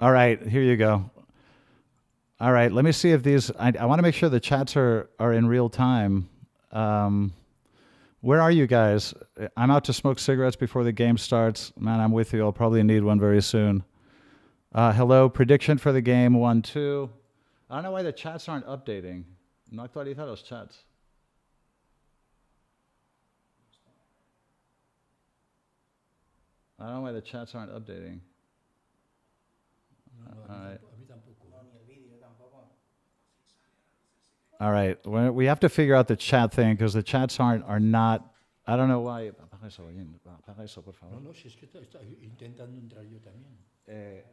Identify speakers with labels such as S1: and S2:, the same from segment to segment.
S1: All right, here you go. All right, let me see if these. I want to make sure the chats are in real time. Where are you guys? I'm out to smoke cigarettes before the game starts. Man, I'm with you. I'll probably need one very soon. Hello, prediction for the game 1-2. I don't know why the chats aren't updating. No actualiza los chats. I don't know why the chats aren't updating. All right. All right. We have to figure out the chat thing because the chats are not. I don't know why. Apaga eso, por favor.
S2: No, si es que está intentando entrar yo también.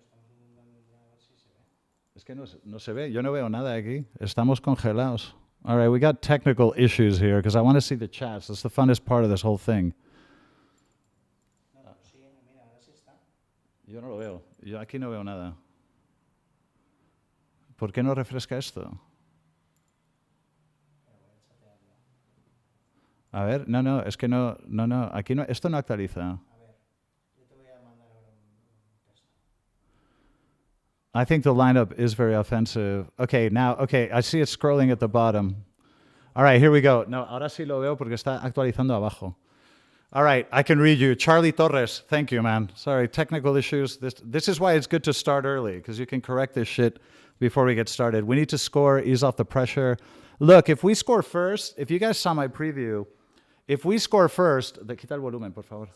S1: Es que no se ve. Yo no veo nada aquí. Estamos congelados. All right. We got technical issues here because I want to see the chats. That's the funnest part of this whole thing. Yo no lo veo. Yo aquí no veo nada. ¿Por qué no refresca esto? A ver, no, es que no, aquí no, esto no actualiza. A ver, yo te voy a mandar ahora un texto. I think the lineup is very offensive. Okay, I see it scrolling at the bottom. All right, here we go. No, ahora sí lo veo porque está actualizando abajo. All right, I can read you. Charlie Torres, thank you, man. Sorry, technical issues. This is why it's good to start early because you can correct this shit before we get started. We need to score, ease off the pressure. Look, if we score first, if you guys saw my preview, if we score first, quita el volumen, por favor.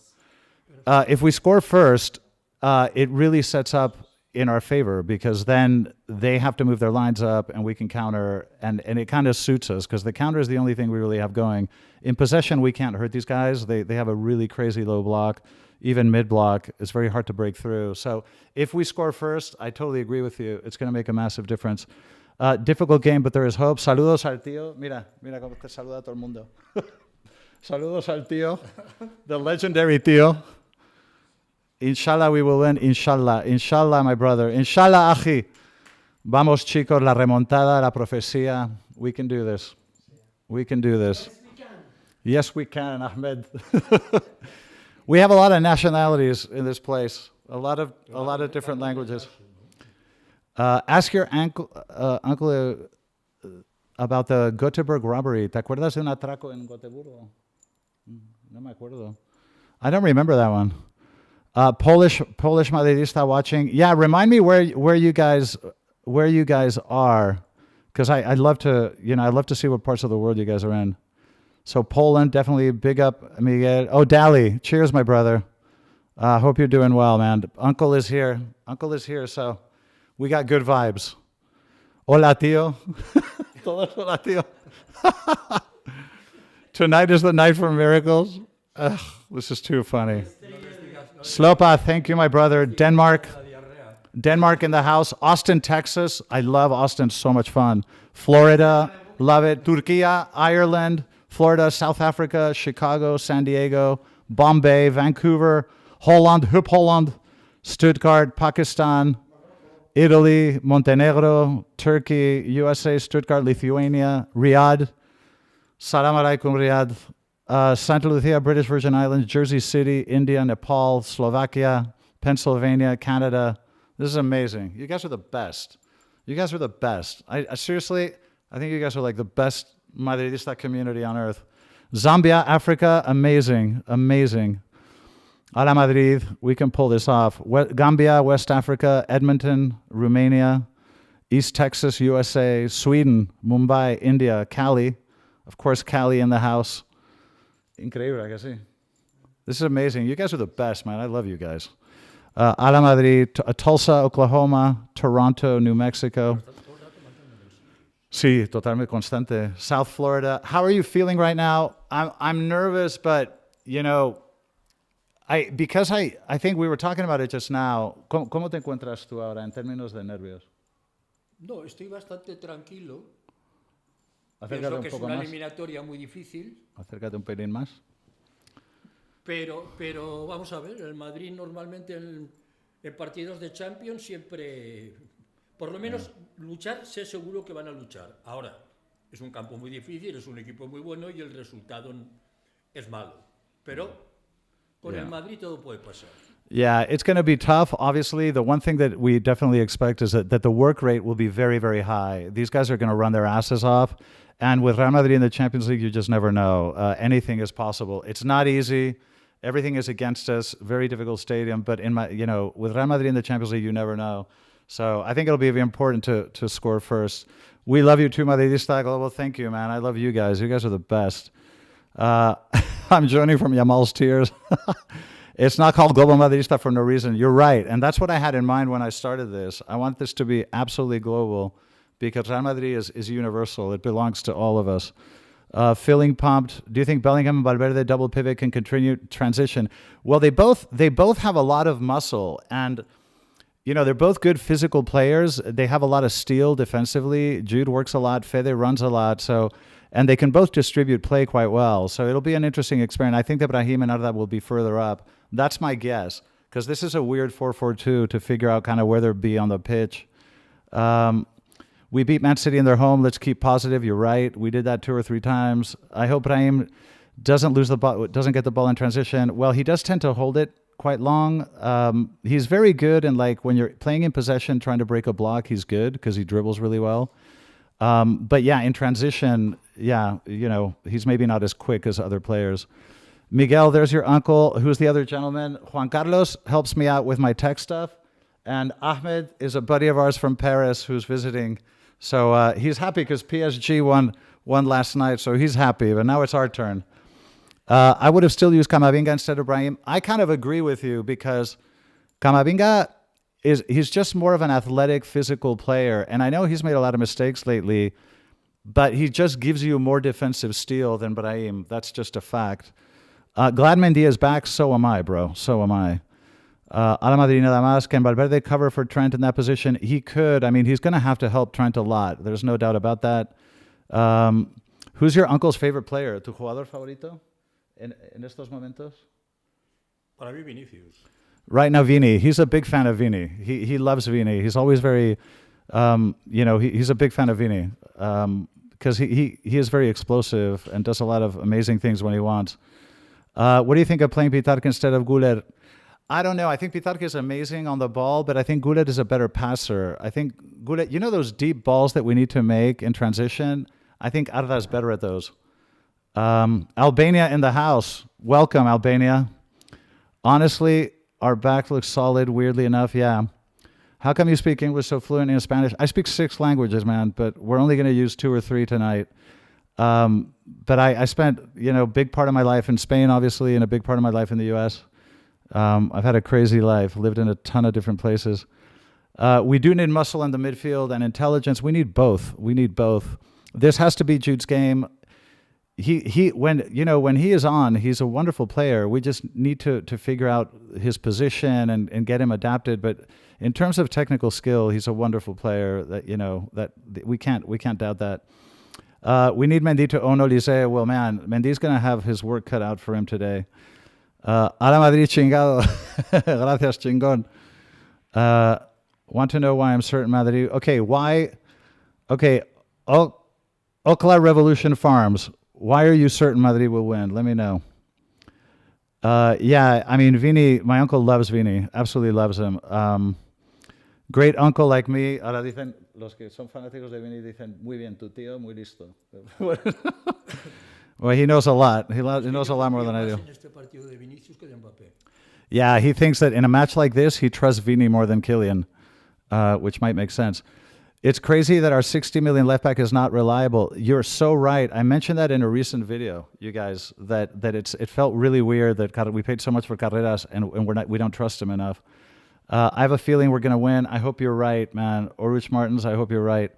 S1: If we score first, it really sets up in our favor because then they have to move their lines up and we can counter, and it kind of suits us because the counter is the only thing we really have going. In possession, we can't hurt these guys. They have a really crazy low block, even mid block. It's very hard to break through. So if we score first, I totally agree with you. It's going to make a massive difference. Difficult game, but there is hope. Saludos al tío. Mira cómo te saluda todo el mundo. Saludos al tío, the legendary tío. Inshallah we will win. Inshallah. Inshallah, my brother. Inshallah, aji. Vamos, chicos, la remontada, la profecía. We can do this. We can do this. Yes, we can, Ahmed. We have a lot of nationalities in this place. A lot of different languages. Ask your uncle about the Göteborg robbery. ¿Te acuerdas de un atraco en Göteborg? No me acuerdo. I don't remember that one. Polish Madridista watching. Yeah, remind me where you guys are, because I'd love to see what parts of the world you guys are in. So Poland, definitely big up, Miguel. Oh, Dali, cheers, my brother. Hope you're doing well, man. Uncle is here. So we got good vibes. Hola, tío. Hola, tío. Tonight is the night for miracles. This is too funny. Slopa, thank you, my brother. Denmark in the house. Austin, Texas. I love Austin. So much fun. Florida, love it. Turkey, Ireland, Florida, South Africa, Chicago, San Diego, Bombay, Vancouver, Holland, Hup Holland, Stuttgart, Pakistan, Italy, Montenegro, Turkey, USA, Stuttgart, Lithuania, Riyadh. Salam alaikum, Riyadh. Santa Lucia, British Virgin Islands, Jersey City, India, Nepal, Slovakia, Pennsylvania, Canada. This is amazing. You guys are the best. I seriously, I think you guys are like the best Madridista community on earth. Zambia, Africa, amazing. Ala Madrid, we can pull this off. Gambia, West Africa, Edmonton, Romania, East Texas, USA, Sweden, Mumbai, India, Cali. Of course, Cali in the house. Increíble, que sí. This is amazing. You guys are the best, man. I love you guys. Ala Madrid, Tulsa, Oklahoma, Toronto, New Mexico. Sí, totalmente constante. South Florida. How are you feeling right now? I'm nervous, but, you know, I think we were talking about it just now. ¿Cómo te encuentras tú ahora en términos de nervios?
S2: No, estoy bastante tranquilo.
S1: Acércate
S2: Pienso que es una eliminatoria muy difícil.
S1: Acércate un pelín más.
S2: Pero vamos a ver, el Madrid normalmente en partidos de Champions siempre, por lo menos luchar, sé seguro que van a luchar. Ahora, es un campo muy difícil, es un equipo muy bueno y el resultado es malo. Pero con el Madrid todo puede pasar.
S1: Yeah, it's going to be tough. Obviously, the one thing that we definitely expect is that the work rate will be very, very high. These guys are going to run their asses off. And with Real Madrid in the Champions League, you just never know. Anything is possible. It's not easy. Everything is against us. Very difficult stadium. But with Real Madrid in the Champions League, you never know. So I think it'll be very important to score first. We love you too, Madridista Global. Thank you, man. I love you guys. You guys are the best. I'm joining from Yamal's tears. It's not called Global Madridista for no reason. You're right. And that's what I had in mind when I started this. I want this to be absolutely global because Real Madrid is universal. It belongs to all of us. Feeling pumped. Do you think Bellingham and Valverde double pivot can continue transition? Well, they both have a lot of muscle, and they're both good physical players. They have a lot of steel defensively. Jude works a lot. Fede runs a lot. And they can both distribute play quite well. So it'll be an interesting experiment. I think that Brahim and Arda will be further up. That's my guess, because this is a weird 4-4-2 to figure out kind of where they'll be on the pitch. We beat Man City in their home. Let's keep positive. You're right. We did that 2 or 3 times. I hope Brahim doesn't lose the ball, doesn't get the ball in transition. Well, he does tend to hold it quite long. He's very good, and like when you're playing in possession, trying to break a block, he's good because he dribbles really well. But yeah, in transition, he's maybe not as quick as other players. Miguel, there's your uncle. Who's the other gentleman? Juan Carlos helps me out with my tech stuff. And Ahmed is a buddy of ours from Paris who's visiting. So he's happy because PSG won last night. So he's happy. But now it's our turn. I would have still used Camavinga instead of Brahim. I kind of agree with you because Camavinga he's just more of an athletic, physical player. And I know he's made a lot of mistakes lately, but he just gives you more defensive steel than Brahim. That's just a fact. Glad Mendy is back. So am I, bro. So am I. Ala Madrid nada más. Can Valverde cover for Trent in that position? He could. I mean, he's going to have to help Trent a lot. There's no doubt about that. Who's your uncle's favorite player? ¿Tu jugador favorito en estos momentos?
S2: Para mí, Vinicius.
S1: Right now, Vini. He's a big fan of Vini. He loves Vini. He's always very, he's a big fan of Vini because he is very explosive and does a lot of amazing things when he wants. What do you think of playing Pitarca instead of Guler? I don't know. I think Pitarca is amazing on the ball, but I think Guler is a better passer. I think Guler, those deep balls that we need to make in transition, I think Arda is better at those. Albania in the house. Welcome, Albania. Honestly, our back looks solid, weirdly enough, yeah. How come you speak English so fluent in Spanish? I speak 6 languages, man, but we're only going to use 2 or 3 tonight. But I spent, a big part of my life in Spain, obviously, and a big part of my life in the U.S. I've had a crazy life, lived in a ton of different places. We do need muscle in the midfield and intelligence. We need both. This has to be Jude's game. When he is on, he's a wonderful player. We just need to figure out his position and get him adapted. But in terms of technical skill, he's a wonderful player. That we can't doubt that. We need Mendy to own Olise. Well, man, Mendy's going to have his work cut out for him today. Ala Madrid chingado. Gracias, chingón. Want to know why I'm certain Madrid? Okay, why? Okay, Ocla Revolution Farms. Why are you certain Madrid will win? Let me know. Yeah, I mean, Vini, my uncle loves Vini. Absolutely loves him. Great uncle like me. Ahora dicen, los que son fanáticos de Vini dicen, muy bien, tu tío, muy listo. Well, he knows a lot. He knows a lot more than I do. Yeah, he thinks that in a match like this, he trusts Vini more than Kylian, which might make sense. It's crazy that our 60 million left back is not reliable. You're so right. I mentioned that in a recent video, you guys, that it felt really weird that we paid so much for Carreras and we don't trust him enough. I have a feeling we're going to win. I hope you're right, man. Oruch Martins, I hope you're right.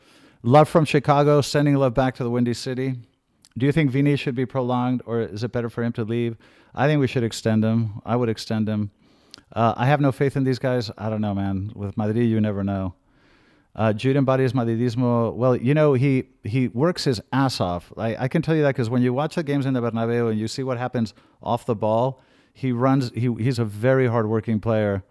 S1: Love from Chicago, sending love back to the Windy City. Do you think Vini should be prolonged, or is it better for him to leave? I think we should extend him. I would extend him. I have no faith in these guys. I don't know, man. With Madrid, you never know. Jude embodies Madridismo. Well, he works his ass off. I can tell you that because when you watch the games in the Bernabeu and you see what happens off the ball, he's a very hardworking player.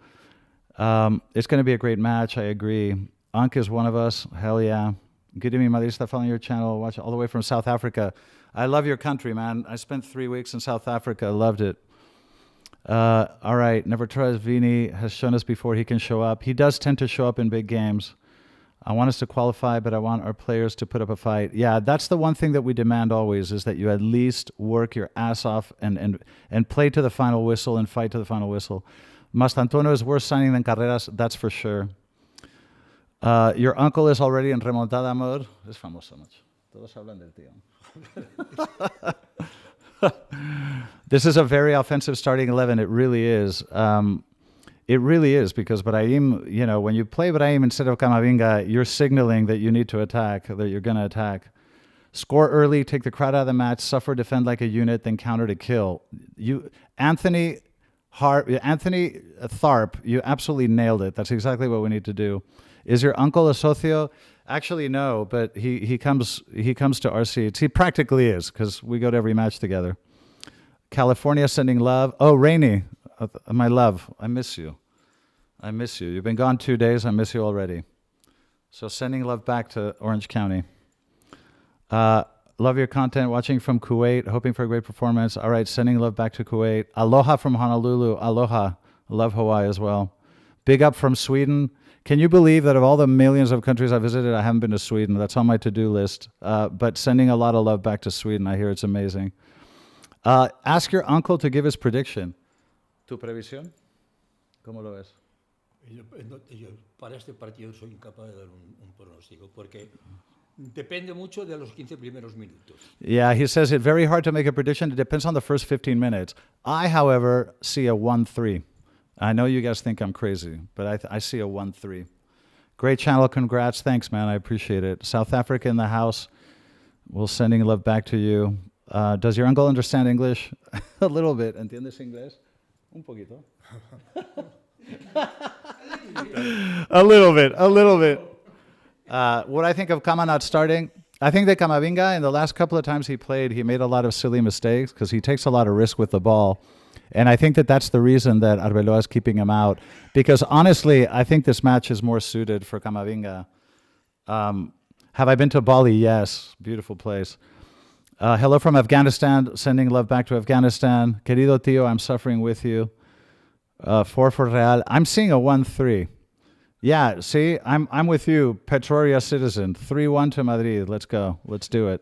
S1: It's going to be a great match. I agree. Ank is one of us. Hell yeah. Good evening, Madridista, following your channel. Watch all the way from South Africa. I love your country, man. I spent 3 weeks in South Africa. I loved it. All right. Nevertheless, Vini has shown us before he can show up. He does tend to show up in big games. I want us to qualify, but I want our players to put up a fight. Yeah, that's the one thing that we demand always, is that you at least work your ass off and play to the final whistle and fight to the final whistle. Mastantuono is worse signing than Carreras, that's for sure. Your uncle is already in remontada mode. Es famoso, macho. Todos hablan del tío. This is a very offensive starting 11. It really is. It really is, because Brahim, you know, when you play Brahim instead of Camavinga, you're signaling that you need to attack, that you're going to attack. Score early, take the crowd out of the match, suffer, defend like a unit, then counter to kill. Anthony Tharp, you absolutely nailed it. That's exactly what we need to do. Is your uncle a socio? Actually, no, but he comes to our seats. He practically is, because we go to every match together. California sending love. Oh, Rainey, my love, I miss you. I miss you. You've been gone 2 days. I miss you already. So sending love back to Orange County. Love your content. Watching from Kuwait. Hoping for a great performance. All right, sending love back to Kuwait. Aloha from Honolulu. Aloha. Love Hawaii as well. Big up from Sweden. Can you believe that of all the millions of countries I visited, I haven't been to Sweden? That's on my to-do list. But sending a lot of love back to Sweden. I hear it's amazing. Ask your uncle to give his prediction. ¿Tu previsión? ¿Cómo lo ves?
S2: Yo para este partido soy incapaz de dar un pronóstico, porque depende mucho de los 15 primeros minutos.
S1: Yeah, he says it's very hard to make a prediction. It depends on the first 15 minutes. I, however, see a 1-3. I know you guys think I'm crazy, but I see a 1-3. Great channel. Congrats. Thanks, man. I appreciate it. South Africa in the house. We're sending love back to you. Does your uncle understand English? A little bit. ¿Entiendes inglés? Un poquito. A little bit. What I think of Kama not starting, I think that Camavinga, in the last couple of times he played, he made a lot of silly mistakes because he takes a lot of risk with the ball. And I think that that's the reason that Arbeloa is keeping him out. Because honestly, I think this match is more suited for Camavinga. Have I been to Bali? Yes. Beautiful place. Hello from Afghanistan. Sending love back to Afghanistan. Querido tío, I'm suffering with you. 4 for Real. I'm seeing a 1-3. Yeah, see, I'm with you, Petroria citizen. 3-1 to Madrid. Let's go. Let's do it.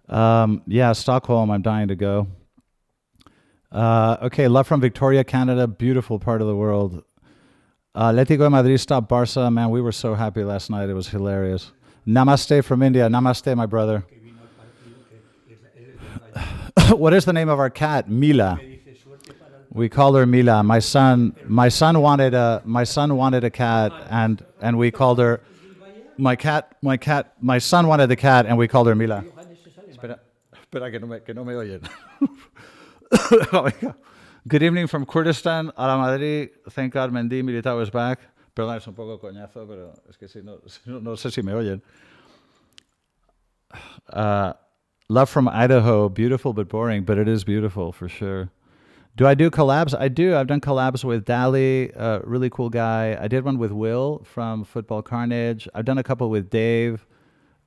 S1: Yeah, Stockholm, I'm dying to go. Okay, love from Victoria, Canada. Beautiful part of the world. Atlético de Madrid stopped Barca. Man, we were so happy last night. It was hilarious. Namaste from India. Namaste, my brother. What is the name of our cat? Mila. We call her Mila. My son wanted a cat, and we called her. My son wanted the cat, and we called her Mila. Espera que no me oyen. Good evening from Kurdistan, Ala Madrid. Thank God Mendy Militao is back. Perdón, es un poco coñazo, pero es que no sé si me oyen. Love from Idaho. Beautiful but boring, but it is beautiful for sure. Do I do collabs? I do. I've done collabs with Dali, a really cool guy. I did one with Will from Football Carnage. I've done a couple with Dave.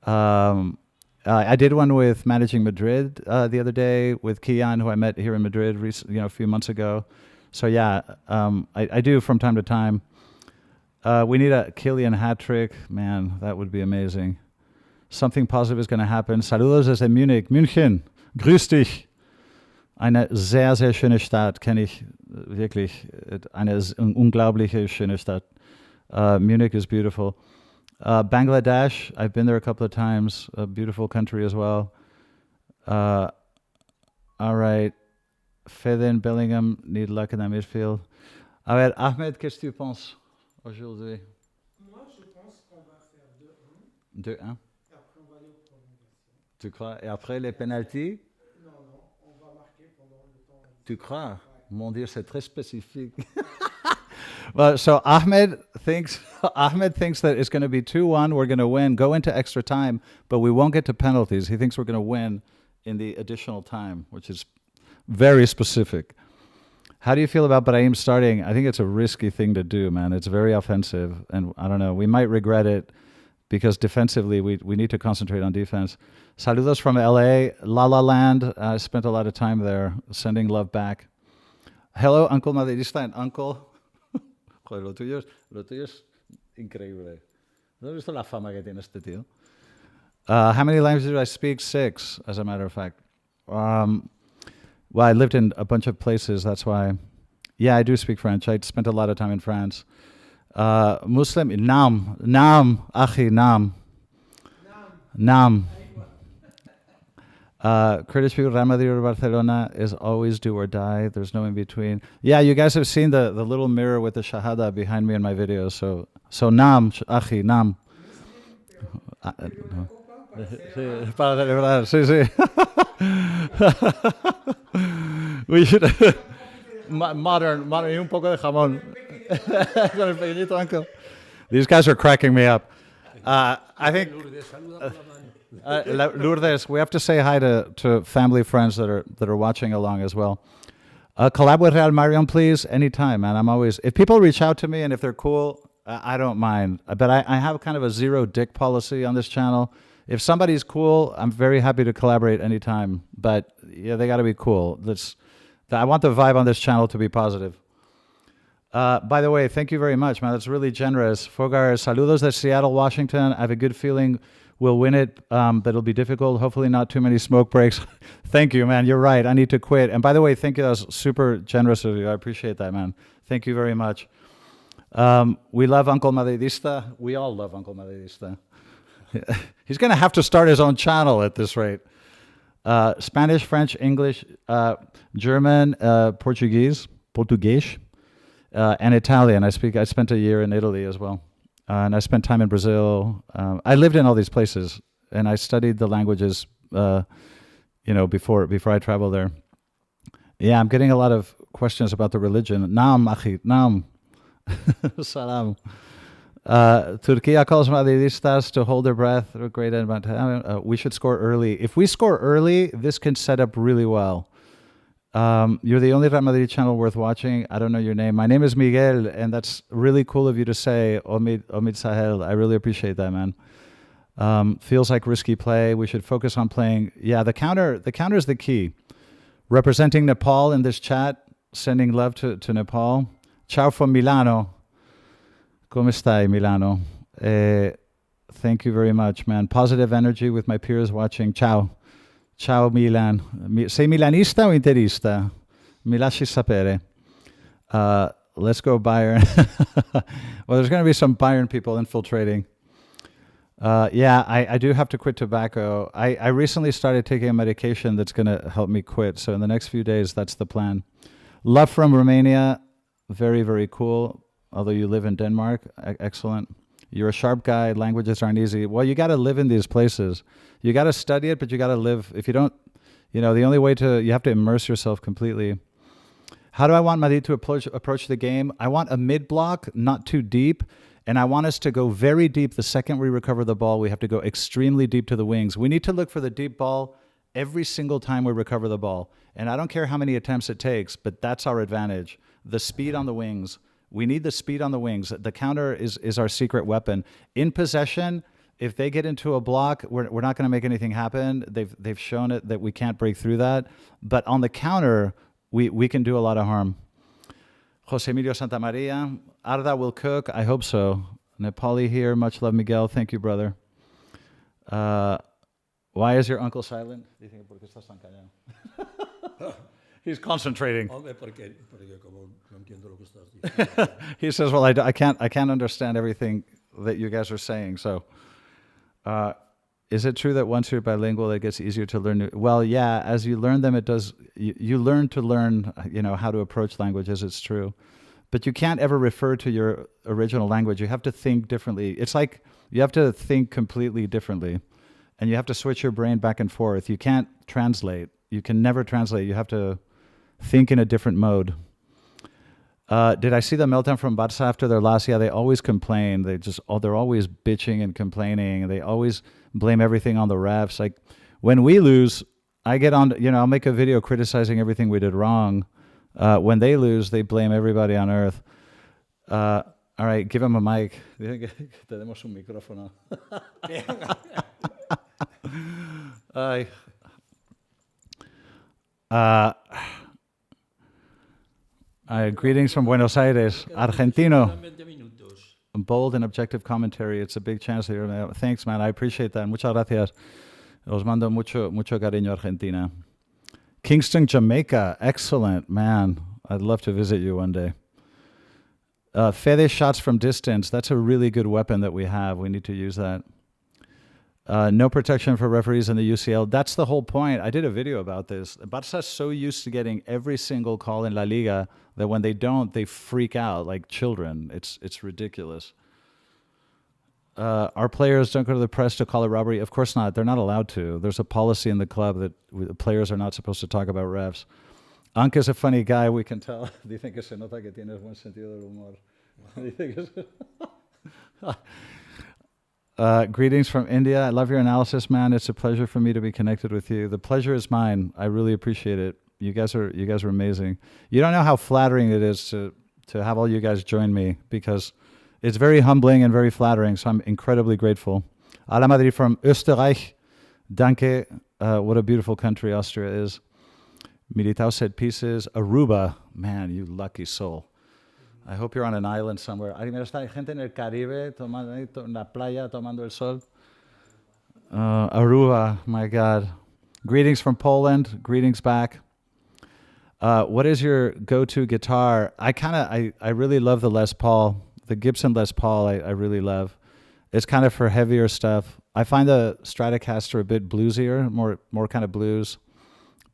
S1: I did one with Managing Madrid the other day with Kian, who I met here in Madrid a few months ago. So yeah, I do from time to time. We need a Kylian hat trick. Man, that would be amazing. Something positive is going to happen. Saludos desde Munich. München, grüß dich. Eine sehr, sehr schöne Stadt, kenne ich wirklich. Eine unglaubliche schöne Stadt. Munich is beautiful. Bangladesh, I've been there a couple of times. A beautiful country as well. All right. Fedin, Bellingham, need luck in the midfield. A ver, Ahmed, qu'est-ce que tu penses aujourd'hui?
S3: Moi, je pense qu'on va faire 2-1.
S1: 2-1.
S3: Et après, on va aller aux prolongations.
S1: Tu crois? Et après les pénaltys?
S3: Non, on va marquer pendant le temps.
S1: Tu crois? Ouais. Mon Dieu, c'est très spécifique. Well, so Ahmed thinks that it's going to be 2-1. We're going to win, go into extra time, but we won't get to penalties. He thinks we're going to win in the additional time, which is very specific. How do you feel about Brahim starting? I think it's a risky thing to do, man. It's very offensive, and I don't know. We might regret it because defensively we need to concentrate on defense. Saludos from LA, La La Land. I spent a lot of time there, sending love back. Hello, Uncle Madridista and Uncle. Joder, lo tuyo es increíble. ¿No has visto la fama que tiene este tío? How many languages do I speak? 6, as a matter of fact. Well, I lived in a bunch of places, that's why. Yeah, I do speak French. I spent a lot of time in France. Muslim, Nam, Achi, Nam. Kurdish people, Real Madrid or Barcelona is always do or die. There's no in between. Yeah, you guys have seen the little mirror with the Shahada behind me in my videos. So Nam, Achi, Nam. Sí, para celebrar, sí. We should modern, y un poco de jamón. Con el pequeñito uncle. These guys are cracking me up. I think Lourdes, we have to say hi to family friends that are watching along as well. Collab with Real Marion, please, anytime, man. I'm always, if people reach out to me and if they're cool, I don't mind. But I have kind of a zero dick policy on this channel. If somebody's cool, I'm very happy to collaborate anytime. But yeah, they got to be cool. I want the vibe on this channel to be positive. By the way, thank you very much, man. That's really generous. Fogar, saludos de Seattle, Washington. I have a good feeling we'll win it, but it'll be difficult. Hopefully not too many smoke breaks. Thank you, man. You're right. I need to quit. And by the way, thank you. That was super generous of you. I appreciate that, man. Thank you very much. We love Uncle Madridista. We all love Uncle Madridista. He's going to have to start his own channel at this rate. Spanish, French, English, German, Portuguese, and Italian. I spent a year in Italy as well. And I spent time in Brazil. I lived in all these places, and I studied the languages, before I traveled there. Yeah, I'm getting a lot of questions about the religion. Naam, Achi, Naam. Salam. Turkey calls Madridistas to hold their breath. Great. We should score early. If we score early, this can set up really well. You're the only Real Madrid channel worth watching. I don't know your name. My name is Miguel, and that's really cool of you to say, Omid Sahel. I really appreciate that, man. Feels like risky play. We should focus on playing. Yeah, the counter is the key. Representing Nepal in this chat, sending love to Nepal. Ciao from Milano. Come stai, Milano? Thank you very much, man. Positive energy with my peers watching. Ciao. Ciao, Milan. Sei milanista o interista? Mi lasci sapere. Let's go Bayern. Well, there's going to be some Bayern people infiltrating. Yeah, I do have to quit tobacco. I recently started taking a medication that's going to help me quit. So in the next few days, that's the plan. Love from Romania. Very, very cool. Although you live in Denmark. Excellent. You're a sharp guy. Languages aren't easy. Well, you got to live in these places. You got to study it, but you got to live. If you don't, the only way you have to immerse yourself completely. How do I want Madrid to approach the game? I want a mid-block, not too deep. And I want us to go very deep. The second we recover the ball, we have to go extremely deep to the wings. We need to look for the deep ball every single time we recover the ball. And I don't care how many attempts it takes, but that's our advantage. The speed on the wings. We need the speed on the wings. The counter is our secret weapon. In possession, if they get into a block, we're not going to make anything happen. They've shown it that we can't break through that. But on the counter, we can do a lot of harm. Jose Emilio Santa Maria. Arda will cook. I hope so. Nepali here. Much love, Miguel. Thank you, brother. Why is your uncle silent? He's concentrating. He says, well, I can't understand everything that you guys are saying. So is it true that once you're bilingual, it gets easier to learn? Well, yeah, as you learn them, it does. You learn to learn, how to approach languages. It's true. But you can't ever refer to your original language. You have to think differently. It's like you have to think completely differently. And you have to switch your brain back and forth. You can't translate. You can never translate. You have to think in a different mode. Did I see the meltdown from Barca after their loss? Yeah, they always complain. They're always bitching and complaining. They always blame everything on the refs. Like when we lose, I get on, I'll make a video criticizing everything we did wrong. When they lose, they blame everybody on earth. All right, give him a mic. Tenemos un micrófono. Greetings from Buenos Aires, Argentino.
S2: Quedan 20 minutos.
S1: Bold and objective commentary. It's a big chance here. Thanks, man. I appreciate that. Muchas gracias. Os mando mucho cariño, Argentina. Kingston, Jamaica. Excellent, man. I'd love to visit you one day. Fede shots from distance. That's a really good weapon that we have. We need to use that. No protection for referees in the UCL. That's the whole point. I did a video about this. Barca's so used to getting every single call in La Liga that when they don't, they freak out like children. It's ridiculous. Our players don't go to the press to call a robbery. Of course not. They're not allowed to. There's a policy in the club that players are not supposed to talk about refs. Anke is a funny guy, we can tell. Dicen que se nota que tienes buen sentido del humor. Greetings from India. I love your analysis, man. It's a pleasure for me to be connected with you. The pleasure is mine. I really appreciate it. You guys are amazing. You don't know how flattering it is to have all you guys join me, because it's very humbling and very flattering. So I'm incredibly grateful. Arda Madrid from Österreich. Danke. What a beautiful country Austria is. Militao said pieces. Aruba. Man, you lucky soul. I hope you're on an island somewhere. Hay gente en el Caribe, tomando en la playa, tomando el sol. Aruba, my God. Greetings from Poland. Greetings back. What is your go-to guitar? I really love the Les Paul. The Gibson Les Paul I really love. It's kind of for heavier stuff. I find the Stratocaster a bit bluesier, more kind of blues.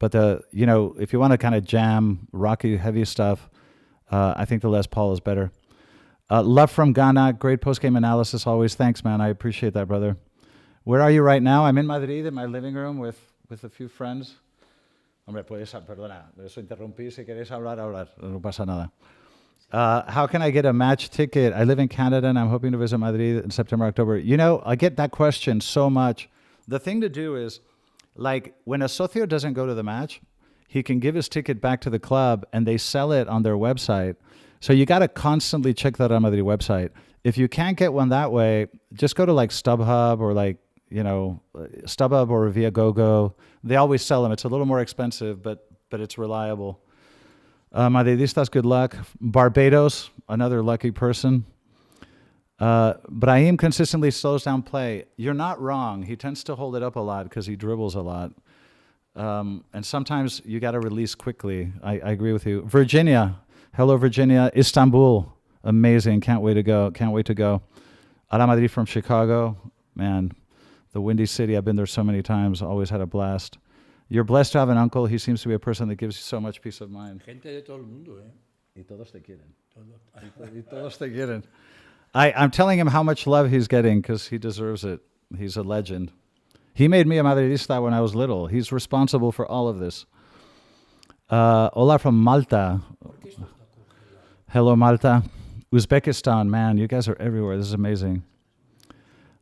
S1: But if you want to kind of jam, rocky, heavy stuff, I think the Les Paul is better. Love from Ghana. Great post-game analysis always. Thanks, man. I appreciate that, brother. Where are you right now? I'm in Madrid in my living room with a few friends. Hombre, perdona, eso interrumpí. Si queréis hablar, no pasa nada. How can I get a match ticket? I live in Canada and I'm hoping to visit Madrid in September, October. I get that question so much. The thing to do is, like, when a socio doesn't go to the match, he can give his ticket back to the club and they sell it on their website. So you got to constantly check that Real Madrid website. If you can't get one that way, just go to like StubHub or StubHub or Viagogo. They always sell them. It's a little more expensive, but it's reliable. Madridistas, good luck. Barbados, another lucky person. Brahim consistently slows down play. You're not wrong. He tends to hold it up a lot because he dribbles a lot. And sometimes you got to release quickly. I agree with you. Virginia. Hello, Virginia. Istanbul. Amazing. Can't wait to go. Arda Madrid from Chicago. Man, the Windy City. I've been there so many times. Always had a blast. You're blessed to have an uncle. He seems to be a person that gives you so much peace of mind.
S2: Gente de todo el mundo, ¿eh?
S1: Y todos te quieren. Y todos te quieren. I'm telling him how much love he's getting because he deserves it. He's a legend. He made me a Madridista when I was little. He's responsible for all of this. Hola from Malta. Hello, Malta. Uzbekistan, man, you guys are everywhere. This is amazing.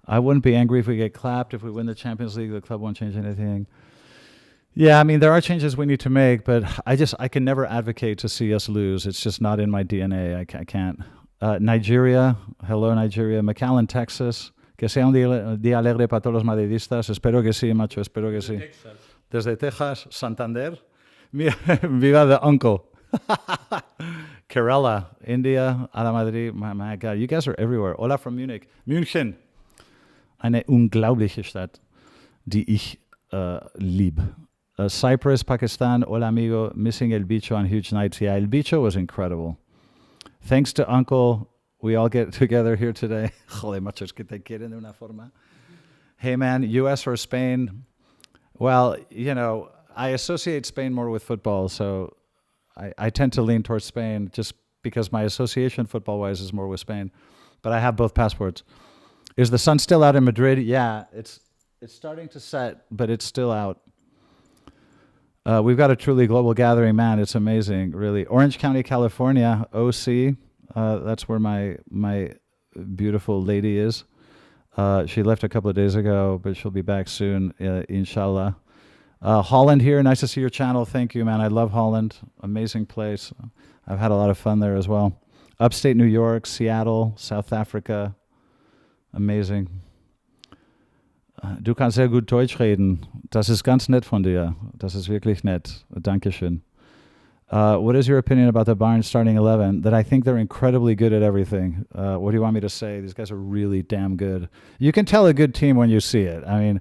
S1: I wouldn't be angry if we get clapped. If we win the Champions League, the club won't change anything. Yeah, I mean, there are changes we need to make, but I can never advocate to see us lose. It's just not in my DNA. I can't. Nigeria. Hello, Nigeria. McAllen, Texas. Que sea un día alegre para todos los madridistas. Espero que sí, macho. Espero que sí. Desde Texas, Santander. Viva the uncle. Kerala, India, Arda Madrid. My God, you guys are everywhere. Hola from Munich. München. Eine unglaubliche Stadt, die ich liebe. Cyprus, Pakistan. Hola, amigo. Missing El Bicho on huge nights. Yeah, El Bicho was incredible. Thanks to Uncle, we all get together here today. Joder, machos, que te quieren de una forma. Hey, man, US or Spain? Well, I associate Spain more with football, so I tend to lean towards Spain just because my association football-wise is more with Spain. But I have both passports. Is the sun still out in Madrid? Yeah, it's starting to set, but it's still out. We've got a truly global gathering, man. It's amazing, really. Orange County, California, OC. That's where my beautiful lady is. She left a couple of days ago, but she'll be back soon, inshallah. Holland here. Nice to see your channel. Thank you, man. I love Holland. Amazing place. I've had a lot of fun there as well. Upstate New York, Seattle, South Africa. Amazing. Du kannst sehr gut Deutsch reden. Das ist ganz nett von dir. Das ist wirklich nett. Dankeschön. What is your opinion about the Bayern starting 11? That I think they're incredibly good at everything. What do you want me to say? These guys are really damn good. You can tell a good team when you see it. I mean,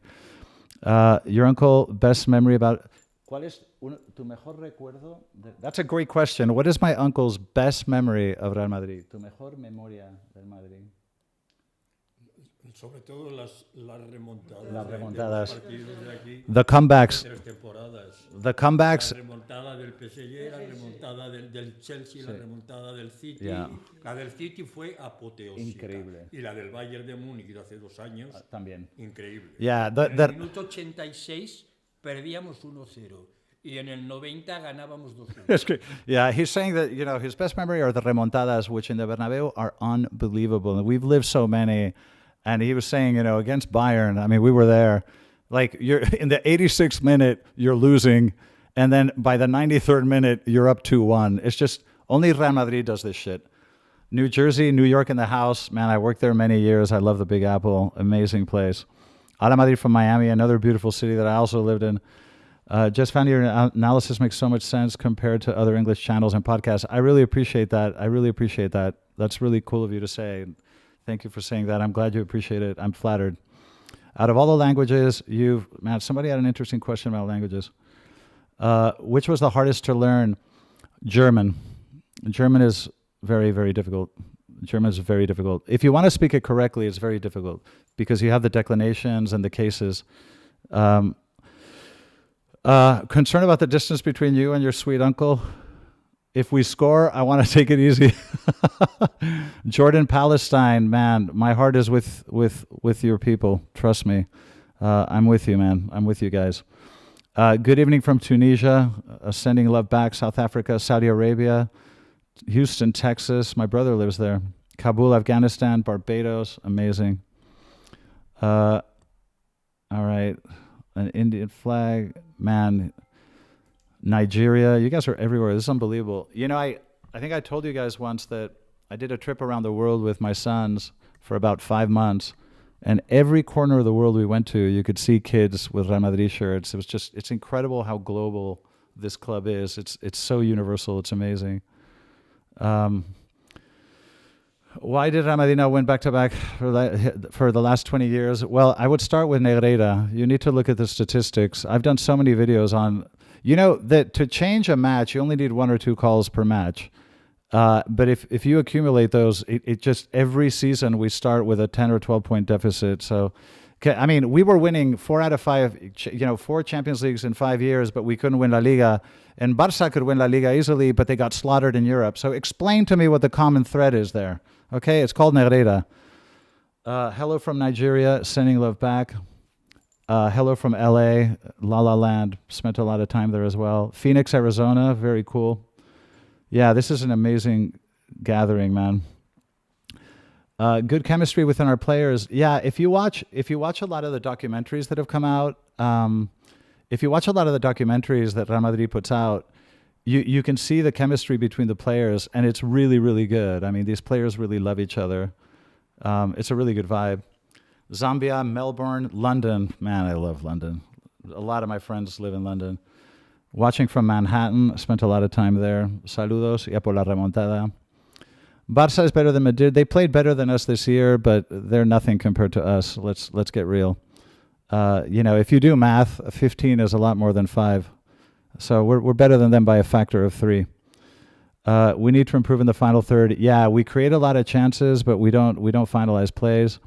S1: your uncle, best memory about... ¿Cuál es tu mejor recuerdo? That's a great question. What is my uncle's best memory of Real Madrid? Tu mejor memoria del Madrid.
S2: Sobre todo las remontadas.
S1: Las remontadas.
S2: De los partidos de aquí,
S1: The comebacks.
S2: 3 temporadas.
S1: The comebacks.
S2: La remontada del PSG, la remontada del Chelsea, la remontada del City.
S1: Yeah.
S2: La del City fue apoteósica.
S1: Increíble.
S2: Y la del Bayern de Múnich de hace 2 años.
S1: También.
S2: Increíble.
S1: Yeah,
S2: En el minuto 86 perdíamos 1-0. Y en el 90 ganábamos 2-1.
S1: That's great. Yeah, he's saying that, you know, his best memory are the remontadas, which in the Bernabeu are unbelievable. And we've lived so many. And he was saying, you know, against Bayern, I mean, we were there. Like, you're in the 86th minute, you're losing. And then by the 93rd minute, you're up 2-1. It's just, only Real Madrid does this shit. New Jersey, New York in the house. Man, I worked there many years. I love the Big Apple. Amazing place. Arda Madrid from Miami, another beautiful city that I also lived in. Just found your analysis makes so much sense compared to other English channels and podcasts. I really appreciate that. I really appreciate that. That's really cool of you to say. Thank you for saying that. I'm glad you appreciate it. I'm flattered. Out of all the languages, somebody had an interesting question about languages. Which was the hardest to learn? German. German is very, very difficult. German is very difficult. If you want to speak it correctly, it's very difficult because you have the declinations and the cases. Concern about the distance between you and your sweet uncle? If we score, I want to take it easy. Jordan, Palestine, man, my heart is with your people. Trust me. I'm with you, man. I'm with you guys. Good evening from Tunisia. Sending love back. South Africa, Saudi Arabia, Houston, Texas. My brother lives there. Kabul, Afghanistan, Barbados. Amazing. All right. An Indian flag. Man. Nigeria. You guys are everywhere. This is unbelievable. You know, I think I told you guys once that I did a trip around the world with my sons for about 5 months. And every corner of the world we went to, you could see kids with Real Madrid shirts. It's incredible how global this club is. It's so universal. It's amazing. Why did Real Madrid not win back-to-back for the last 20 years? Well, I would start with Negreira. You need to look at the statistics. I've done so many videos on... You know that to change a match, you only need 1 or 2 calls per match. But if you accumulate those, it just every season we start with a 10 or 12 point deficit. So, I mean, we were winning 4 out of 5, 4 Champions Leagues in 5 years, but we couldn't win La Liga. And Barça could win La Liga easily, but they got slaughtered in Europe. So explain to me what the common thread is there. Okay, it's called Negreira. Hello from Nigeria, sending love back. Hello from LA, La La Land. Spent a lot of time there as well. Phoenix, Arizona, very cool. Yeah, this is an amazing gathering, man. Good chemistry within our players. Yeah, if you watch a lot of the documentaries that have come out, if you watch a lot of the documentaries that Real Madrid puts out, you can see the chemistry between the players, and it's really, really good. I mean, these players really love each other. It's a really good vibe. Zambia, Melbourne, London. Man, I love London. A lot of my friends live in London. Watching from Manhattan. Spent a lot of time there. Saludos. Ya por la remontada. Barça is better than Madrid. They played better than us this year, but they're nothing compared to us. Let's get real. If you do math, 15 is a lot more than 5. So we're better than them by a factor of 3. We need to improve in the final third. Yeah, we create a lot of chances, but we don't finalize plays.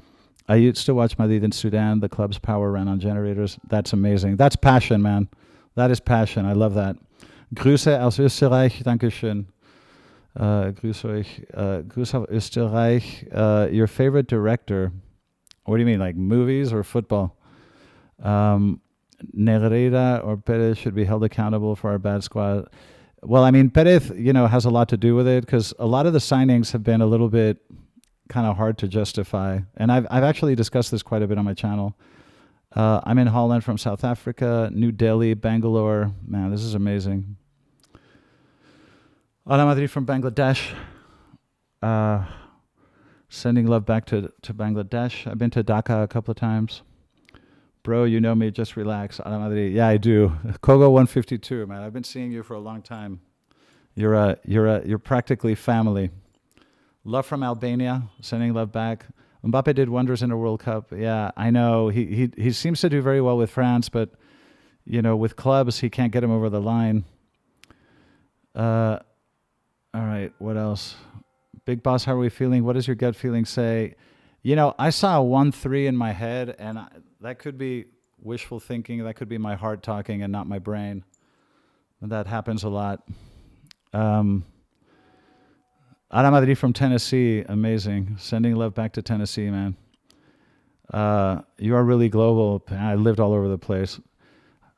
S1: I used to watch Madrid in Sudan. The club's power ran on generators. That's amazing. That's passion, man. That is passion. I love that. Grüße aus Österreich. Dankeschön. Grüße euch. Grüße auf Österreich. Your favorite director? What do you mean, like movies or football? Negreira or Perez should be held accountable for our bad squad. Well, I mean, Perez, has a lot to do with it because a lot of the signings have been a little bit kind of hard to justify. And I've actually discussed this quite a bit on my channel. I'm in Holland from South Africa, New Delhi, Bangalore. Man, this is amazing. Arda Madrid from Bangladesh. Sending love back to Bangladesh. I've been to Dhaka a couple of times. Bro, you know me, just relax. Arda Madrid. Yeah, I do. Kogo 152, man. I've been seeing you for a long time. You're practically family. Love from Albania, sending love back. Mbappe did wonders in a World Cup. Yeah, I know. He seems to do very well with France, but with clubs he can't get him over the line. All right, what else? Big Boss, how are we feeling? What does your gut feeling say? I saw a 1-3 in my head, and that could be wishful thinking. That could be my heart talking and not my brain. And that happens a lot. Arda Madrid from Tennessee, amazing. Sending love back to Tennessee, man. You are really global. I lived all over the place.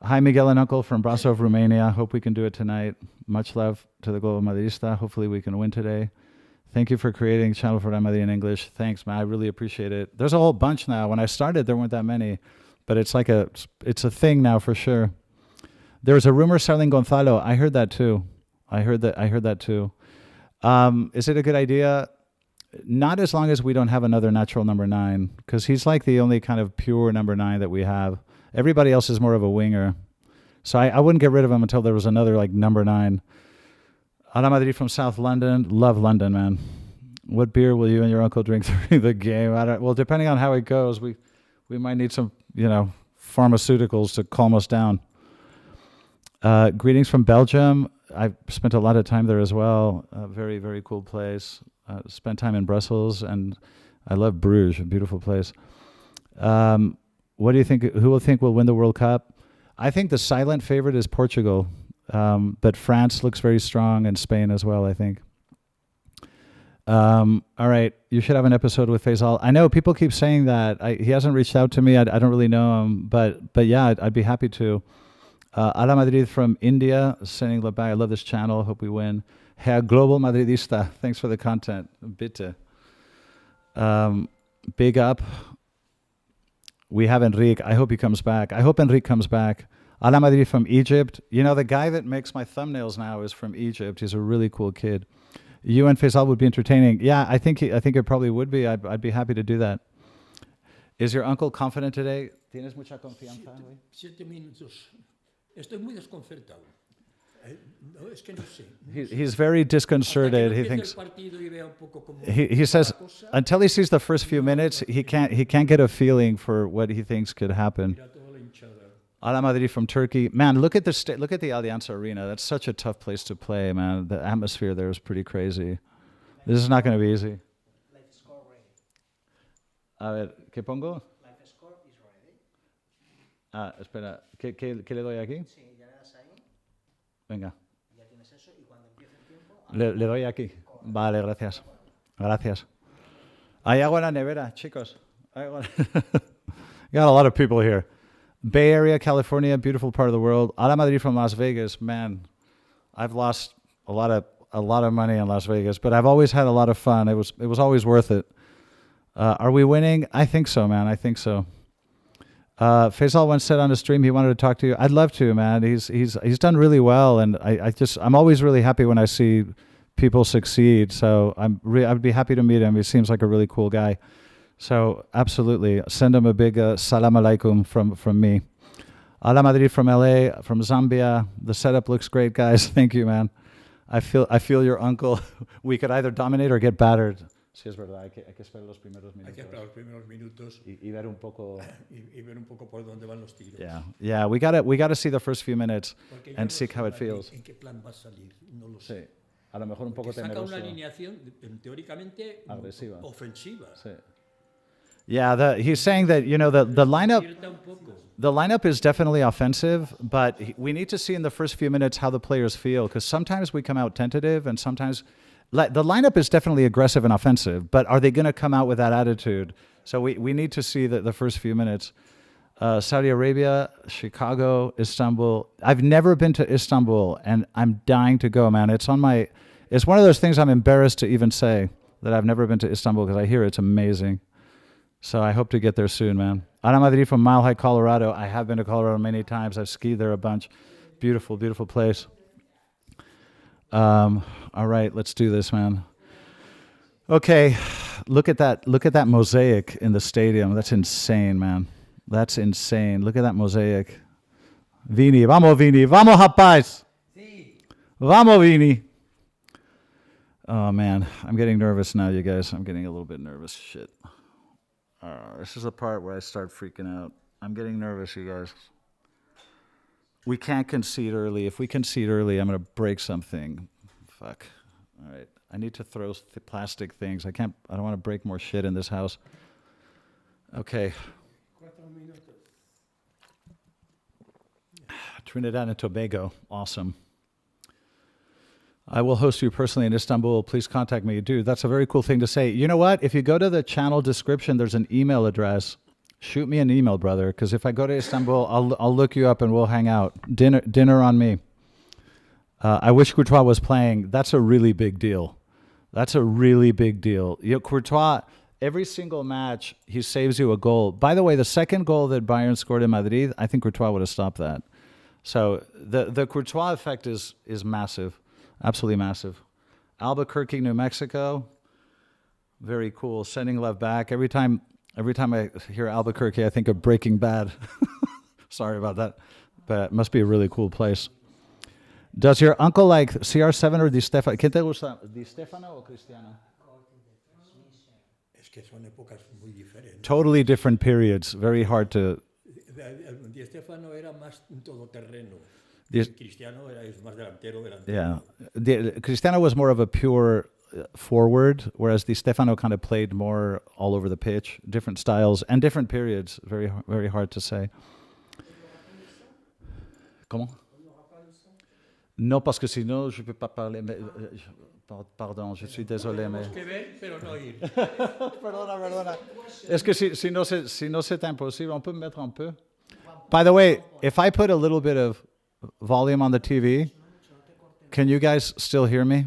S1: Hi, Miguel and Uncle from Brasov, Romania. Hope we can do it tonight. Much love to the Global Madridista. Hopefully we can win today. Thank you for creating Channel for Real Madrid in English. Thanks, man. I really appreciate it. There's a whole bunch now. When I started, there weren't that many, but it's a thing now for sure. There's a rumor selling Gonzalo. I heard that too. I heard that too. Is it a good idea? Not as long as we don't have another natural number 9, because he's like the only kind of pure number 9 that we have. Everybody else is more of a winger. So I wouldn't get rid of him until there was another like number 9. Arda Madrid from South London. Love London, man. What beer will you and your uncle drink during the game? Well, depending on how it goes, we might need some, pharmaceuticals to calm us down. Greetings from Belgium. I've spent a lot of time there as well. Very, very cool place. Spent time in Brussels, and I love Bruges, a beautiful place. What do you think? Who will win the World Cup? I think the silent favorite is Portugal, but France looks very strong, and Spain as well, I think. All right, you should have an episode with Faisal. I know people keep saying that. He hasn't reached out to me. I don't really know him, but yeah, I'd be happy to. Arda Madrid from India, sending love back. I love this channel. Hope we win. Herr Global Madridista, thanks for the content. Bitte. Big up. We have Enrique. I hope he comes back. I hope Enrique comes back. Arda Madrid from Egypt. The guy that makes my thumbnails now is from Egypt. He's a really cool kid. You and Faisal would be entertaining. Yeah, I think it probably would be. I'd be happy to do that. Is your uncle confident today? ¿Tienes mucha confianza?
S2: 7 minutos. Estoy muy desconcertado. No, es que no sé.
S1: He's very disconcerted. He thinks. He says until he sees the first few minutes, he can't get a feeling for what he thinks could happen. Arda Madrid from Turkey. Man, look at the Allianz Arena. That's such a tough place to play, man. The atmosphere there is pretty crazy. This is not going to be easy.
S3: Life score ready.
S1: A ver, ¿qué pongo?
S3: Life score is ready.
S1: Espera, ¿qué le doy aquí?
S3: Sí, ya le das ahí.
S1: Venga.
S3: Ya tienes eso y cuando empiece el tiempo.
S1: Le doy aquí. Vale, gracias. Gracias. Hay agua en la nevera, chicos. Got a lot of people here. Bay Area, California, beautiful part of the world. Arda Madrid from Las Vegas. Man, I've lost a lot of money in Las Vegas, but I've always had a lot of fun. It was always worth it. Are we winning? I think so, man. I think so. Faisal once said on a stream he wanted to talk to you. I'd love to, man. He's done really well, and I'm always really happy when I see people succeed. So I'd be happy to meet him. He seems like a really cool guy. So absolutely, send him a big salam alaikum from me. Arda Madrid from LA, from Zambia. The setup looks great, guys. Thank you, man. I feel your uncle. We could either dominate or get battered. Sí, es verdad. Hay que esperar los primeros minutos.
S2: Hay que esperar los primeros minutos
S1: y ver un poco.
S2: Y ver un poco por dónde van los tiros.
S1: Yeah. We gotta see the first few minutes and see how it feels.
S2: ¿En qué plan va a salir? No lo sé.
S1: Sí. A lo mejor un poco temeroso.
S2: Saca una alineación teóricamente
S1: agresiva,
S2: ofensiva.
S1: Sí. Yeah, he's saying that the lineup is definitely offensive, but we need to see in the first few minutes how the players feel, because sometimes we come out tentative, and sometimes the lineup is definitely aggressive and offensive. But are they going to come out with that attitude? So we need to see the first few minutes. Saudi Arabia, Chicago, Istanbul. I've never been to Istanbul, and I'm dying to go, man. It's one of those things I'm embarrassed to even say that I've never been to Istanbul, because I hear it's amazing. So I hope to get there soon, man. Arda Madrid from Mile High, Colorado. I have been to Colorado many times. I've skied there a bunch. Beautiful, beautiful place. All right, let's do this, man. Okay, look at that mosaic in the stadium. That's insane, man. That's insane. Look at that mosaic. Vini, vamos, rapaz.
S3: Sí.
S1: Vamos, Vini. Oh man, I'm getting nervous now, you guys. I'm getting a little bit nervous. Shit. This is the part where I start freaking out. I'm getting nervous, you guys. We can't concede early. If we concede early, I'm going to break something. Fuck. All right. I need to throw plastic things. I don't want to break more shit in this house. Okay. Trinidad and Tobago. Awesome. I will host you personally in Istanbul. Please contact me. Dude, that's a very cool thing to say. You know what? If you go to the channel description, there's an email address. Shoot me an email, brother, because if I go to Istanbul, I'll look you up and we'll hang out. Dinner on me. I wish Courtois was playing. That's a really big deal. That's a really big deal. Courtois, every single match, he saves you a goal. By the way, the second goal that Bayern scored in Madrid, I think Courtois would have stopped that. So the Courtois effect is massive. Absolutely massive. Albuquerque, New Mexico. Very cool. Sending love back. Every time I hear Albuquerque, I think of Breaking Bad. Sorry about that. But it must be a really cool place. Does your uncle like CR7 or Di Stefano? ¿Qué te gusta? ¿Di Stefano o Cristiano?
S2: Es que son épocas muy diferentes.
S1: Totally different periods. Very hard to...
S2: Di Stefano era más un todoterreno.
S1: Di-
S2: Cristiano es más delantero.
S1: Yeah. Cristiano was more of a pure forward, whereas Di Stefano kind of played more all over the pitch, different styles and different periods. Very, very hard to say. Comment? Non, parce que sinon, je ne peux pas parler. Mais, pardon, je suis désolé. Mais... Perdona. Est-ce que sinon c'est impossible? On peut me mettre un peu? By the way, if I put a little bit of volume on the TV, can you guys still hear me?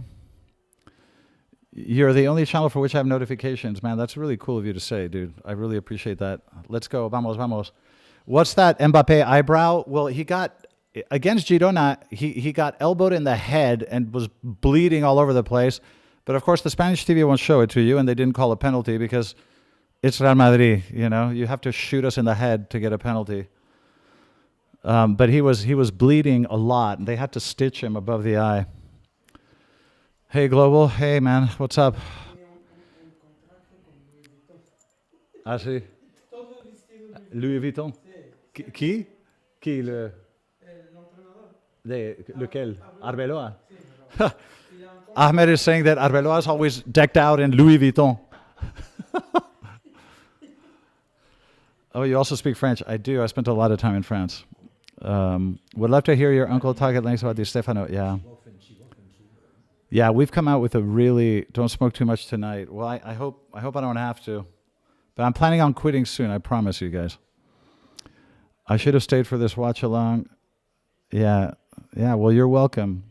S1: You're the only channel for which I have notifications. Man, that's really cool of you to say, dude. I really appreciate that. Let's go. Vamos. What's that Mbappe eyebrow? Well, he got... Against Girona, he got elbowed in the head and was bleeding all over the place. But of course, the Spanish TV won't show it to you, and they didn't call a penalty because it's Real Madrid. You know, you have to shoot us in the head to get a penalty. But he was bleeding a lot, and they had to stitch him above the eye. Hey, Global. Hey, man. What's up? Ah, sí. Louis Vuitton. Qui? Qui le... Lequel? Arbeloa? Ahmed is saying that Arbeloa is always decked out in Louis Vuitton. Oh, you also speak French? I do. I spent a lot of time in France. Would love to hear your uncle talk at length about Di Stefano. Yeah. Yeah, we've come out with a really... Don't smoke too much tonight. Well, I hope I don't have to. But I'm planning on quitting soon, I promise you guys. I should have stayed for this watch-along. Yeah, well, you're welcome.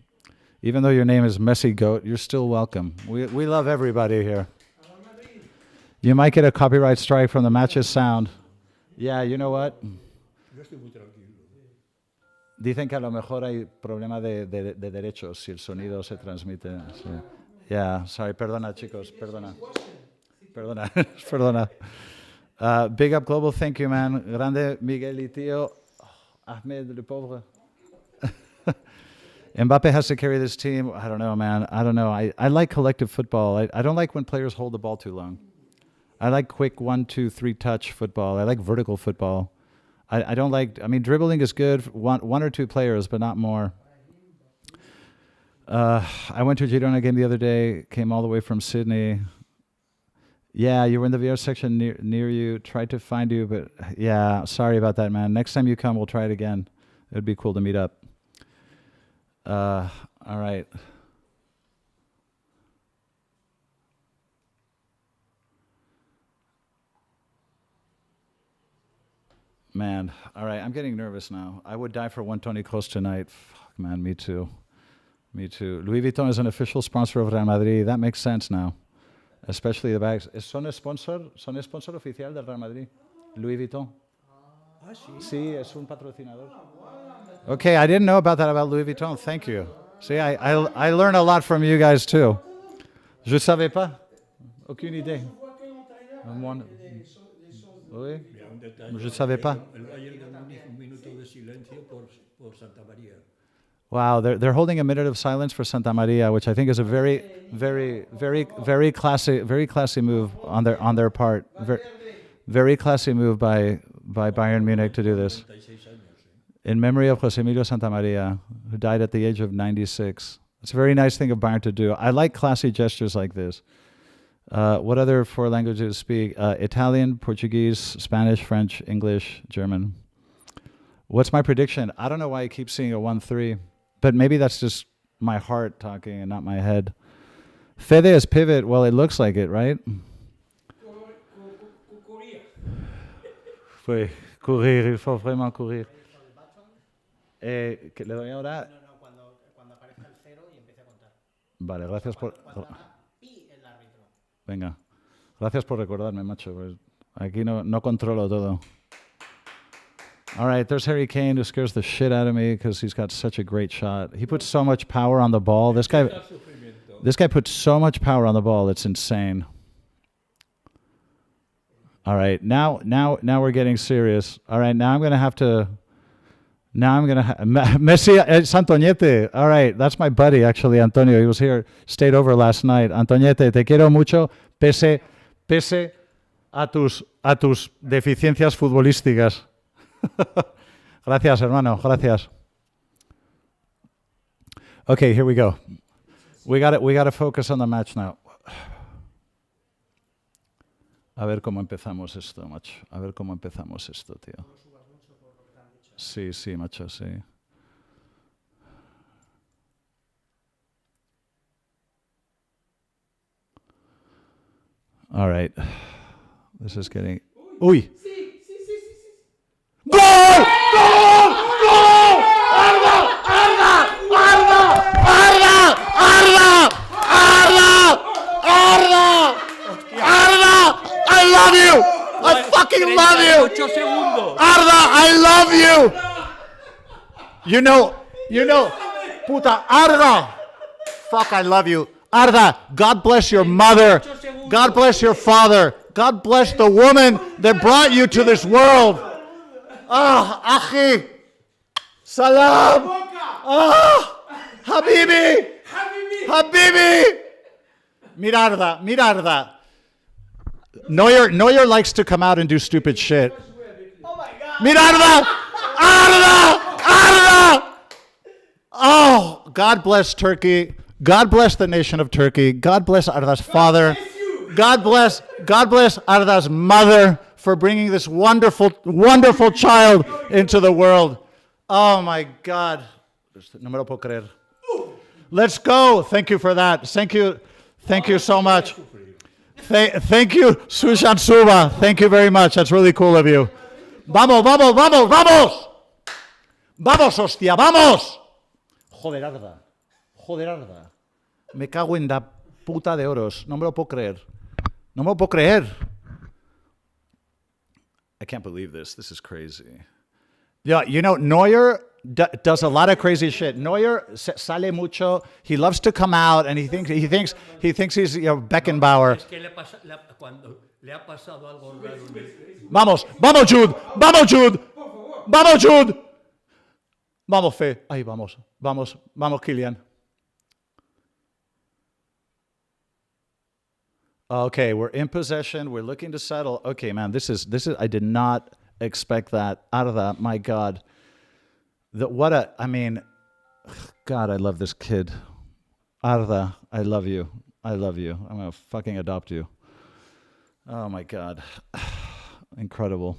S1: Even though your name is Messy Goat, you're still welcome. We love everybody here. You might get a copyright strike from the match's sound. Yeah, you know what? Dicen que a lo mejor hay problema de derechos si el sonido se transmite. Sí. Yeah, sorry, perdona, chicos, perdona. Big up Global, thank you, man. Grande Miguel y tío. Ahmed, le pauvre. Mbappe has to carry this team. I don't know, man. I don't know. I like collective football. I don't like when players hold the ball too long. I like quick 1, 2, 3 touch football. I like vertical football. I don't like... I mean, dribbling is good for one or two players, but not more. I went to a Girona game the other day. Came all the way from Sydney. Yeah, you were in the VR section near you. Tried to find you, but yeah, sorry about that, man. Next time you come, we'll try it again. It would be cool to meet up. All right. Man, all right, I'm getting nervous now. I would die for one Tony Kroos tonight. Fuck, man, me too. Louis Vuitton is an official sponsor of Real Madrid. That makes sense now. Especially the bags. Son sponsor oficial del Real Madrid. Louis Vuitton.
S2: Ah, sí.
S1: Sí, es un patrocinador. Okay, I didn't know about that about Louis Vuitton. Thank you. See, I learn a lot from you guys too. Je savais pas. Aucune idée. Oui. Je savais pas.
S2: El Bayern de Múnich, un minuto de silencio por Santa María.
S1: Wow, they're holding a minute of silence for Santa Maria, which I think is a very classy move on their part. Very classy move by Bayern Munich to do this.
S2: 96 años, sí.
S1: In memory of José Emilio Santa Maria, who died at the age of 96. It's a very nice thing of Bayern to do. I like classy gestures like this. What other 4 languages speak? Italian, Portuguese, Spanish, French, English, German. What's my prediction? I don't know why I keep seeing a 1-3, but maybe that's just my heart talking and not my head. Fede is pivot. Well, it looks like it, right? Oui, courir, il faut vraiment courir. ¿Que le doy ahora?
S4: No, cuando aparezca el 0 y empiece a contar.
S1: Vale, gracias por...
S4: Cuando haga pi el árbitro.
S1: Venga, gracias por recordarme, macho. Pues aquí no controlo todo. All right, there's Harry Kane, who scares the shit out of me because he's got such a great shot. He puts so much power on the ball. This guy puts so much power on the ball. It's insane. All right, now we're getting serious. All right, now I'm gonna have to. Messi, it's Antoñete. All right, that's my buddy actually, Antonio. He was here, stayed over last night. Antoñete, te quiero mucho, pese a tus deficiencias futbolísticas. Gracias, hermano. Gracias. Okay, here we go. We got to focus on the match now. A ver cómo empezamos esto, macho. A ver cómo empezamos esto, tío. Sí, macho, sí. All right. This is getting... Uy! ¡Gol! ¡Gol! ¡Gol! ¡Arda! ¡Arda! ¡Arda! ¡Arda! ¡Arda! ¡Arda! ¡Arda! I love you! I fucking love you!
S2: 8 segundos.
S1: Arda, I love you! You know, puta, Arda! Fuck, I love you. Arda, God bless your mother. God bless your father. God bless the woman that brought you to this world. Ah, Achi! Salam! Ah! Habibi! Habibi! Mirarda. Neuer likes to come out and do stupid shit.
S4: Oh my God!
S1: Mirarda! Arda! Oh, God bless Turkey. God bless the nation of Turkey. God bless Arda's father. God bless Arda's mother for bringing this wonderful, wonderful child into the world. Oh my God. No me lo puedo creer. Let's go. Thank you for that. Thank you so much. Thank you, Sushan Suba. Thank you very much. That's really cool of you. Vamos. Vamos, hostia, vamos. Joder, Arda. Me cago en la puta de oros. No me lo puedo creer. I can't believe this. This is crazy. Yeah, you know, Neuer does a lot of crazy shit. Neuer sale mucho. He loves to come out, and he thinks he's Beckenbauer.
S2: Es que cuando le ha pasado algo raro.
S1: Vamos, Jude. Vamos, Fe. Ahí vamos, Kylian. Okay, we're in possession. We're looking to settle. Okay, man, this is. I did not expect that. Arda, my God. God, I love this kid. Arda, I love you. I'm gonna fucking adopt you. Oh my God, incredible.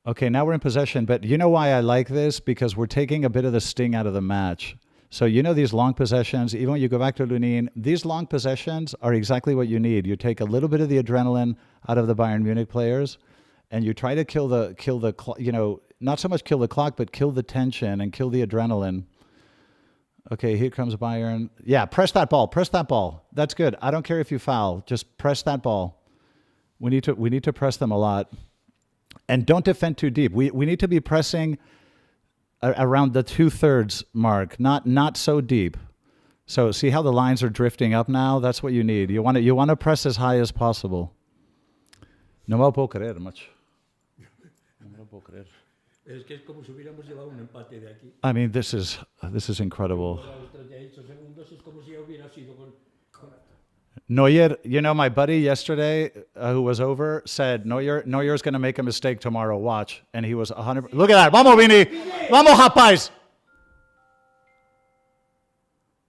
S1: Okay, now we're in possession, but you know why I like this? Because we're taking a bit of the sting out of the match. So you know these long possessions, even when you go back to Lunin, these long possessions are exactly what you need. You take a little bit of the adrenaline out of the Bayern Munich players, and you try to kill the not so much kill the clock, but kill the tension and kill the adrenaline. Okay, here comes Bayern. Yeah, press that ball. That's good. I don't care if you foul. Just press that ball. We need to press them a lot. And don't defend too deep. We need to be pressing around the 2/3 mark, not so deep. So see how the lines are drifting up now? That's what you need. You want to press as high as possible. No me lo puedo creer, macho. No me lo puedo creer.
S2: Es que es como si hubiéramos llevado un empate de aquí.
S1: I mean, this is incredible.
S2: A los 38 segundos es como si hubiera sido con...
S1: Neuer, you know, my buddy yesterday who was over said, Neuer's going to make a mistake tomorrow, watch. And he was 100%. Look at that. Vamos, Vini. Vamos, rapaz.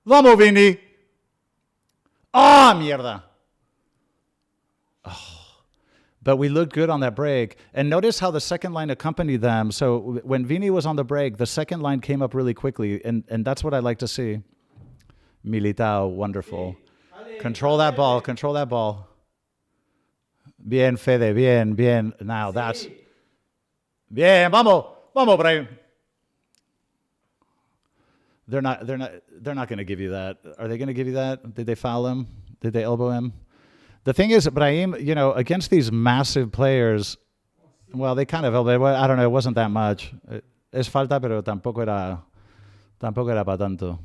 S1: Vamos, Vini. Ah, mierda. Oh. But we looked good on that break. And notice how the second line accompanied them. So when Vini was on the break, the second line came up really quickly. And that's what I like to see. Militao, wonderful. Control that ball. Control that ball. Bien, Fede. Bien, bien. Now that's... Bien, vamos. Vamos, Brian. They're not going to give you that. Are they going to give you that? Did they foul him? Did they elbow him? The thing is, Brahim, you know, against these massive players, well, they kind of elbowed. I don't know. It wasn't that much. Es falta, pero tampoco era para tanto.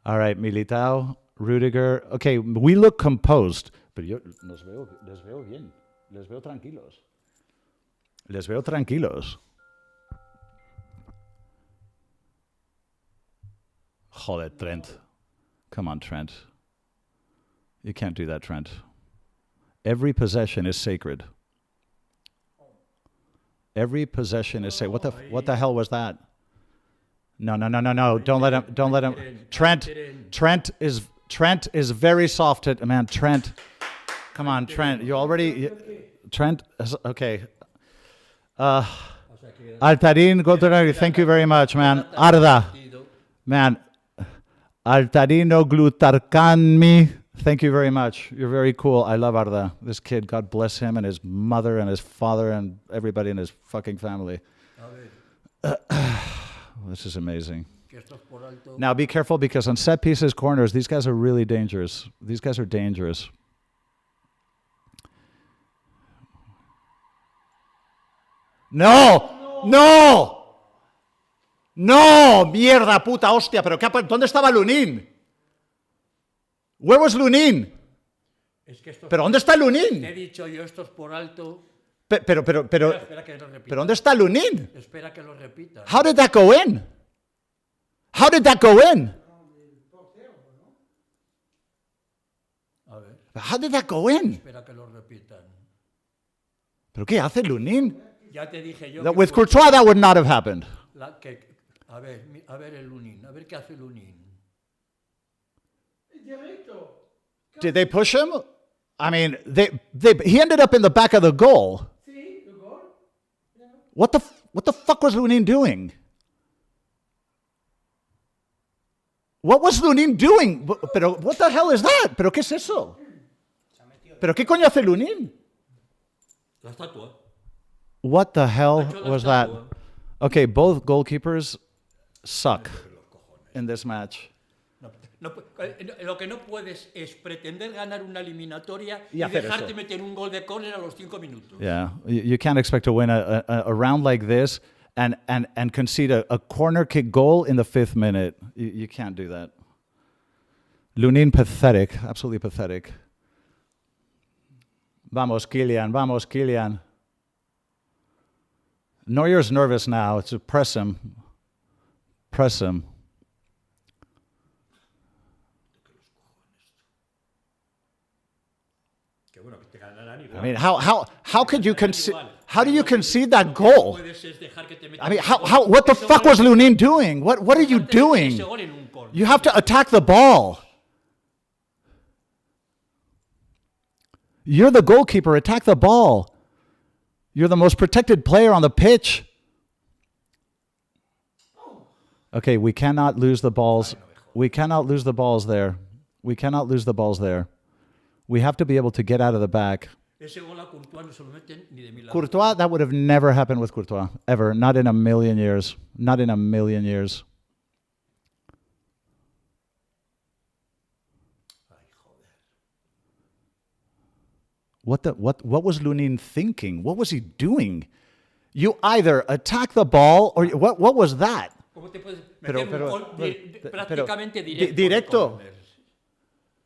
S1: All right, Militao, Rudiger. Okay, we look composed, pero yo les veo bien. Les veo tranquilos. Les veo tranquilos. Joder, Trent. Come on, Trent. You can't do that, Trent. Every possession is sacred. Every possession is sacred. What the hell was that? No. Don't let him. Trent is very soft. Man, Trent. Come on, Trent. Trent. Okay. Altarin, go to. Thank you very much, man. Arda. Man. Altarino Glutarcanmi. Thank you very much. You're very cool. I love Arda. This kid, God bless him and his mother and his father and everybody in his fucking family. This is amazing. Now be careful because on set pieces, corners, these guys are really dangerous. These guys are dangerous. No! No, mierda, puta, hostia, pero ¿dónde estaba Lunin? Where was Lunin?
S2: Es que
S1: ¿Pero dónde está Lunin?
S2: He dicho yo, esto es por alto.
S1: Pero,
S2: Espera que lo repita.
S1: ¿pero dónde está Lunin?
S2: Espera que lo repita.
S1: How did that go in? How did that go in?
S2: A ver,
S1: How did that go in?
S2: espera que lo repitan.
S1: ¿Pero qué hace Lunin?
S2: Ya te dije yo.
S1: With Courtois, that would not have happened.
S2: A ver el Lunin. A ver qué hace Lunin.
S3: Directo.
S1: Did they push him? I mean, he ended up in the back of the goal.
S3: Sí, el gol. Yeah.
S1: What the fuck was Lunin doing? What was Lunin doing? Pero what the hell is that? ¿Pero qué es eso? ¿Pero qué coño hace Lunin?
S2: La estatua.
S1: What the hell was that? Okay, both goalkeepers suck in this match.
S2: Lo que no puedes es pretender ganar una eliminatoria
S1: Y
S2: y
S1: hacer
S2: dejarte
S1: eso.
S2: meter un gol de córner a los 5 minutos.
S1: Yeah, you can't expect to win a round like this and concede a corner kick goal in the 5th minute. You can't do that. Lunin, pathetic, absolutely pathetic. Vamos, Kylian. Neuer's nervous now. It's press him. I mean, how could you concede? How do you concede that goal? I mean, what the fuck was Lunin doing? What are you doing? You have to attack the ball. You're the goalkeeper. Attack the ball. You're the most protected player on the pitch. Okay, we cannot lose the balls. We cannot lose the balls there. We have to be able to get out of the back. Courtois, that would have never happened with Courtois. Ever. Not in a million years. What was Lunin thinking? What was he doing? You either attack the ball or what was that?
S2: ¿Cómo te puedes meter un gol prácticamente
S1: pero,
S2: directo?
S1: directo.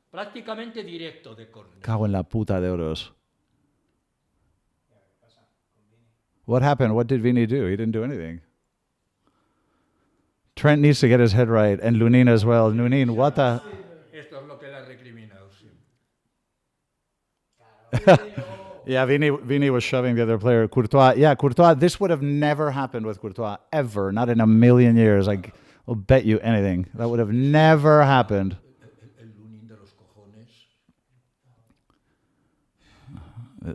S2: Prácticamente directo de córner.
S1: Cago en la puta de oros. What happened? What did Vini do? He didn't do anything. Trent needs to get his head right, and Lunin as well. Lunin, what the...
S2: Esto es lo que le ha recriminado, sí.
S1: Yeah, Vini was shoving the other player. Courtois, yeah, Courtois, this would have never happened with Courtois, ever. Not in a million years. I'll bet you anything. That would have never happened.
S2: El Lunin de los cojones.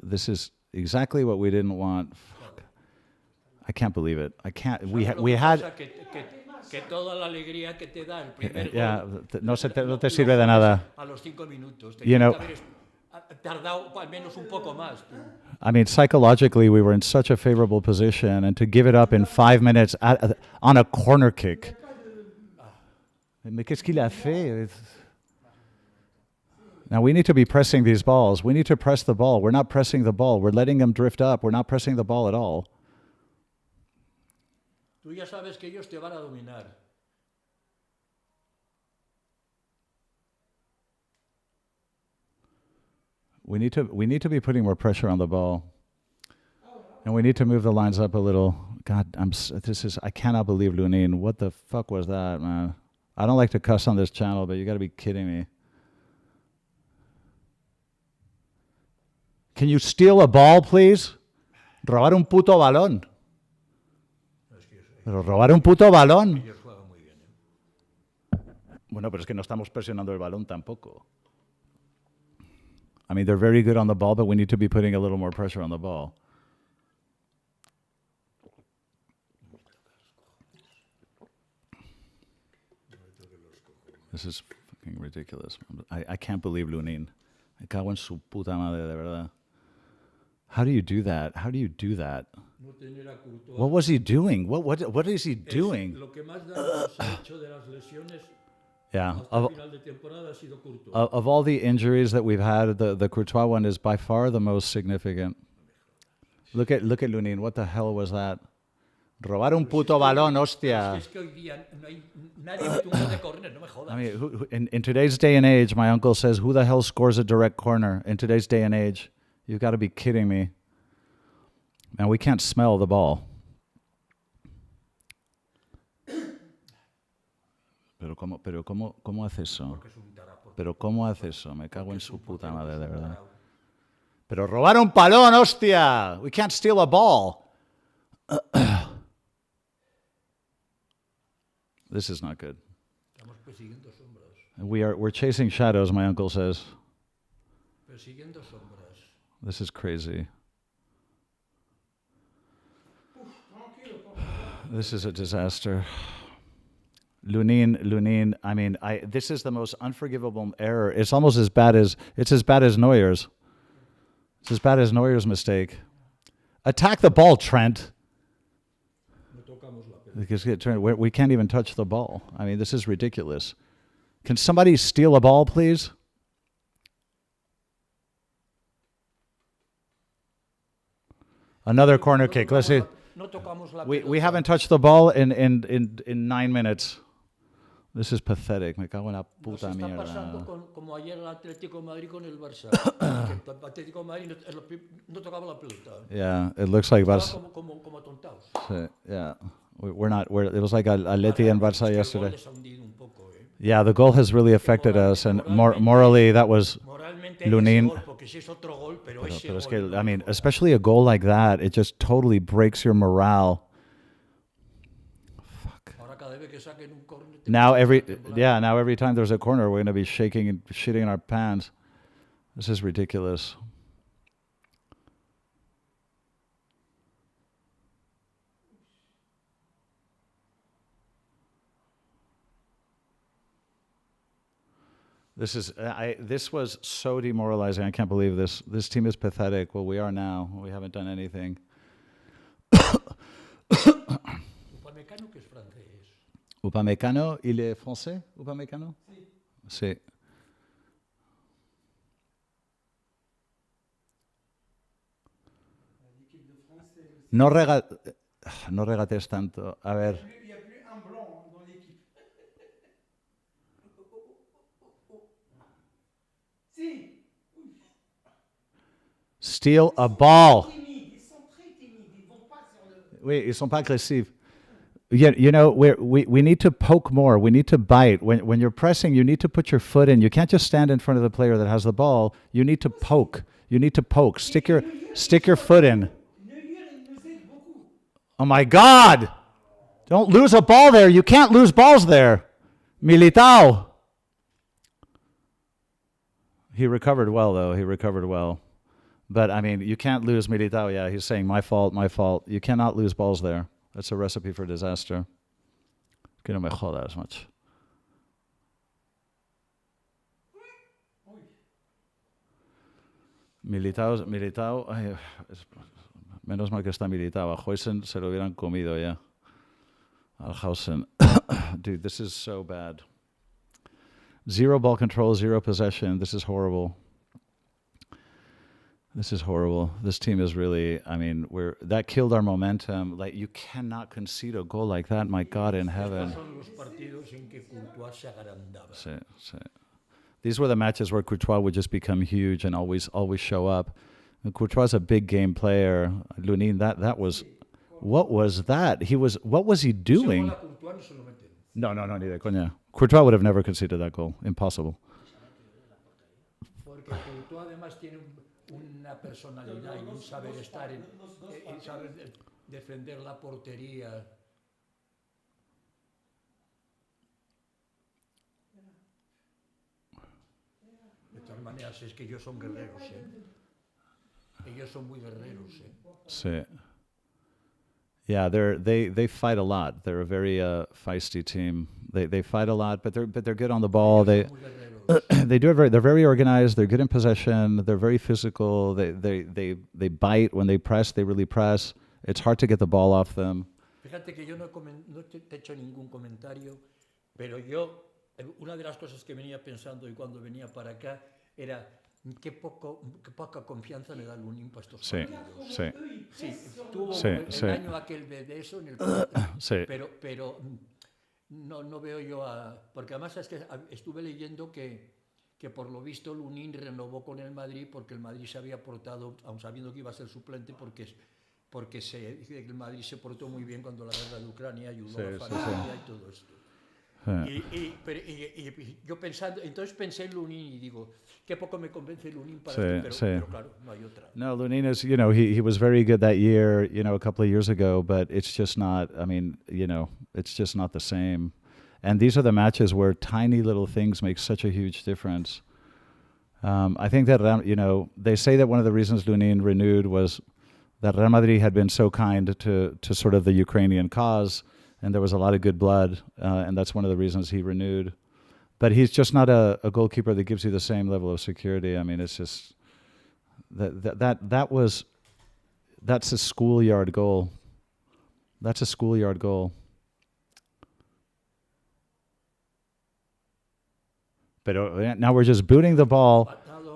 S1: This is exactly what we didn't want. Fuck. I can't believe it. I can't. We had...
S2: Que toda la alegría que te da el primer
S1: Yeah,
S2: gol,
S1: no te sirve de nada.
S2: a los 5 minutos.
S1: You know,
S2: Tardado al menos un poco más.
S1: I mean, psychologically, we were in such a favorable position, and to give it up in 5 minutes on a corner kick. Mais qu'est-ce qu'il a fait? Now, we need to be pressing these balls. We need to press the ball. We're not pressing the ball. We're letting them drift up. We're not pressing the ball at all.
S2: Tú ya sabes que ellos te van a dominar.
S1: We need to be putting more pressure on the ball, and we need to move the lines up a little. God, I cannot believe Lunin. What the fuck was that, man? I don't like to cuss on this channel, but you got to be kidding me. Can you steal a ball, please? Robar un puto balón. Pero robar un puto balón.
S2: Ellos juegan muy bien.
S1: Bueno, pero es que no estamos presionando el balón tampoco. I mean, they're very good on the ball, but we need to be putting a little more pressure on the ball. This is fucking ridiculous. I can't believe Lunin. Me cago en su puta madre, de verdad. How do you do that? How do you do that?
S2: No tener a Courtois.
S1: What was he doing? What is he doing?
S2: Lo que más daño se ha hecho de las lesiones
S1: Yeah.
S2: hasta el final de temporada ha sido Courtois.
S1: Of all the injuries that we've had, the Courtois one is by far the most significant. Look at Lunin. What the hell was that? Robar un puto balón, hostia.
S2: Es que hoy día no hay nadie mete un gol de córner, no me jodas.
S1: I mean, in today's day and age, my uncle says, who the hell scores a direct corner in today's day and age? You've got to be kidding me. Now, we can't smell the ball. Pero ¿cómo hace eso? Pero ¿cómo hace eso? Me cago en su puta madre, de verdad. Pero robar un balón, hostia. We can't steal a ball. This is not good.
S2: Estamos persiguiendo sombras.
S1: We're chasing shadows, my uncle says.
S2: Persiguiendo sombras.
S1: This is crazy. This is a disaster. Lunin, I mean, this is the most unforgivable error. It's almost as bad as Neuer's. It's as bad as Neuer's mistake. Attack the ball, Trent. Because we can't even touch the ball. I mean, this is ridiculous. Can somebody steal a ball, please? Another corner kick. Let's see. We haven't touched the ball in 9 minutes. This is pathetic. Me cago en la puta
S2: Está
S1: mierda.
S2: pasando como ayer el Atlético de Madrid con el Barça. El Atlético de Madrid no tocaba la pelota.
S1: Yeah, it looks like Barça.
S2: Como atontados.
S1: Yeah, it was like Atleti and Barça yesterday.
S2: Les ha hundido un poco, eh.
S1: Yeah, the goal has really affected us, and morally that was Lunin. Pero es que, I mean, especially a goal like that, it just totally breaks your morale. Fuck. Now every time there's a corner, we're going to be shaking and shitting in our pants. This is ridiculous. This was so demoralizing. I can't believe this. This team is pathetic. Well, we are now. We haven't done anything.
S2: Upamecano, que es francés.
S1: Upamecano, il est français? Upamecano? Sí. Sí. No regates tanto. A ver. Steal a ball.
S3: Ils sont très timides, ils vont pas
S1: Oui, ils sont pas agressifs. Yeah, you know, we need to poke more. We need to bite. When you're pressing, you need to put your foot in. You can't just stand in front of the player that has the ball. You need to poke. You need to poke. Stick your foot in. Oh my God! Don't lose a ball there. You can't lose balls there. Militao. He recovered well, though. He recovered well. But, I mean, you can't lose Militao. Yeah, he's saying, my fault, my fault. You cannot lose balls there. That's a recipe for disaster. Que no me jodas, macho. Militao, ay, menos mal que está Militao. A Huijsen se lo hubieran comido ya. Alhausen. Dude, this is so bad. 0 ball control, 0 possession. This is horrible. This is horrible. This team is really, I mean, that killed our momentum. Like, you cannot concede a goal like that, my God in heaven. These were the matches where Courtois would just become huge and always show up. And Courtois is a big game player. Lunin, that was, what was that? What was he doing? No, ni de coña. Courtois would have never conceded that goal. Impossible.
S2: Porque Courtois además tiene una personalidad y un saber estar en saber defender la portería. De todas maneras, es que ellos son guerreros, Ellos son muy guerreros,
S1: Sí. Yeah, they fight a lot. They're a very feisty team. They fight a lot, but they're good on the ball. They do it they're very organized. They're good in possession. They're very physical. They bite when they press. They really press. It's hard to get the ball off them.
S2: Fíjate que yo no te he hecho ningún comentario, pero yo una de las cosas que venía pensando y cuando venía para acá era qué poca confianza le da Lunin para estos partidos. Sí, tuvo el año aquel de eso en el pero no veo yo porque además es que estuve leyendo que por lo visto Lunin renovó con el Madrid porque el Madrid se había portado, aun sabiendo que iba a ser suplente, porque el Madrid se portó muy bien cuando la guerra de Ucrania ayudó a la familia y todo esto. Y yo entonces pensé en Lunin y digo, qué poco me convence Lunin para pero claro, no hay otra.
S1: No, Lunin is, he was very good that year, a couple of years ago, but it's just not, it's just not the same. And these are the matches where tiny little things make such a huge difference. I think that, they say that one of the reasons Lunin renewed was that Real Madrid had been so kind to sort of the Ukrainian cause, and there was a lot of good blood, and that's one of the reasons he renewed. But he's just not a goalkeeper that gives you the same level of security. I mean, it's just that's a schoolyard goal. That's a schoolyard goal. Pero now we're just booting the ball.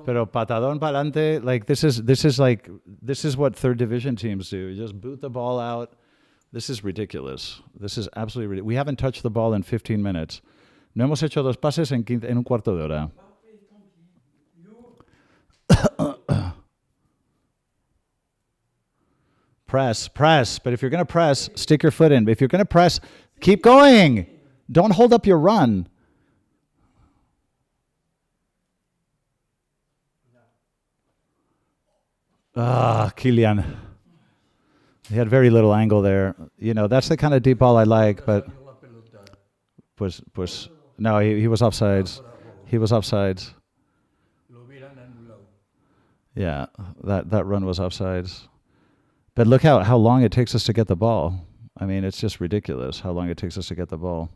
S1: Pero patadón pa'lante, like this is what third division teams do. You just boot the ball out. This is ridiculous. This is absolutely ridiculous. We haven't touched the ball in 15 minutes. No hemos hecho 2 pases en un cuarto de hora. Press. But if you're going to press, stick your foot in. But if you're going to press, keep going. Don't hold up your run. Kylian. He had very little angle there. That's the kind of deep ball I like, but no, he was offsides. He was offsides. Yeah, that run was offsides. But look how long it takes us to get the ball. I mean, it's just ridiculous how long it takes us to get the ball.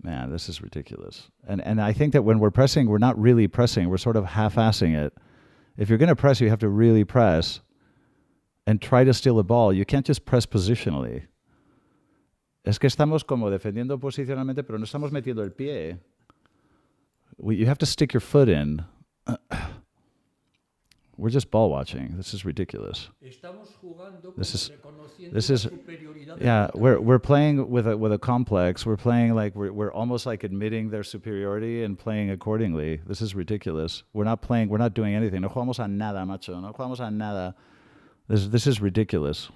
S1: Man, this is ridiculous. And I think that when we're pressing, we're not really pressing. We're sort of half-assing it. If you're going to press, you have to really press and try to steal the ball. You can't just press positionally. Es que estamos como defendiendo posicionalmente, pero no estamos metiendo el pie. You have to stick your foot in. We're just ball watching. This is ridiculous.
S2: Estamos jugando
S1: This is-
S2: reconociendo
S1: this
S2: la
S1: is-
S2: superioridad
S1: Yeah,
S2: del
S1: we're playing with a complex. We're playing like we're almost like admitting their superiority and playing accordingly. This is ridiculous. We're not doing anything. No jugamos a nada, macho. No jugamos a nada. This is ridiculous.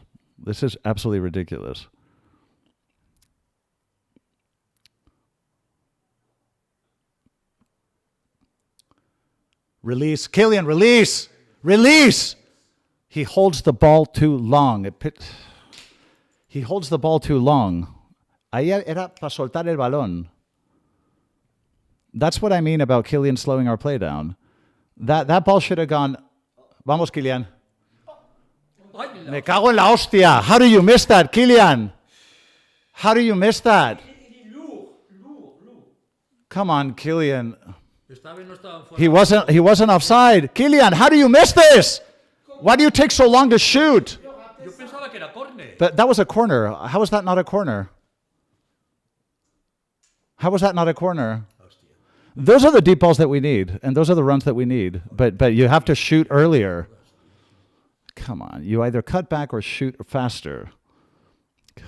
S1: This is absolutely ridiculous. Release, Kylian, release, release. He holds the ball too long. He holds the ball too long. Ahí era para soltar el balón. That's what I mean about Kylian slowing our play down. That ball should have gone. Vamos, Kylian.
S2: Ay, la-
S1: Me cago en la hostia. How do you miss that, Kylian? How do you miss that? Come on, Kylian.
S2: Esta vez no estaban fuera.
S1: He wasn't offside. Kylian, how do you miss this? Why do you take so long to shoot?
S2: Yo pensaba que era córner.
S1: But that was a corner. How was that not a corner? How was that not a corner? Those are the deep balls that we need, and those are the runs that we need. But you have to shoot earlier. Come on. You either cut back or shoot faster. God.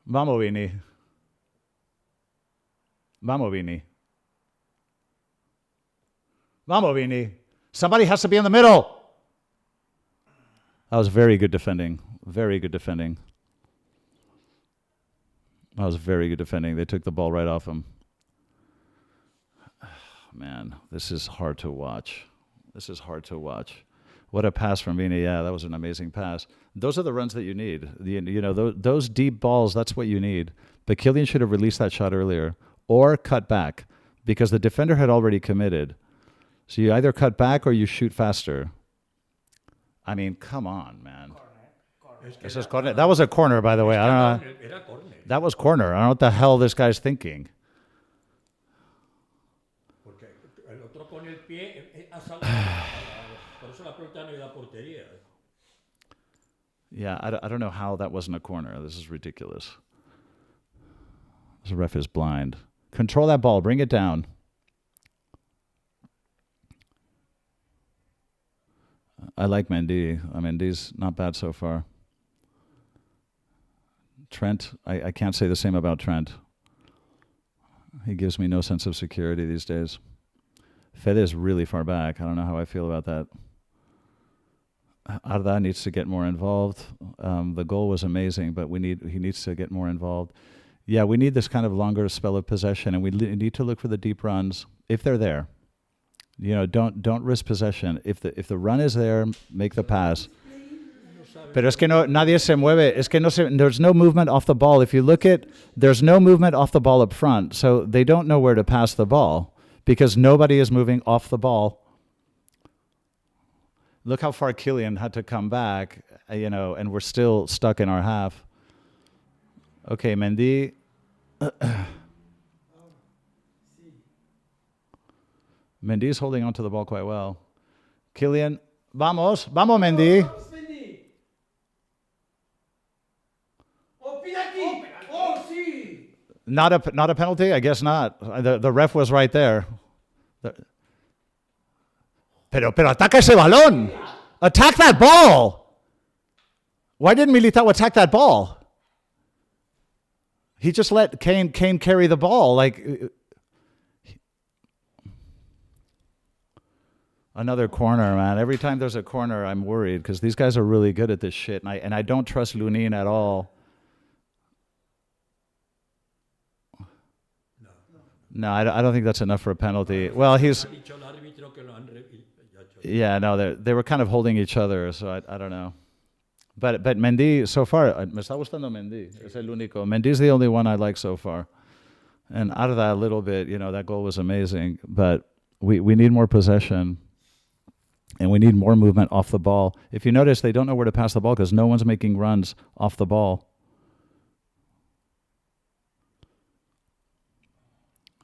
S1: Vamos, Vini. Vamos, Vini. Vamos, Vini. Somebody has to be in the middle. That was very good defending. Very good defending. That was very good defending. They took the ball right off him. Man, this is hard to watch. This is hard to watch. What a pass from Vini. Yeah, that was an amazing pass. Those are the runs that you need. You know, those deep balls, that's what you need. But Kylian should have released that shot earlier or cut back because the defender had already committed. So you either cut back or you shoot faster. I mean, come on, man.
S2: Es que
S1: This is corner. That was a corner, by the way. I don't know.
S2: era córner.
S1: That was corner. I don't know what the hell this guy's thinking.
S2: Porque el otro con el pie ha saltado. Por eso la pelota no iba a portería.
S1: Yeah, I don't know how that wasn't a corner. This is ridiculous. This ref is blind. Control that ball. Bring it down. I like Mendy. Mendy's not bad so far. Trent, I can't say the same about Trent. He gives me no sense of security these days. Fede is really far back. I don't know how I feel about that. Arda needs to get more involved. The goal was amazing, but he needs to get more involved. Yeah, we need this kind of longer spell of possession, and we need to look for the deep runs if they're there. You know, don't risk possession. If the run is there, make the pass. Pero es que nadie se mueve. Es que there's no movement off the ball. If you look there's no movement off the ball up front, so they don't know where to pass the ball because nobody is moving off the ball. Look how far Kylian had to come back, you know, and we're still stuck in our half. Okay, Mendy. Mendy's holding onto the ball quite well. Kylian, vamos, Mendy.
S3: Vamos, Mendy. Oh, penalty. Oh, sí.
S1: Not a penalty? I guess not. The ref was right there. Pero ataca ese balón. Attack that ball. Why didn't Militao attack that ball? He just let Kane carry the ball. Like another corner, man. Every time there's a corner, I'm worried because these guys are really good at this shit, and I don't trust Lunin at all. No, I don't think that's enough for a penalty. Well, he's.
S2: Ha dicho el árbitro que lo han ya hecho.
S1: Yeah, no, they were kind of holding each other, so I don't know. But Mendy, so far, me está gustando Mendy. Es el único. Mendy's the only one I like so far. And out of that a little bit, you know, that goal was amazing. But we need more possession. And we need more movement off the ball. If you notice, they don't know where to pass the ball because no one's making runs off the ball.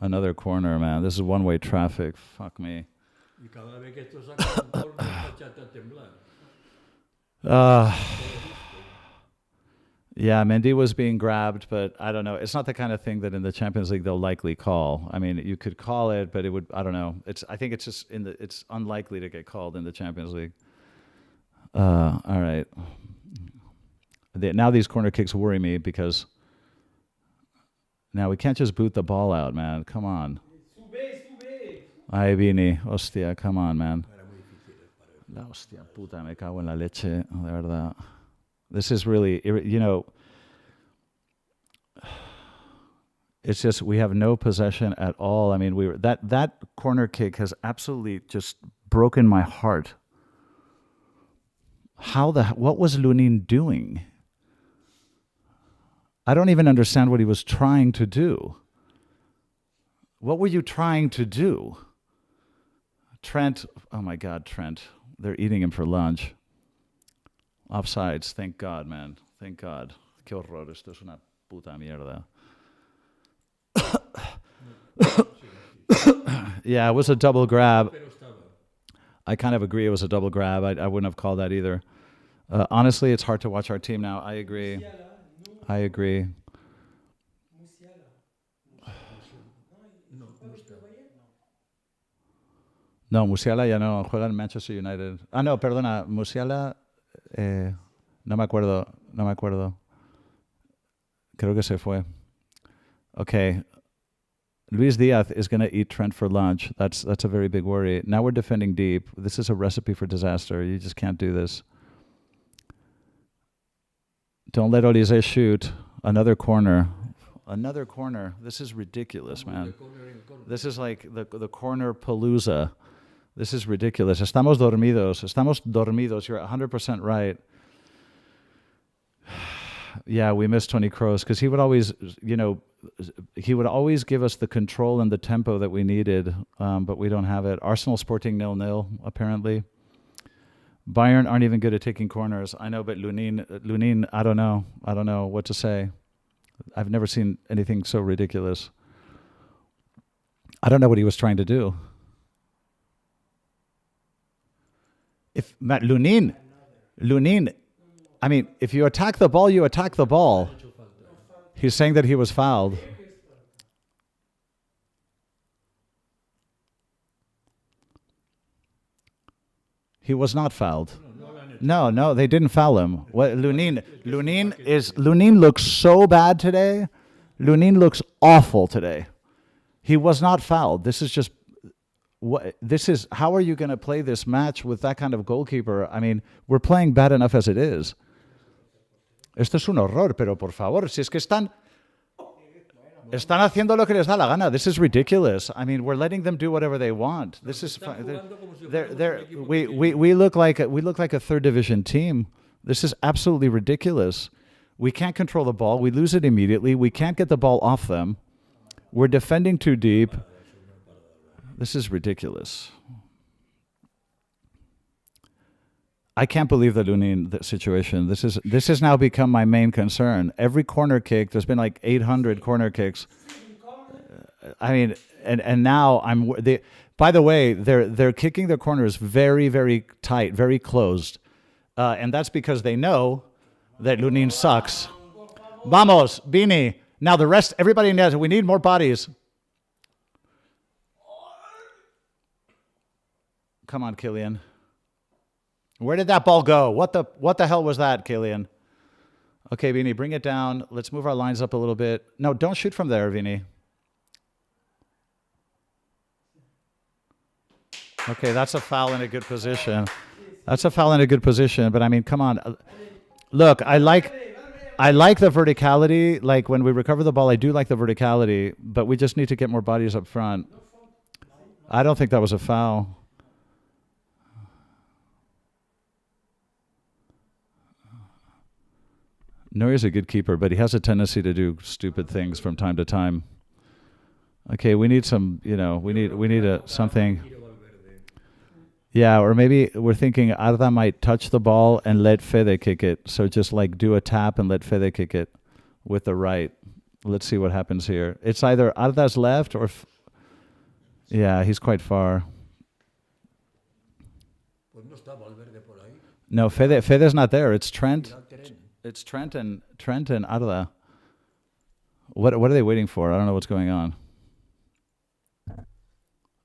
S1: Another corner, man. This is one-way traffic. Fuck me.
S2: Y cada vez que esto saca un gol, me echa a temblar.
S1: Yeah, Mendy was being grabbed, but I don't know. It's not the kind of thing that in the Champions League they'll likely call. I mean, you could call it, but it would. I don't know. I think it's just it's unlikely to get called in the Champions League. All right. Now these corner kicks worry me because now we can't just boot the ball out, man. Come on. Ay, Vini. Hostia, come on, man. La hostia puta, me cago en la leche, de verdad. This is really, it's just we have no possession at all. I mean, that corner kick has absolutely just broken my heart. What was Lunin doing? I don't even understand what he was trying to do. What were you trying to do? Trent, oh my God, Trent. They're eating him for lunch. Offsides, thank God, man. Thank God. Qué horror, esto es una puta mierda. Yeah, it was a double grab. I kind of agree it was a double grab. I wouldn't have called that either. Honestly, it's hard to watch our team now. I agree. No, Musiala ya no juega en Manchester United. Ah, no, perdona. Musiala, no me acuerdo. Creo que se fue. Okay. Luis Diaz is going to eat Trent for lunch. That's a very big worry. Now we're defending deep. This is a recipe for disaster. You just can't do this. Don't let Olise shoot. Another corner. This is ridiculous, man. This is like the corner palooza. This is ridiculous. Estamos dormidos. You're 100% right. Yeah, we missed Toni Kroos because he would always, give us the control and the tempo that we needed, but we don't have it. Arsenal Sporting 0-0, apparently. Bayern aren't even good at taking corners. I know, but Lunin, I don't know what to say. I've never seen anything so ridiculous. I don't know what he was trying to do. If Lunin, I mean, if you attack the ball, you attack the ball. He's saying that he was fouled. He was not fouled. No, they didn't foul him. What Lunin looks so bad today. Lunin looks awful today. He was not fouled. How are you going to play this match with that kind of goalkeeper? I mean, we're playing bad enough as it is. Esto es un horror, pero por favor, si es que están haciendo lo que les da la gana. This is ridiculous. I mean, we're letting them do whatever they want. This is we look like a third division team. This is absolutely ridiculous. We can't control the ball. We lose it immediately. We can't get the ball off them. We're defending too deep. This is ridiculous. I can't believe the Lunin situation. This has now become my main concern. Every corner kick, there's been like 800 corner kicks. I mean, and now by the way, they're kicking their corners very, very tight, very closed. And that's because they know that Lunin sucks. Vamos, Bini. Now the rest, everybody knows we need more bodies. Come on, Kylian. Where did that ball go? What the hell was that, Kylian? Okay, Vini, bring it down. Let's move our lines up a little bit. No, don't shoot from there, Vini. Okay, that's a foul in a good position. But I mean, come on. Look, I like the verticality. Like when we recover the ball, I do like the verticality, but we just need to get more bodies up front. I don't think that was a foul. Neuer's a good keeper, but he has a tendency to do stupid things from time to time. Okay, we need some, we need something. Yeah, or maybe we're thinking Arda might touch the ball and let Fede kick it. So just like do a tap and let Fede kick it with the right. Let's see what happens here. It's either Arda's left or... yeah, he's quite far. No, Fede's not there. It's Trent. It's Trent and Arda. What are they waiting for? I don't know what's going on.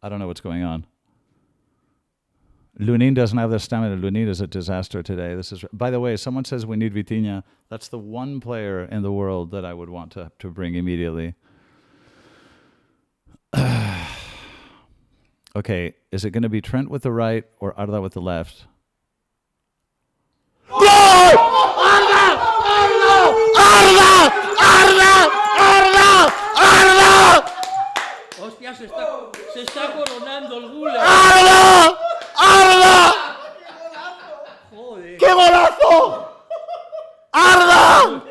S1: I don't know what's going on. Lunin doesn't have the stamina. Lunin is a disaster today. This is, by the way, someone says we need Vitinha. That's the one player in the world that I would want to bring immediately. Okay, is it going to be Trent with the right or Arda with the left?
S2: Hostia, se está coronando el Guler.
S1: ¡Arda! ¡Arda!
S2: Joder.
S1: ¡Qué golazo! ¡Arda!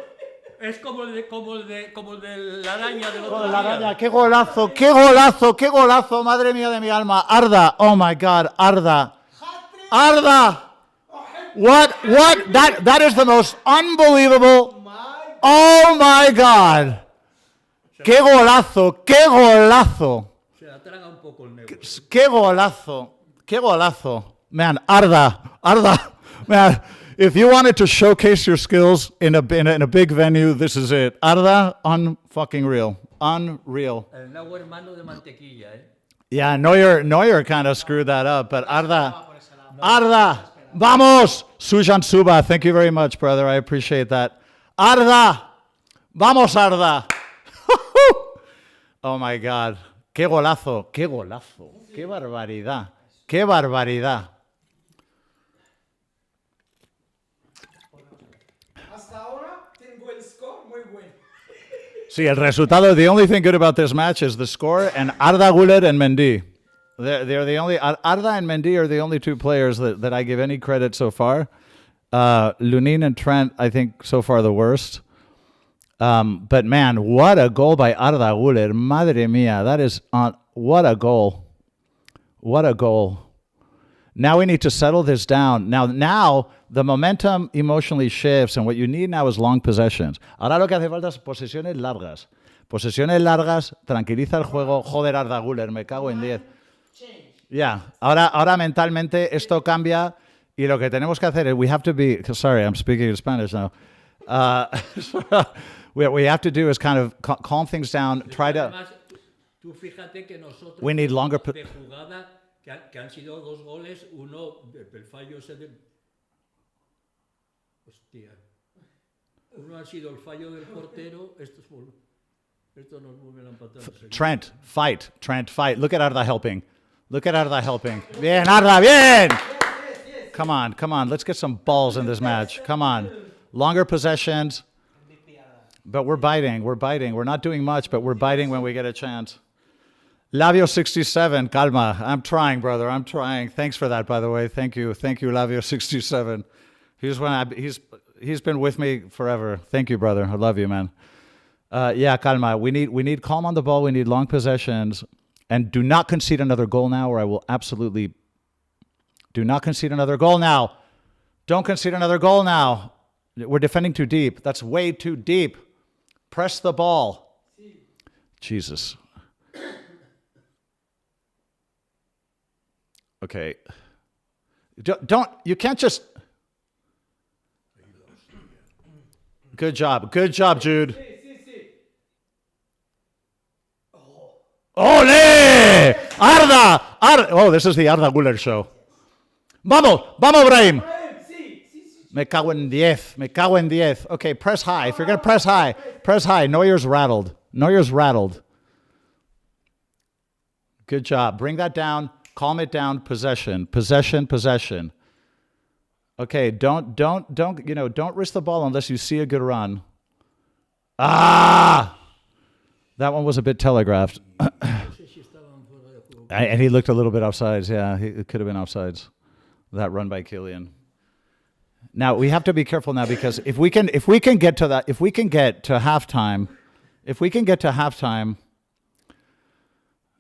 S2: Es como el de la araña del otro
S1: Oh,
S2: día.
S1: la araña, qué golazo, qué golazo, qué golazo, madre mía de mi alma. Arda, oh my God, Arda. Arda! What? That is the most unbelievable. Oh my God. ¡Qué golazo, qué golazo!
S2: Se la traga un poco el negro.
S1: ¡Qué golazo! ¡Qué golazo! Man, Arda, man, if you wanted to showcase your skills in a big venue, this is it. Arda, unfucking real. Unreal.
S2: El nuevo hermano de mantequilla, ¿eh?
S1: Yeah, Neuer kind of screwed that up, but Arda, vamos! Sujan Suba, thank you very much, brother. I appreciate that. Arda! Vamos, Arda! Oh my God. ¡Qué golazo! ¡Qué golazo! ¡Qué barbaridad! ¡Qué barbaridad!
S3: Hasta ahora tengo el score muy bueno.
S1: Sí, el resultado, the only thing good about this match is the score and Arda Guler and Mendy. They're the only, Arda and Mendy are the only two players that I give any credit so far. Lunin and Trent, I think, so far the worst. But man, what a goal by Arda Guler. Madre mía, that is what a goal. What a goal. Now we need to settle this down. Now the momentum emotionally shifts, and what you need now is long possessions. Ahora lo que hace falta es posesiones largas. Posesiones largas, tranquiliza el juego. Joder, Arda Guler, me cago en 10. Yeah, ahora mentalmente esto cambia, y lo que tenemos que hacer es, we have to be, sorry, I'm speaking in Spanish now. What we have to do is kind of calm things down, try to...
S2: Además, tú fíjate que nosotros
S1: We need longer
S2: de jugada que han sido 2 goles, uno el fallo ese de hostia. Uno ha sido el fallo del portero, esto nos vuelven a empatar.
S1: Trent, fight. Look at Arda helping. Bien, Arda, bien! Come on, let's get some balls in this match. Come on. Longer possessions. But we're biting. We're not doing much, but we're biting when we get a chance. Lavio67, calma. I'm trying, brother. I'm trying. Thanks for that, by the way. Thank you, Lavio67. He's been with me forever. Thank you, brother. I love you, man. Yeah, calma. We need calm on the ball. We need long possessions. And do not concede another goal now, or I will absolutely... Do not concede another goal now. Don't concede another goal now. We're defending too deep. That's way too deep. Press the ball. Jesus. Okay. You can't just... Good job, Jude. ¡Ole! ¡Arda! Oh, this is the Arda Guler show. ¡Vamos, Brahim! Me cago en 10. Okay, press high. If you're going to press high. Neuer's rattled. Good job. Bring that down. Calm it down. Possession. Okay, don't risk the ball unless you see a good run. That one was a bit telegraphed. And he looked a little bit offsides. Yeah, it could have been offsides. That run by Kylian. Now we have to be careful now, because if we can get to halftime,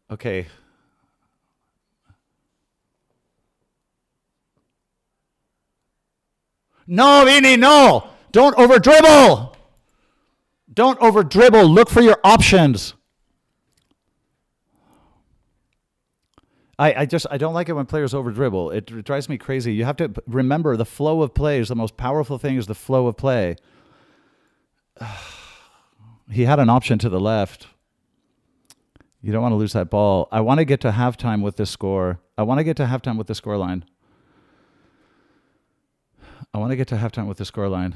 S1: okay. No, Vini, no! Don't over dribble! Look for your options. I don't like it when players over dribble. It drives me crazy. You have to remember the flow of play is the most powerful thing, is the flow of play. he had an option to the left. You don't want to lose that ball. I want to get to halftime with this score. I want to get to halftime with the scoreline. I want to get to halftime with the scoreline.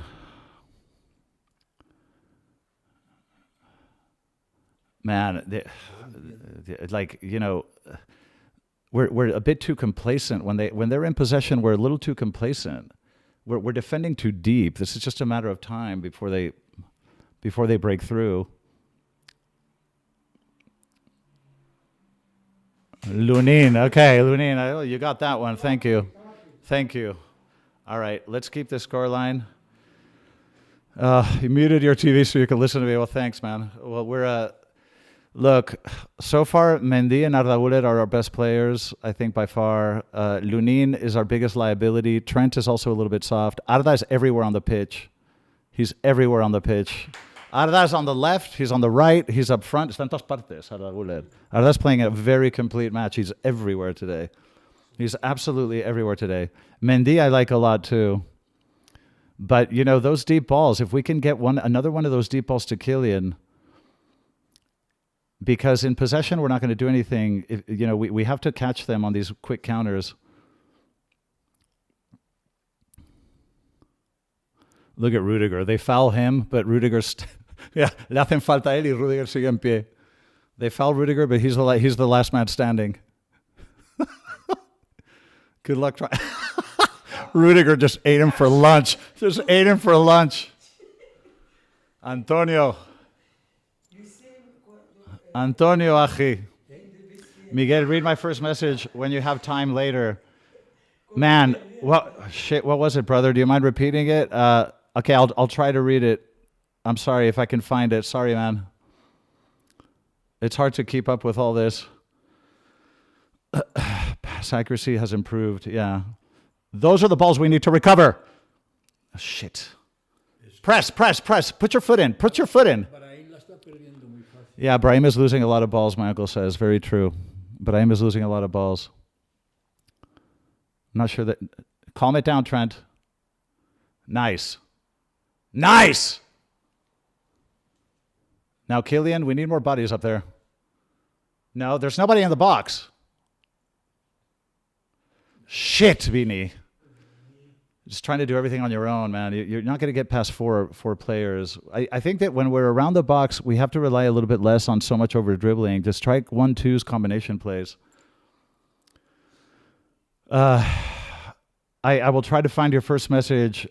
S1: Man, like, you know, we're a bit too complacent when they're in possession. We're a little too complacent. We're defending too deep. This is just a matter of time before they break through. Lunin, okay, Lunin, oh, you got that one. Thank you. All right, let's keep this scoreline. You muted your TV so you could listen to me. Well, thanks, man. Well, we're look, so far Mendy and Arda Guler are our best players, I think, by far. Lunin is our biggest liability. Trent is also a little bit soft. Arda is everywhere on the pitch. He's everywhere on the pitch. Arda's on the left, he's on the right, he's up front. Está en todas partes, Arda Guler. Arda's playing a very complete match. He's everywhere today. He's absolutely everywhere today. Mendy I like a lot too. But, you know, those deep balls, if we can get another one of those deep balls to Kylian, because in possession we're not going to do anything. You know, we have to catch them on these quick counters. Look at Rudiger. They foul him, but Rudiger's... yeah, le hacen falta a él y Rudiger sigue en pie. They foul Rudiger, but he's the last man standing. Good luck trying. Rudiger just ate him for lunch. Antonio, Aji. Miguel, read my first message when you have time later. Man, what was it, brother? Do you mind repeating it? Okay, I'll try to read it. I'm sorry if I can find it. Sorry, man. It's hard to keep up with all this. Pass accuracy has improved. Yeah. Those are the balls we need to recover. Oh, shit. Press. Put your foot in. Yeah, Brahim is losing a lot of balls, my uncle says. Very true. Brahim is losing a lot of balls. I'm not sure that... Calm it down, Trent. Nice. Now, Kylian, we need more bodies up there. No, there's nobody in the box. Shit, Vini. Just trying to do everything on your own, man. You're not going to get past four players. I think that when we're around the box, we have to rely a little bit less on so much over dribbling. Just strike 1-2s combination plays. I will try to find your first message.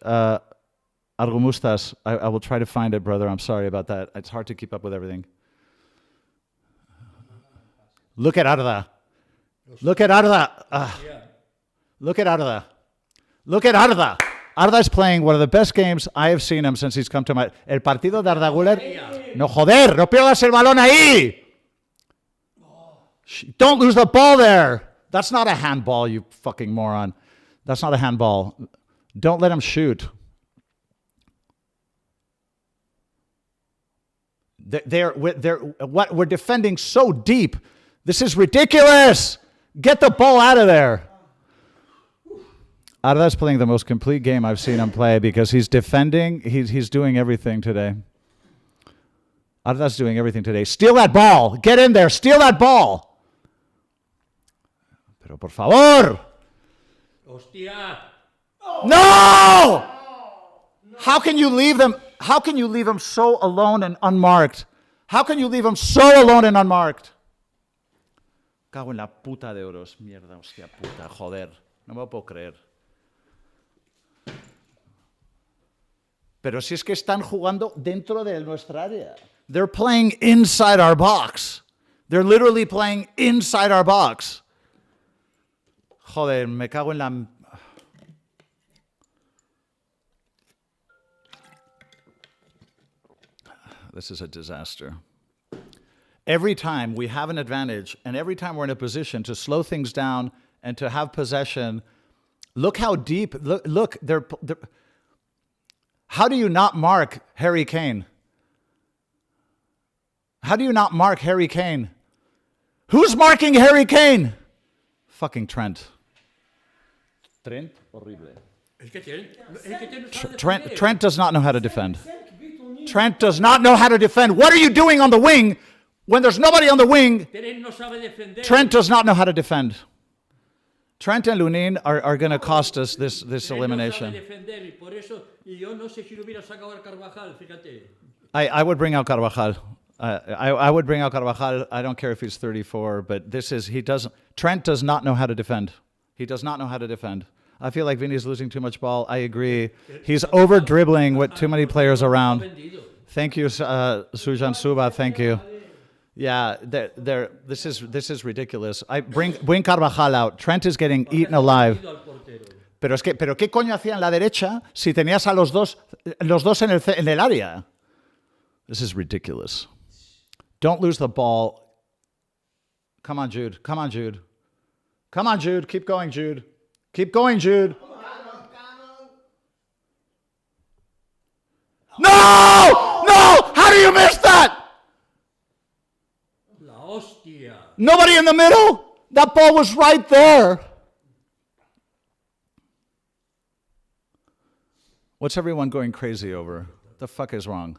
S1: Argumustas, I will try to find it, brother. I'm sorry about that. It's hard to keep up with everything. Look at Arda. Look at Arda. Arda is playing one of the best games I have seen him since he's come to my... El partido de Arda Guler... No, joder, no pierdas el balón ahí. Don't lose the ball there. That's not a handball, you fucking moron. That's not a handball. Don't let him shoot. We're defending so deep. This is ridiculous. Get the ball out of there. Arda's playing the most complete game I've seen him play because he's defending. He's doing everything today. Arda's doing everything today. Steal that ball. Get in there. Steal that ball. Pero por favor.
S2: Hostia.
S1: No! How can you leave them? How can you leave him so alone and unmarked? Cago en la puta de oros. Mierda, hostia puta, joder. No me lo puedo creer. Pero si es que están jugando dentro de nuestra área. They're playing inside our box. They're literally playing inside our box. Joder, me cago en la... This is a disaster. Every time we have an advantage and every time we're in a position to slow things down and to have possession, look how deep, look they're how do you not mark Harry Kane? How do you not mark Harry Kane? Who's marking Harry Kane? Fucking Trent. Trent, horrible. Trent does not know how to defend. Trent does not know how to defend. What are you doing on the wing when there's nobody on the wing?
S2: Trent no sabe defender.
S1: Trent does not know how to defend. Trent and Lunin are going to cost us this elimination. I would bring out Carvajal. I would bring out Carvajal. I don't care if he's 34, but Trent does not know how to defend. He does not know how to defend. I feel like Vini's losing too much ball. I agree. He's over dribbling with too many players around. Thank you, Sujan Suba. Thank you. Yeah, this is ridiculous. Bring Carvajal out. Trent is getting eaten alive. Pero ¿qué coño hacía en la derecha si tenías a los dos en el área? This is ridiculous. Don't lose the ball. Come on, Jude. Come on, Jude. Come on, Jude. Keep going, Jude. Keep going, Jude. No! No! How do you miss that? Nobody in the middle? That ball was right there. What's everyone going crazy over? The fuck is wrong?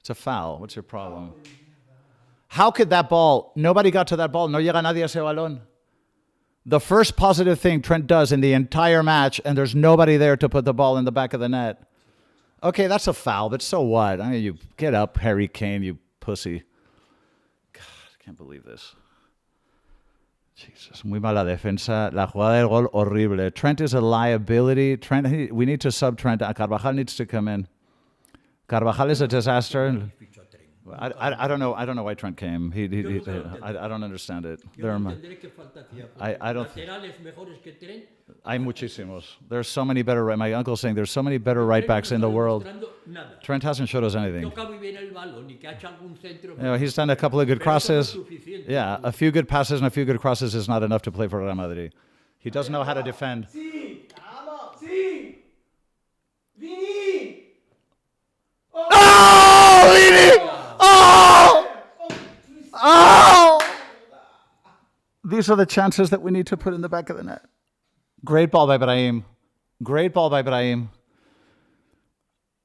S1: It's a foul. What's your problem? How could that ball, nobody got to that ball, no llega nadie a ese balón? The first positive thing Trent does in the entire match, and there's nobody there to put the ball in the back of the net. Okay, that's a foul, but so what? I mean, you get up, Harry Kane, you pussy. God, I can't believe this. Jesus, muy mala defensa. La jugada del gol, horrible. Trent is a liability. We need to sub Trent. Carvajal needs to come in. Carvajal is a disaster. I don't know. I don't know why Trent came. I don't understand it. I don't. Hay muchísimos. There's so many better. My uncle's saying there's so many better right backs in the world. Trent hasn't showed us anything. You know, he's done a couple of good crosses. Yeah, a few good passes and a few good crosses is not enough to play for Real Madrid. He doesn't know how to defend. Oh, Vini! Oh! Oh! These are the chances that we need to put in the back of the net. Great ball by Brahim. Great ball by Brahim.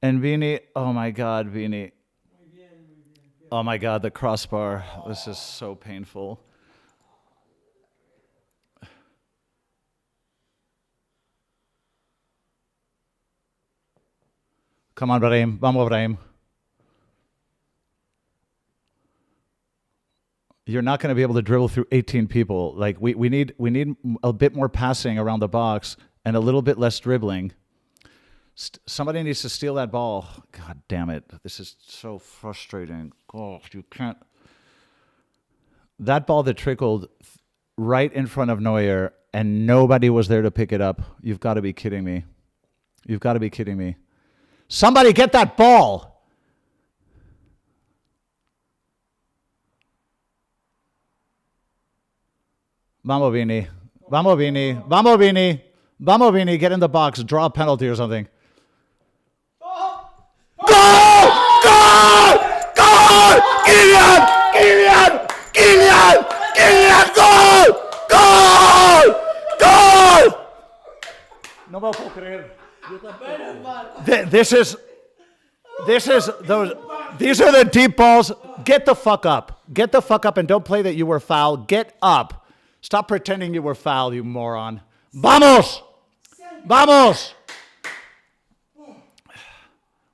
S1: And Vini, oh my God, Vini. Oh my God, the crossbar. This is so painful. Come on, Brahim. Vamos, Brahim. You're not going to be able to dribble through 18 people. Like we need a bit more passing around the box and a little bit less dribbling. Somebody needs to steal that ball. God damn it. This is so frustrating. Oh, you can't. That ball that trickled right in front of Neuer and nobody was there to pick it up. You've got to be kidding me. You've got to be kidding me. Somebody get that ball. Vamos, Vini. Vamos, Vini. Vamos, Vini. Vamos, Vini. Get in the box. Draw a penalty or something. Goal! Goal! Goal! Kylian! Kylian! Kylian! Kylian! Goal! Goal! Goal! No me lo puedo creer. These are the deep balls. Get the fuck up. Get the fuck up and don't play that you were fouled. Get up. Stop pretending you were fouled, you moron. Vamos! Vamos!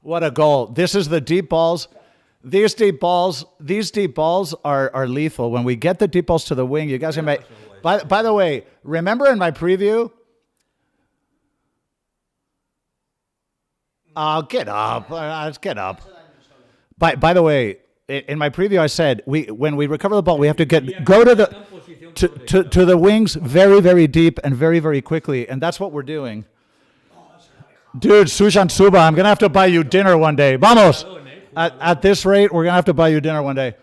S1: What a goal. This is the deep balls. These deep balls are lethal. When we get the deep balls to the wing, you guys can make... By the way, remember in my preview... Get up. Get up. By the way, in my preview, I said when we recover the ball, we have to go to the wings very, very deep and very, very quickly, and that's what we're doing. Dude, Sujan Suba, I'm gonna have to buy you dinner one day. Vamos! At this rate, we're gonna have to buy you dinner one day.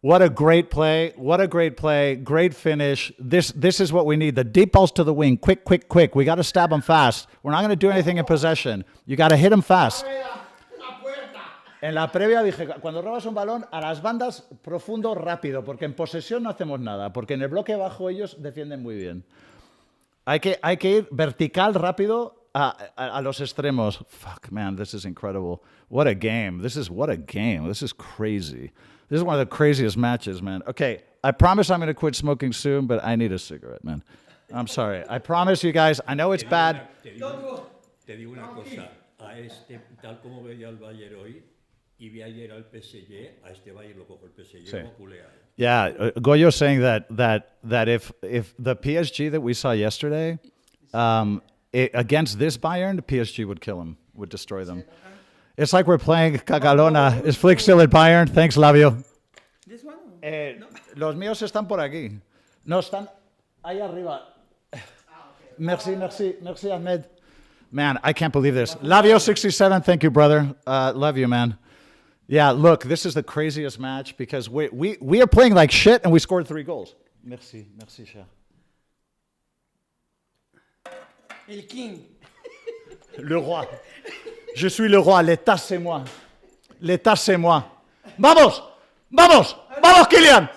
S1: What a great play! What a great play! Great finish. This is what we need. The deep balls to the wing. Quick, quick, quick. We got to stab them fast. We're not going to do anything in possession. You got to hit them fast. En la previa dije, cuando robas un balón, a las bandas, profundo, rápido, porque en posesión no hacemos nada, porque en el bloque bajo ellos defienden muy bien. Hay que ir vertical, rápido, a los extremos. Fuck, man, this is incredible. What a game. This is crazy. This is one of the craziest matches, man. Okay, I promise I'm going to quit smoking soon, but I need a cigarette, man. I'm sorry. I promise you guys, I know it's bad.
S2: Te digo una cosa. A este, tal como veía el Bayern hoy, y vi ayer al PSG, a este Bayern lo cojo el PSG
S1: Sí.
S2: como culea.
S1: Yeah, Goyo's saying that if the PSG that we saw yesterday, against this Bayern, the PSG would kill him, would destroy them. It's like we're playing Cagalona. Is Flick still at Bayern? Thanks, Lavio.
S3: This one?
S1: Los míos están por aquí. No, están ahí arriba. Merci, Ahmed. Man, I can't believe this. Lavio67, thank you, brother. Love you, man. Yeah, look, this is the craziest match because we are playing like shit and we scored 3 goals. Merci, cher.
S3: El king.
S1: Le roi. Je suis le roi. L'état, c'est moi. L'état, c'est moi. Vamos, Kylian.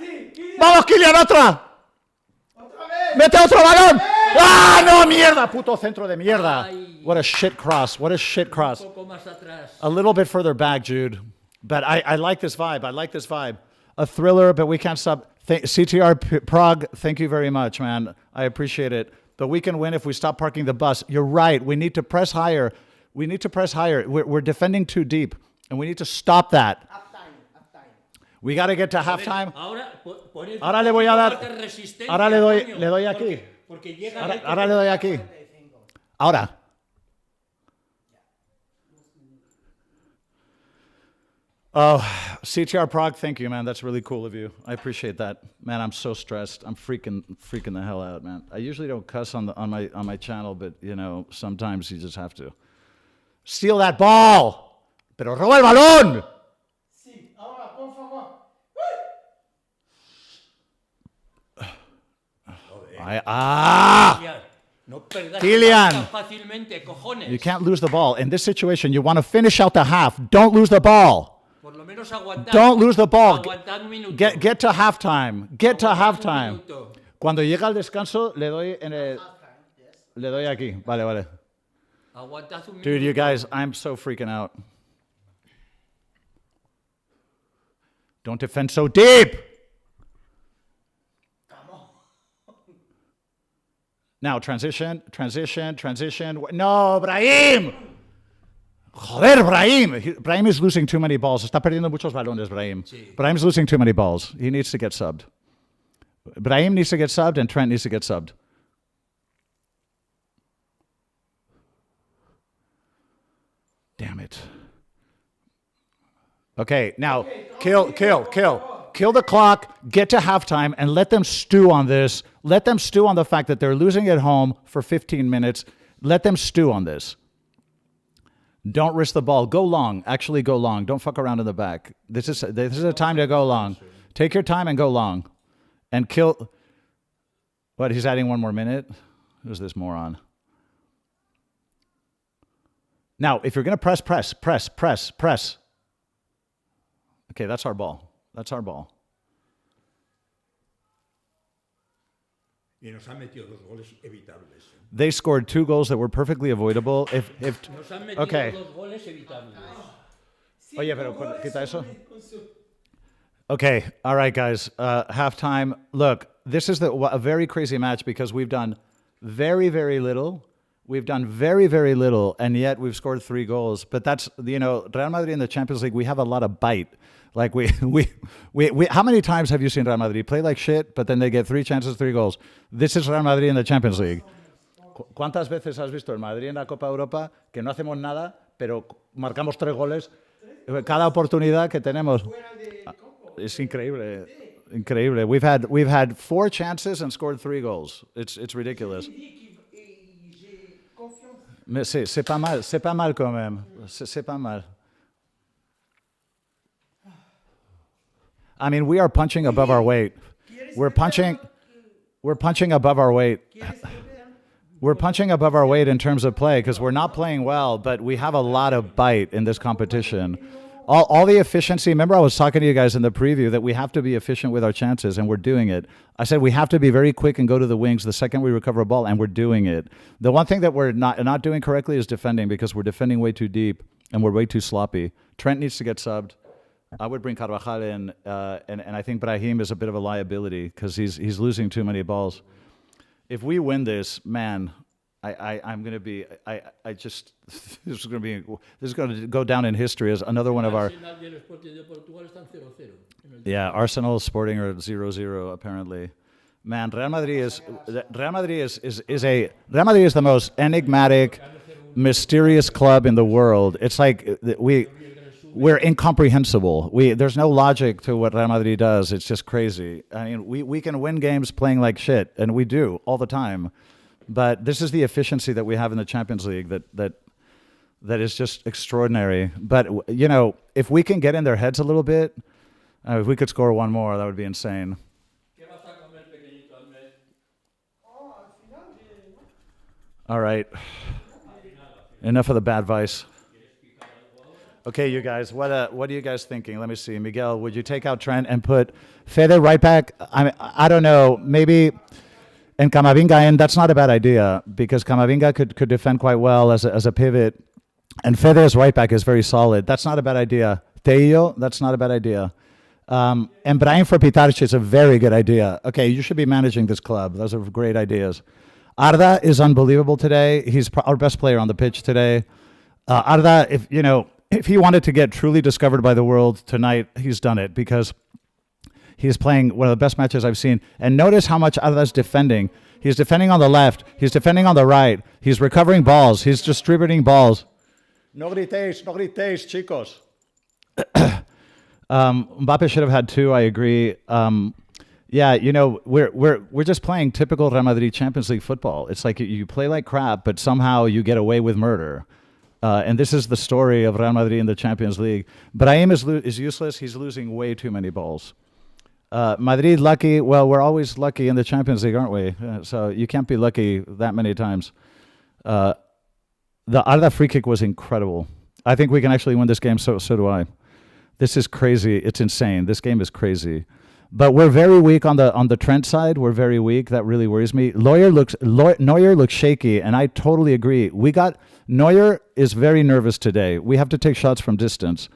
S1: Vamos, Kylian, otra. Mete otro balón. ¡Ah, no, mierda! Puto centro de mierda. What a shit cross.
S2: Un poco más atrás.
S1: A little bit further back, Jude. But I like this vibe. A thriller, but we can't stop. CTR Prague, thank you very much, man. I appreciate it. But we can win if we stop parking the bus. You're right. We need to press higher. We're defending too deep, and we need to stop that.
S4: Uptime.
S1: We got to get to halftime.
S2: Ahora
S1: le voy a dar.
S2: resistencia,
S1: Ahora le doy aquí.
S2: Porque llega
S1: Ahora le doy aquí. Ahora. Oh, CTR Prague, thank you, man. That's really cool of you. I appreciate that, man. I'm so stressed. I'm freaking the hell out, man. I usually don't cuss on my channel, but you know sometimes you just have to. Steal that ball, pero roba el balón.
S3: Sí, ahora, por favor.
S2: No perdas
S1: Kylian.
S2: tan fácilmente, cojones.
S1: You can't lose the ball. In this situation, you want to finish out the half. Don't lose the ball.
S2: Por lo menos aguantar.
S1: Don't lose the ball.
S2: Aguantar un minuto.
S1: Get to halftime.
S2: Aguantar un minuto.
S1: Cuando llega el descanso, le doy aquí. Vale.
S2: Aguantad un minuto.
S1: Dude, you guys, I'm so freaking out. Don't defend so deep. Now, transition. No, Brahim! Joder, Brahim! Brahim is losing too many balls. Está perdiendo muchos balones, Brahim.
S2: Sí.
S1: Brahim's losing too many balls. He needs to get subbed. Brahim needs to get subbed and Trent needs to get subbed. Damn it. Okay, now, kill the clock, get to halftime, and let them stew on this. Let them stew on the fact that they're losing at home for 15 minutes. Let them stew on this. Don't risk the ball. Go long. Actually, go long. Don't fuck around in the back. This is a time to go long. Take your time and go long. And kill... What, he's adding 1 more minute? Who's this moron? Now, if you're going to press. Okay, that's our ball.
S2: Y nos han metido 2 goles evitables.
S1: They scored 2 goals that were perfectly avoidable.
S2: Nos han metido
S1: Okay.
S2: 2 goles evitables.
S1: Oye, pero quita eso. Okay, all right, guys. Halftime. Look, this is a very crazy match because we've done very, very little. And yet we've scored 3 goals. But that's, Real Madrid in the Champions League, we have a lot of bite. Like we how many times have you seen Real Madrid play like shit, but then they get 3 chances, 3 goals? This is Real Madrid in the Champions League. ¿Cuántas veces has visto el Madrid en la Copa Europa que no hacemos nada, pero marcamos 3 goles cada oportunidad que tenemos? Es increíble. We've had 4 chances and scored 3 goals. It's ridiculous. Mais c'est pas mal quand même. C'est pas mal. I mean, we are punching above our weight. We're punching above our weight. We're punching above our weight in terms of play because we're not playing well, but we have a lot of bite in this competition. All the efficiency. Remember, I was talking to you guys in the preview that we have to be efficient with our chances, and we're doing it. I said we have to be very quick and go to the wings the second we recover a ball, and we're doing it. The one thing that we're not doing correctly is defending, because we're defending way too deep and we're way too sloppy. Trent needs to get subbed. I would bring Carvajal in, and I think Brahim is a bit of a liability because he's losing too many balls. If we win this, man, I'm going to be this is going to go down in history as another one of our. Yeah, Arsenal, Sporting are 0-0 apparently. Man, Real Madrid is the most enigmatic, mysterious club in the world. It's like we're incomprehensible. There's no logic to what Real Madrid does. It's just crazy. I mean, we can win games playing like shit, and we do all the time. But this is the efficiency that we have in the Champions League that is just extraordinary. But, you know, if we can get in their heads a little bit, if we could score one more, that would be insane. All right. Enough of the bad vice. Okay, you guys, what are you guys thinking? Let me see. Miguel, would you take out Trent and put Fede right back? I don't know, maybe... And Camavinga in, that's not a bad idea, because Camavinga could defend quite well as a pivot. And Fede's right back is very solid. That's not a bad idea. Teillo, that's not a bad idea. And Brahim for Pitarch is a very good idea. Okay, you should be managing this club. Those are great ideas. Arda is unbelievable today. He's our best player on the pitch today. Arda, if he wanted to get truly discovered by the world tonight, he's done it, because he's playing one of the best matches I've seen. And notice how much Arda's defending. He's defending on the left. He's defending on the right. He's recovering balls. He's distributing balls. No gritéis, chicos. Mbappe should have had 2, I agree. Yeah, we're just playing typical Real Madrid Champions League football. It's like you play like crap, but somehow you get away with murder. And this is the story of Real Madrid in the Champions League. Brahim is useless. He's losing way too many balls. Madrid lucky. Well, we're always lucky in the Champions League, aren't we? So you can't be lucky that many times. The Arda free kick was incredible. I think we can actually win this game. So do I. This is crazy. It's insane. This game is crazy. But we're very weak on the Trent side. We're very weak. That really worries me. Neuer looks shaky, and I totally agree. Neuer is very nervous today. We have to take shots from distance.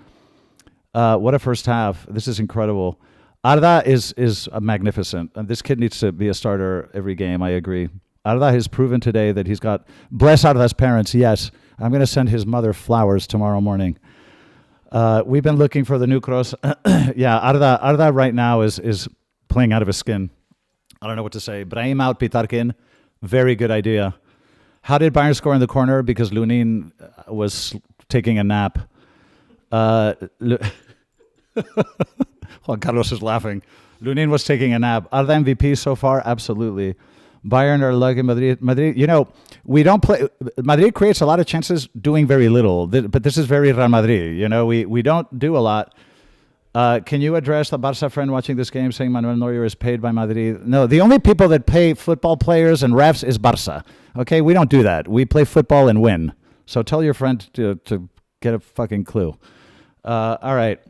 S1: What a first half. This is incredible. Arda is magnificent. This kid needs to be a starter every game, I agree. Arda has proven today that he's got... Bless Arda's parents, yes. I'm going to send his mother flowers tomorrow morning. We've been looking for the new cross. Yeah, Arda right now is playing out of his skin. I don't know what to say. Brahim out, Pitarkin. Very good idea. How did Bayern score in the corner? Because Lunin was taking a nap. Juan Carlos is laughing. Lunin was taking a nap. Arda MVP so far? Absolutely. Bayern are lucky. Madrid, we don't play. Madrid creates a lot of chances doing very little, but this is very Real Madrid. We don't do a lot. Can you address the Barca friend watching this game saying Manuel Neuer is paid by Madrid? No, the only people that pay football players and refs is Barca. Okay, we don't do that. We play football and win. So tell your friend to get a fucking clue. All right.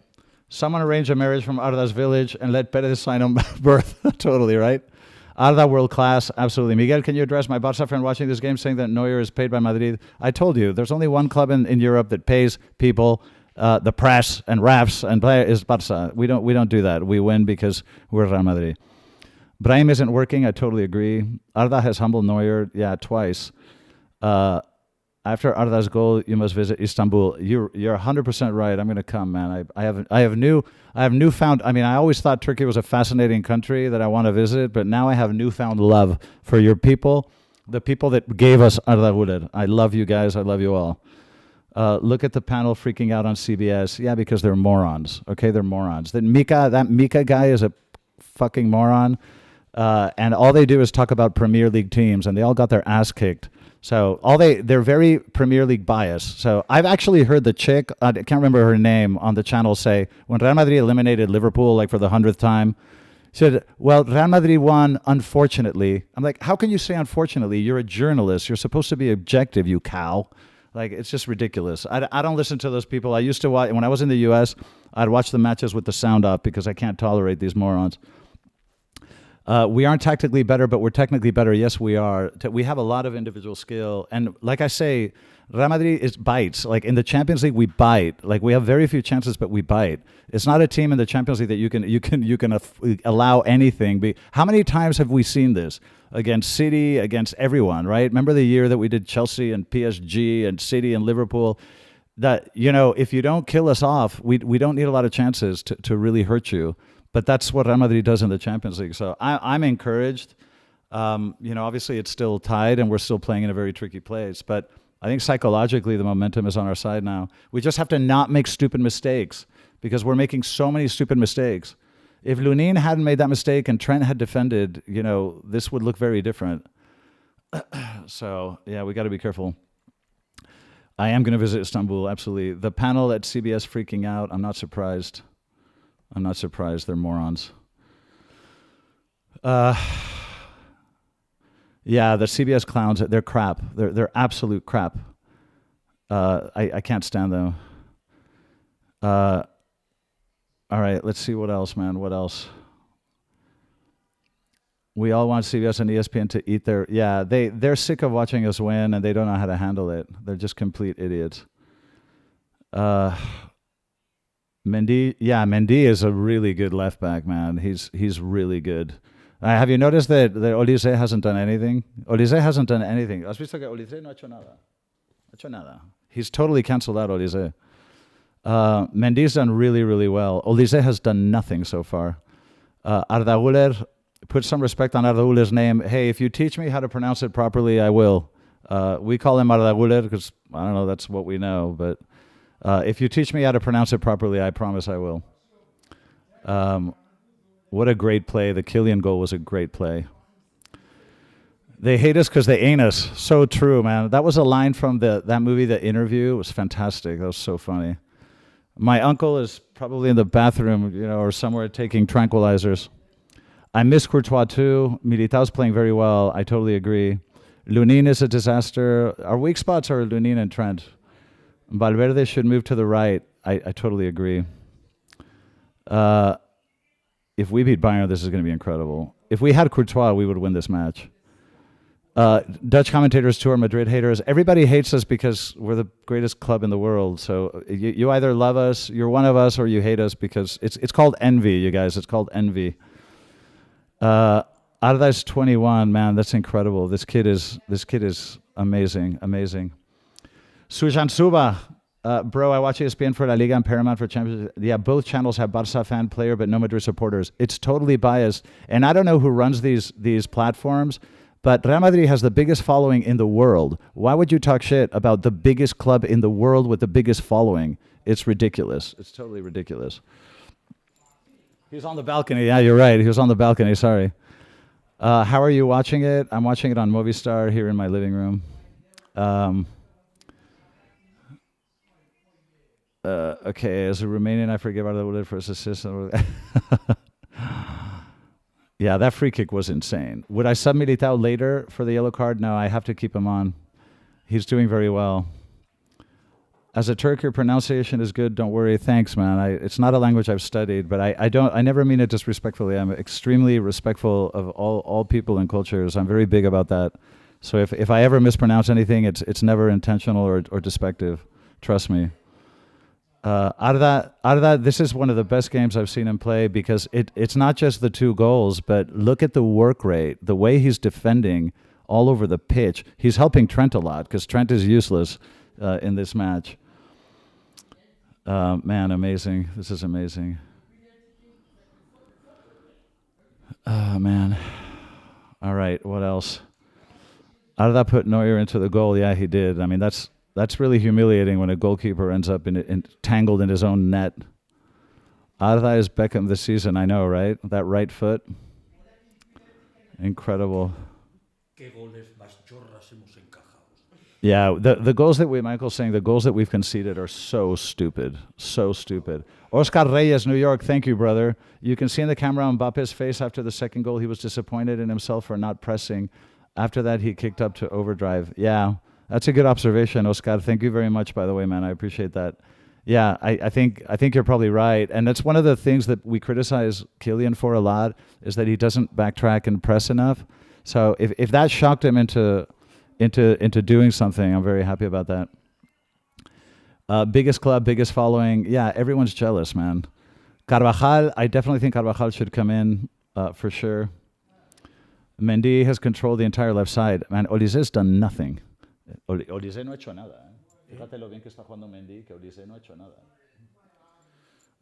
S1: Someone arrange a marriage from Arda's village and let Perez sign on birth. Totally, right? Arda world class, absolutely. Miguel, can you address my Barca friend watching this game saying that Neuer is paid by Madrid? I told you, there's only one club in Europe that pays people, the press and refs and players is Barca. We don't do that. We win because we're Real Madrid. Brahim isn't working. I totally agree. Arda has humbled Neuer, twice. After Arda's goal, you must visit Istanbul. You're 100% right. I'm going to come, man. I have newfound. I mean, I always thought Turkey was a fascinating country that I want to visit, but now I have newfound love for your people, the people that gave us Arda Guler. I love you guys. I love you all. Look at the panel freaking out on CBS. Yeah, because they're morons. Okay, they're morons. That Mika guy is a fucking moron, and all they do is talk about Premier League teams, and they all got their ass kicked. So they're very Premier League biased. So I've actually heard the chick, I can't remember her name, on the channel say, when Real Madrid eliminated Liverpool like for the 100th time, she said, well, Real Madrid won, unfortunately. I'm like, how can you say unfortunately? You're a journalist. You're supposed to be objective, you cow. Like, it's just ridiculous. I don't listen to those people. I used to watch, when I was in the U.S., I'd watch the matches with the sound up because I can't tolerate these morons. We aren't tactically better, but we're technically better. Yes, we are. We have a lot of individual skill. And like I say, Real Madrid bites. Like in the Champions League, we bite. Like we have very few chances, but we bite. It's not a team in the Champions League that you can allow anything. How many times have we seen this? Against City, against everyone, right? Remember the year that we did Chelsea and PSG and City and Liverpool? That, you know, if you don't kill us off, we don't need a lot of chances to really hurt you. But that's what Real Madrid does in the Champions League. So I'm encouraged. You know, obviously it's still tied and we're still playing in a very tricky place. But I think psychologically the momentum is on our side now. We just have to not make stupid mistakes because we're making so many stupid mistakes. If Lunin hadn't made that mistake and Trent had defended, you know, this would look very different. So, yeah, we got to be careful. I am going to visit Istanbul, absolutely. The panel at CBS freaking out. I'm not surprised. I'm not surprised. They're morons. Yeah, the CBS clowns, they're crap. They're absolute crap. I can't stand them. All right, let's see what else, man. What else? We all want CBS and ESPN to eat their... Yeah, they're sick of watching us win, and they don't know how to handle it. They're just complete idiots. Mendy is a really good left back, man. He's really good. Have you noticed that Olise hasn't done anything? Olise hasn't done anything. ¿Has visto que Olise no ha hecho nada? No ha hecho nada. He's totally canceled out Olise. Mendy's done really, really well. Olise has done nothing so far. Arda Guler, put some respect on Arda Guler's name. Hey, if you teach me how to pronounce it properly, I will. We call him Arda Guler because, I don't know, that's what we know. But if you teach me how to pronounce it properly, I promise I will. What a great play. The Kylian goal was a great play. They hate us because they ain't us. So true, man. That was a line from that movie, The Interview. It was fantastic. That was so funny. My uncle is probably in the bathroom, you know, or somewhere taking tranquilizers. I miss Courtois too. Militao's playing very well. I totally agree. Lunin is a disaster. Our weak spots are Lunin and Trent. Valverde should move to the right. I totally agree. If we beat Bayern, this is going to be incredible. If we had Courtois, we would win this match. Dutch commentators too are Madrid haters. Everybody hates us because we're the greatest club in the world. So you either love us, you're one of us, or you hate us because it's called envy, you guys. It's called envy. Arda's 21, man, that's incredible. This kid is amazing, amazing. Sujan Suba, bro, I watch ESPN for La Liga and Paramount for Champions. Yeah, both channels have Barca fan player, but no Madrid supporters. It's totally biased, and I don't know who runs these platforms. But Real Madrid has the biggest following in the world. Why would you talk shit about the biggest club in the world with the biggest following? It's ridiculous. It's totally ridiculous. He's on the balcony. Yeah, you're right. He was on the balcony. Sorry. How are you watching it? I'm watching it on Movistar here in my living room. Okay, as a Romanian, I forgive Arda Guler for his assist. Yeah, that free kick was insane. Would I sub Militao later for the yellow card? No, I have to keep him on. He's doing very well. As a Turk, your pronunciation is good. Don't worry. Thanks, man. It's not a language I've studied, but I never mean it disrespectfully. I'm extremely respectful of all people and cultures. I'm very big about that. So if I ever mispronounce anything, it's never intentional or despective. Trust me. Arda, this is one of the best games I've seen him play because it's not just the 2 goals, but look at the work rate, the way he's defending all over the pitch. He's helping Trent a lot because Trent is useless in this match. Man, amazing. This is amazing. Man. All right, what else? Arda put Neuer into the goal. Yeah, he did. I mean, that's really humiliating when a goalkeeper ends up tangled in his own net. Arda is Beckham this season, I know, right? That right foot. Incredible. Yeah, the goals that Michael's saying, the goals that we've conceded are so stupid. So stupid. Oscar Reyes, New York, thank you, brother. You can see in the camera on Mbappe's face after the second goal, he was disappointed in himself for not pressing. After that, he kicked up to overdrive. Yeah. That's a good observation, Oscar. Thank you very much, by the way, man. I appreciate that. Yeah, I think you're probably right. And that's one of the things that we criticize Kylian for a lot, is that he doesn't backtrack and press enough. So if that shocked him into doing something, I'm very happy about that. Biggest club, biggest following. Yeah, everyone's jealous, man. Carvajal, I definitely think Carvajal should come in for sure. Mendy has controlled the entire left side. Man, Olisé's done nothing. Olise no ha hecho nada. Fíjate lo bien que está jugando Mendy, que Olise no ha hecho nada.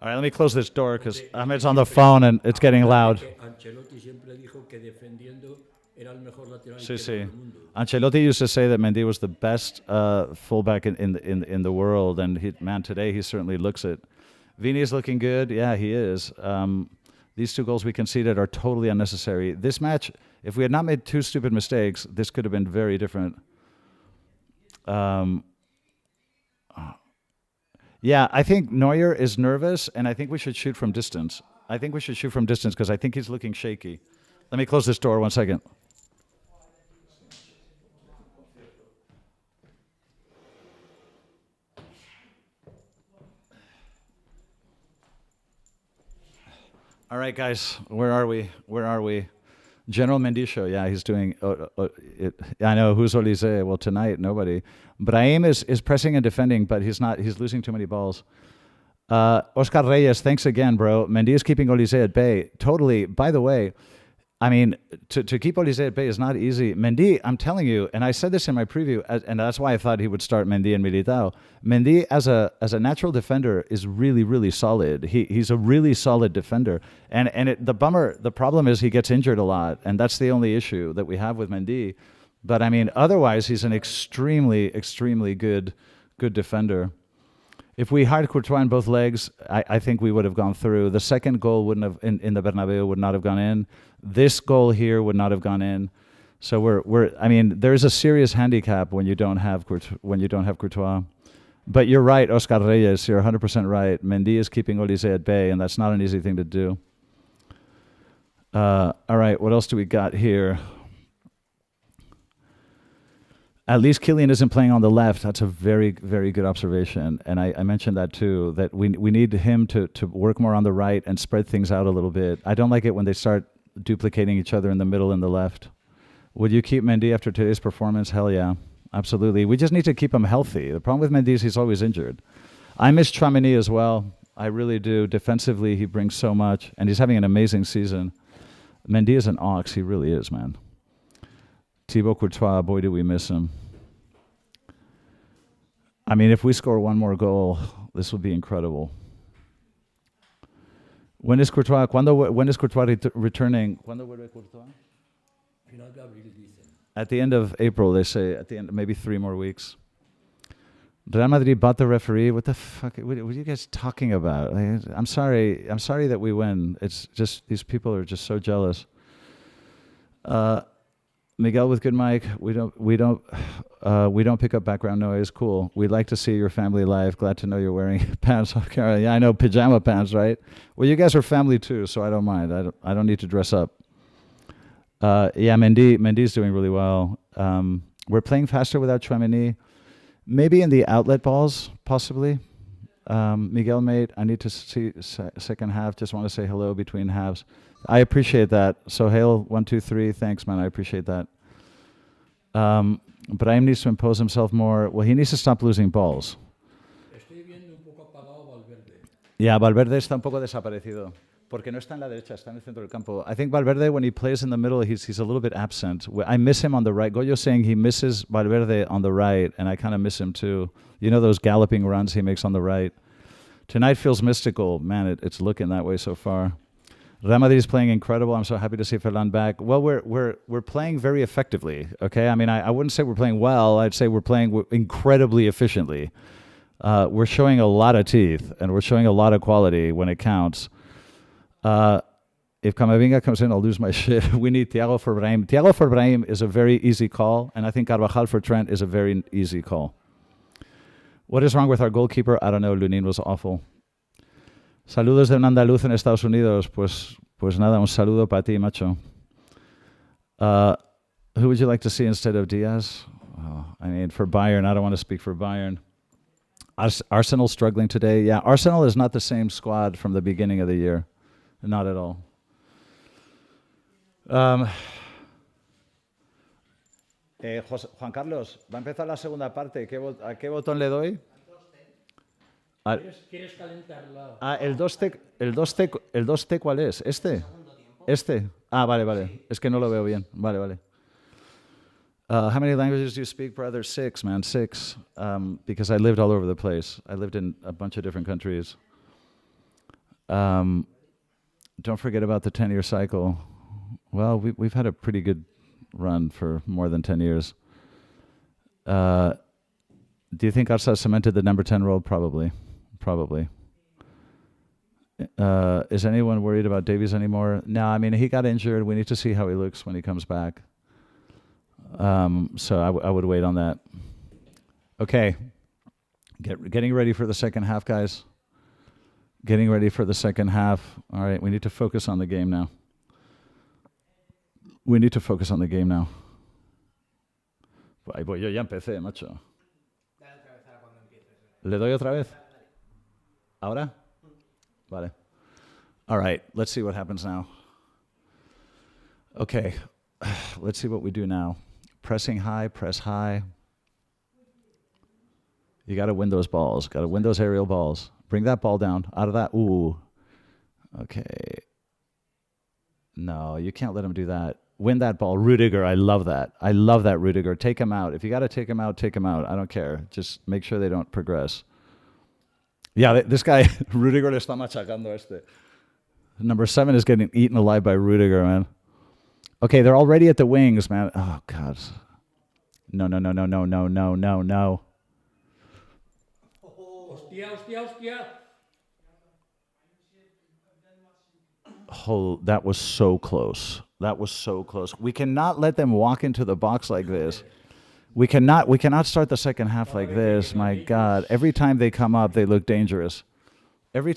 S1: All right, let me close this door because Ahmed's on the phone and it's getting loud.
S2: Ancelotti siempre dijo que defendiendo era el mejor lateral
S1: Sí,
S2: izquierdo
S1: sí.
S2: del mundo.
S1: Ancelotti used to say that Mendy was the best fullback in the world, and today he certainly looks it. Vini is looking good. Yeah, he is. These 2 goals we conceded are totally unnecessary. This match, if we had not made 2 stupid mistakes, this could have been very different. Yeah, I think Neuer is nervous, and I think we should shoot from distance. I think we should shoot from distance because I think he's looking shaky. Let me close this door 1 second. All right, guys, where are we? General Mendy show, yeah, he's doing it. I know, who's Olise? Well, tonight, nobody. Brahim is pressing and defending, but he's losing too many balls. Oscar Reyes, thanks again, bro. Mendy is keeping Olise at bay. Totally. By the way, I mean, to keep Olise at bay is not easy. Mendy, I'm telling you, and I said this in my preview, and that's why I thought he would start Mendy and Militao. Mendy, as a natural defender, is really, really solid. He's a really solid defender. And the problem is he gets injured a lot, and that's the only issue that we have with Mendy. But I mean, otherwise, he's an extremely, extremely good defender. If we had Courtois in both legs, I think we would have gone through. The second goal wouldn't have in the Bernabeu would not have gone in. This goal here would not have gone in. So I mean, there's a serious handicap when you don't have Courtois. But you're right, Oscar Reyes. You're 100% right. Mendy is keeping Olise at bay, and that's not an easy thing to do. All right, what else do we got here? At least Kylian isn't playing on the left. That's a very, very good observation. And I mentioned that too, that we need him to work more on the right and spread things out a little bit. I don't like it when they start duplicating each other in the middle and the left. Would you keep Mendy after today's performance? Hell yeah, absolutely. We just need to keep him healthy. The problem with Mendy is he's always injured. I miss Tchouaméni as well. I really do. Defensively, he brings so much, and he's having an amazing season. Mendy is an ox. He really is, man. Thibaut Courtois, boy, do we miss him. I mean, if we score 1 more goal, this would be incredible. When is Courtois? When is Courtois returning? ¿Cuándo vuelve Courtois?
S2: Final de abril, dicen.
S1: At the end of April, they say. At the end, maybe 3 more weeks. Real Madrid bought the referee. What the fuck? What are you guys talking about? I'm sorry. I'm sorry that we win. It's just these people are just so jealous. Miguel with good mic. We don't pick up background noise. Cool. We'd like to see your family live. Glad to know you're wearing pants off camera. Yeah, I know, pajama pants, right? Well, you guys are family too, so I don't mind. I don't need to dress up. Yeah, Mendy's doing really well. We're playing faster without Tchouaméni. Maybe in the outlet balls, possibly. Miguel, mate, I need to see second half. Just want to say hello between halves. I appreciate that. So, Hale, 1, 2, 3. Thanks, man. I appreciate that. Brahim needs to impose himself more. Well, he needs to stop losing balls.
S2: Estoy viendo un poco apagado Valverde.
S1: Yeah, Valverde está un poco desaparecido. Porque no está en la derecha, está en el centro del campo. I think Valverde, when he plays in the middle, he's a little bit absent. I miss him on the right. Goyo's saying he misses Valverde on the right, and I kind of miss him too. You know those galloping runs he makes on the right. Tonight feels mystical. Man, it's looking that way so far. Real Madrid is playing incredible. I'm so happy to see Ferland back. Well, we're playing very effectively. Okay, I mean, I wouldn't say we're playing well. I'd say we're playing incredibly efficiently. We're showing a lot of teeth, and we're showing a lot of quality when it counts. If Camavinga comes in, I'll lose my shit. We need Thiago for Brahim. Thiago for Brahim is a very easy call, and I think Carvajal for Trent is a very easy call. What is wrong with our goalkeeper? I don't know. Lunin was awful. Saludos de un andaluz en Estados Unidos. Pues nada, un saludo para ti, macho. Who would you like to see instead of Diaz? I mean, for Bayern, I don't want to speak for Bayern. Arsenal struggling today. Yeah, Arsenal is not the same squad from the beginning of the year. Not at all. Juan Carlos, va a empezar la segunda parte. ¿A qué botón le doy?
S2: ¿Quieres calentarla?
S1: El 2T, ¿cuál es? ¿Este? ¿Este? Ah, vale. Es que no lo veo bien. Vale. How many languages do you speak, brother? 6, man, 6. Because I lived all over the place. I lived in a bunch of different countries. Don't forget about the 10-year cycle. Well, we've had a pretty good run for more than 10 years. Do you think Arsa cemented the number 10 role? Probably. Is anyone worried about Davies anymore? No, I mean, he got injured. We need to see how he looks when he comes back. So I would wait on that. Okay. Getting ready for the second half, guys. Getting ready for the second half. All right, we need to focus on the game now. Ay, pues yo ya empecé, macho. ¿Le doy otra vez? ¿Ahora? Vale. All right, let's see what happens now. Okay, let's see what we do now. Pressing high, press high. You got to win those balls. Got to win those aerial balls. Bring that ball down. Out of that. Ooh. Okay. No, you can't let him do that. Win that ball. Rudiger, I love that. Rudiger. Take him out. If you got to take him out, take him out. I don't care. Just make sure they don't progress. Yeah, this guy, Rudiger le está machacando este. Number 7 is getting eaten alive by Rudiger, man. Okay, they're already at the wings, man. Oh, God. No.
S2: Hostia.
S1: Oh, that was so close. We cannot let them walk into the box like this. We cannot start the second half like this. My God. Every time they come up, they look dangerous. We're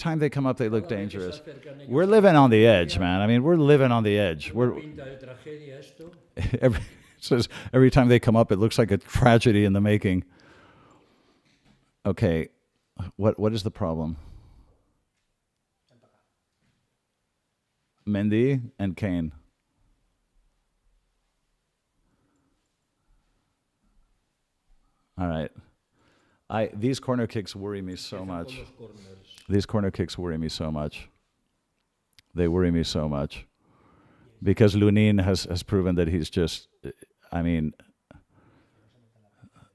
S1: living on the edge, man. I mean, we're living on the edge. Every time they come up, it looks like a tragedy in the making. Okay. What is the problem? Mendy and Kane. All right. These corner kicks worry me so much. They worry me so much. Because Lunin has proven that he's just, I mean,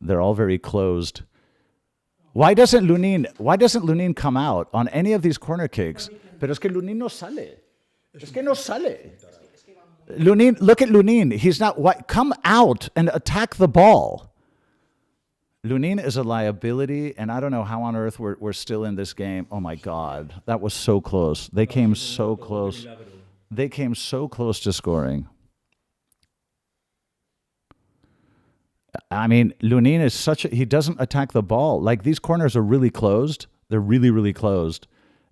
S1: they're all very closed. Why doesn't Lunin come out on any of these corner kicks? Pero es que Lunin no sale. Lunin, look at Lunin. He's not, come out and attack the ball. Lunin is a liability, and I don't know how on earth we're still in this game. Oh, my God. That was so close. They came so close. To scoring. I mean, Lunin is he doesn't attack the ball. Like, these corners are really closed. They're really, really closed.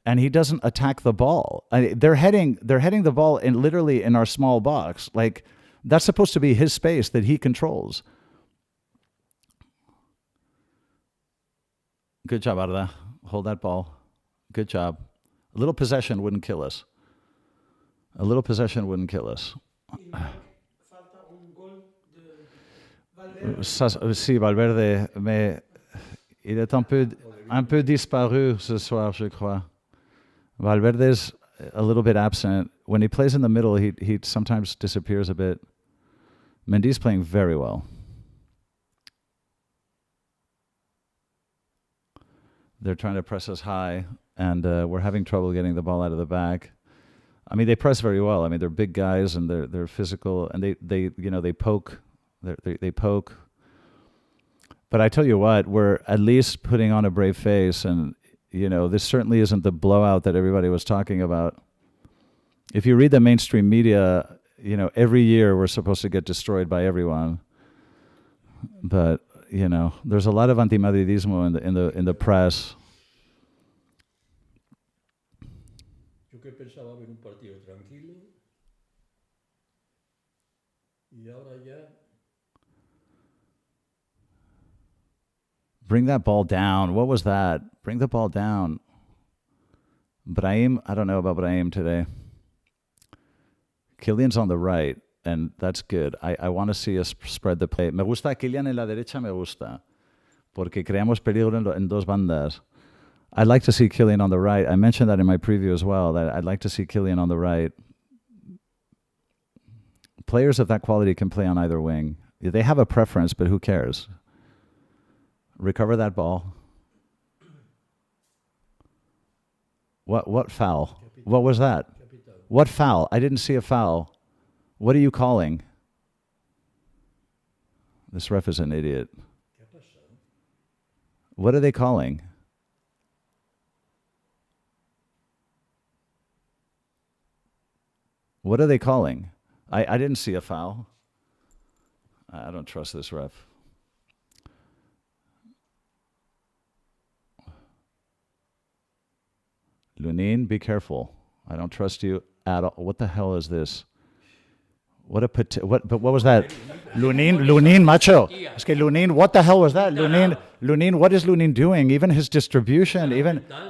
S1: And he doesn't attack the ball. They're heading the ball literally in our small box. Like, that's supposed to be his space that he controls. Good job, Arda. Hold that ball. Good job. A little possession wouldn't kill us. Si, Valverde, mais il est un peu disparu ce soir, je crois. Valverde's a little bit absent. When he plays in the middle, he sometimes disappears a bit. Mendy's playing very well. They're trying to press us high, and we're having trouble getting the ball out of the back. I mean, they press very well. I mean, they're big guys, and they're physical, and they poke. They poke. But I tell you what, we're at least putting on a brave face, and this certainly isn't the blowout that everybody was talking about. If you read the mainstream media, every year we're supposed to get destroyed by everyone. But there's a lot of anti-Madridismo in the press.
S2: Yo que pensaba ver un partido tranquilo y ahora ya.
S1: Bring that ball down. What was that? Bring the ball down. Brahim, I don't know about Brahim today. Kylian's on the right, and that's good. I want to see us spread the play. Me gusta Kylian en la derecha, me gusta. Porque creamos peligro en dos bandas. I'd like to see Kylian on the right. I mentioned that in my preview as well, that I'd like to see Kylian on the right. Players of that quality can play on either wing. They have a preference, but who cares? Recover that ball. What foul? What was that? What foul? I didn't see a foul. What are you calling? This ref is an idiot. What are they calling? What are they calling? I didn't see a foul. I don't trust this ref. Lunin, be careful. I don't trust you at all. What the hell is this? What was that? Lunin, macho. Es que Lunin, what the hell was that? Lunin, what is Lunin doing? Even his distribution,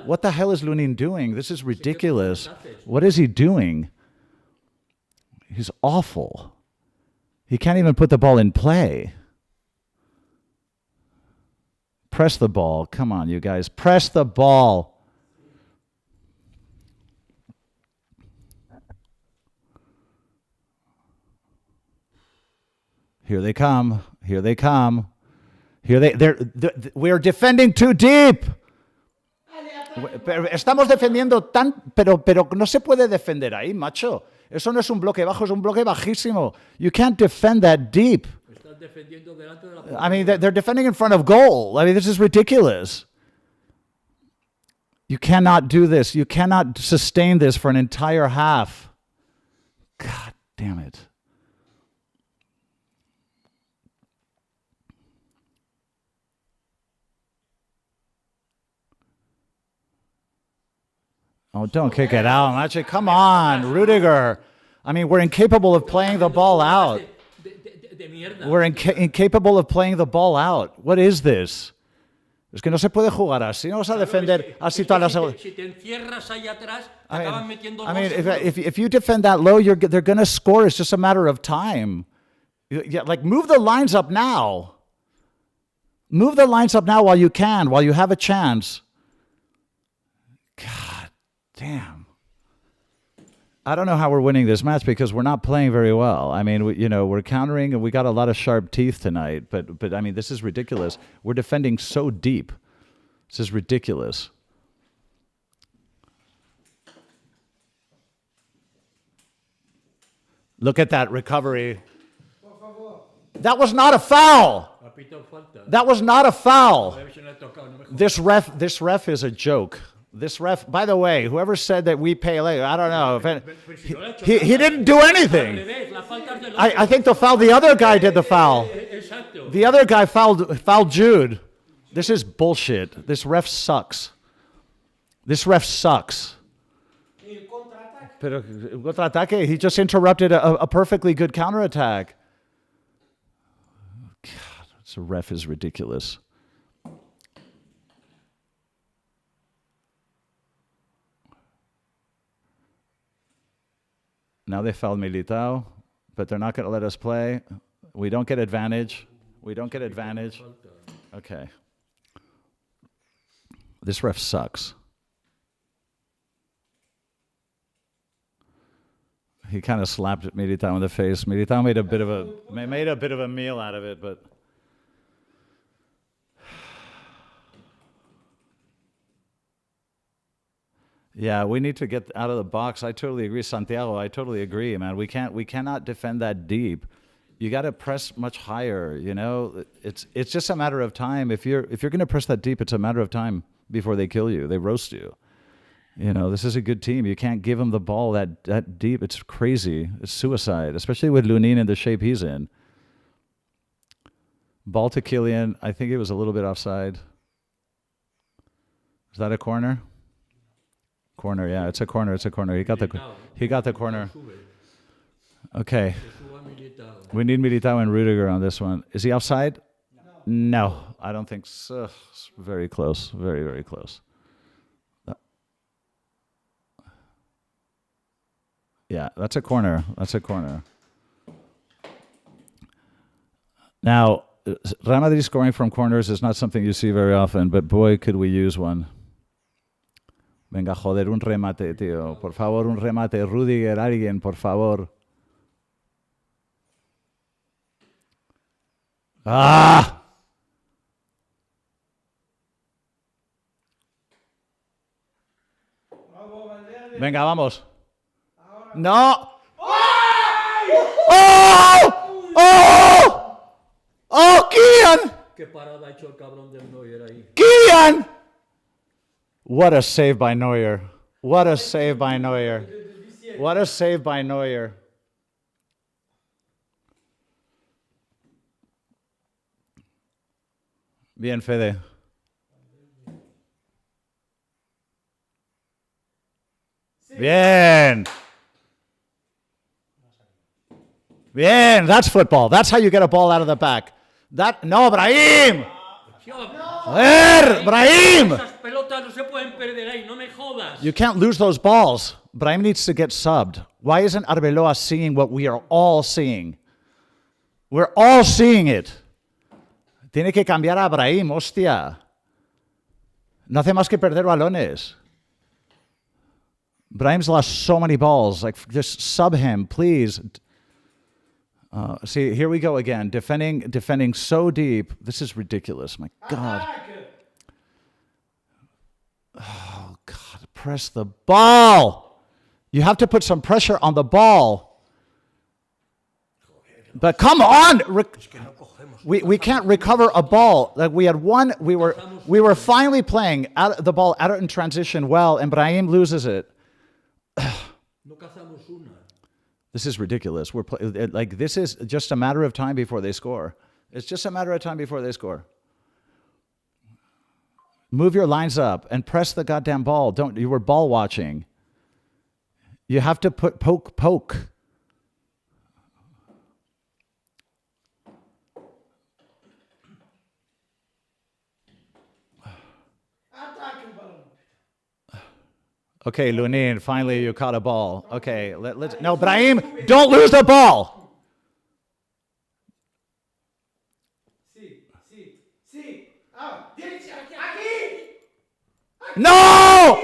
S1: what the hell is Lunin doing? This is ridiculous. What is he doing? He's awful. He can't even put the ball in play. Press the ball. Come on, you guys. Press the ball. Here they come. Here they come. We're defending too deep. Estamos defendiendo pero no se puede defender ahí, macho. Eso no es un bloque bajo, es un bloque bajísimo. You can't defend that deep. I mean, they're defending in front of goal. I mean, this is ridiculous. You cannot do this. You cannot sustain this for an entire half. God damn it. Oh, don't kick it out. Actually, come on, Rudiger. I mean, we're incapable of playing the ball out. We're incapable of playing the ball out. What is this? Es que no se puede jugar así. No vas a defender así toda la segunda. I mean, if you defend that low, they're going to score. It's just a matter of time. Like, move the lines up now. Move the lines up now while you can, while you have a chance. God. Damn. I don't know how we're winning this match because we're not playing very well. I mean, we're countering and we got a lot of sharp teeth tonight, but I mean, this is ridiculous. We're defending so deep. This is ridiculous. Look at that recovery. That was not a foul. That was not a foul. This ref is a joke. This ref, by the way, whoever said that we pay late, I don't know. He didn't do anything. I think the other guy did the foul. The other guy fouled Jude. This is bullshit. This ref sucks. This ref sucks. Pero contraataque, he just interrupted a perfectly good counterattack. God, this ref is ridiculous. Now they fouled Militao, but they're not going to let us play. We don't get advantage. We don't get advantage. Okay. This ref sucks. He kind of slapped Militao in the face. Militao made a bit of a meal out of it, but yeah, we need to get out of the box. I totally agree, Santiago. I totally agree, man. We cannot defend that deep. You got to press much higher. You know, it's just a matter of time. If you're going to press that deep, it's a matter of time before they kill you. They roast you. You know, this is a good team. You can't give them the ball that deep. It's crazy. It's suicide, especially with Lunin in the shape he's in. Ball to Kylian. I think it was a little bit offside. Is that a corner? Corner, yeah, it's a corner. It's a corner. He got the corner. Okay. We need Militao and Rudiger on this one. Is he offside? No, I don't think so. It's very close. Very, very close. Yeah, that's a corner. That's a corner. Now, Real Madrid scoring from corners is not something you see very often, but boy, could we use one. Venga, joder, un remate, tío. Por favor, un remate. Rudiger, alguien, por favor. ¡Ah! Venga, vamos. ¡No! ¡Oh! ¡Oh! ¡Oh, Kian!
S2: Qué parada ha hecho el cabrón del Neuer ahí.
S1: Kian! What a save by Neuer. What a save by Neuer. What a save by Neuer. Bien, Fede. Bien. Bien, that's football. That's how you get a ball out of the back. No, Brahim. Brahim.
S2: Esas pelotas no se pueden perder ahí, no me jodas.
S1: You can't lose those balls. Brahim needs to get subbed. Why isn't Arbeloa seeing what we are all seeing? We're all seeing it. Tiene que cambiar a Brahim, hostia. No hace más que perder balones. Brahim's lost so many balls. Like, just sub him, please. See, here we go again. Defending so deep. This is ridiculous. My God. Oh, God. Press the ball. You have to put some pressure on the ball. But come on. We can't recover a ball. Like, we had one. We were finally playing the ball out in transition well, and Brahim loses it. This is ridiculous. This is just a matter of time before they score. It's just a matter of time before they score. Move your lines up and press the goddamn ball. You were ball watching. You have to put poke. Okay, Lunin, finally you caught a ball. Okay, let's. No, Brahim, don't lose the ball. No!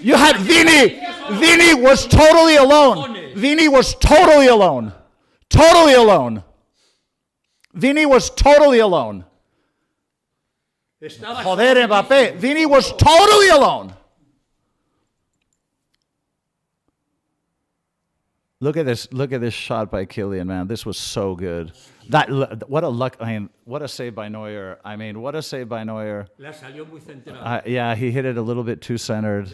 S1: You had Vini. Vini was totally alone. Vini was totally alone. Totally alone. Vini was totally alone. Joder, Mbappé. Vini was totally alone. Look at this shot by Kylian, man. This was so good. What a luck. I mean, what a save by Neuer. What a save by Neuer. Yeah, he hit it a little bit too centered.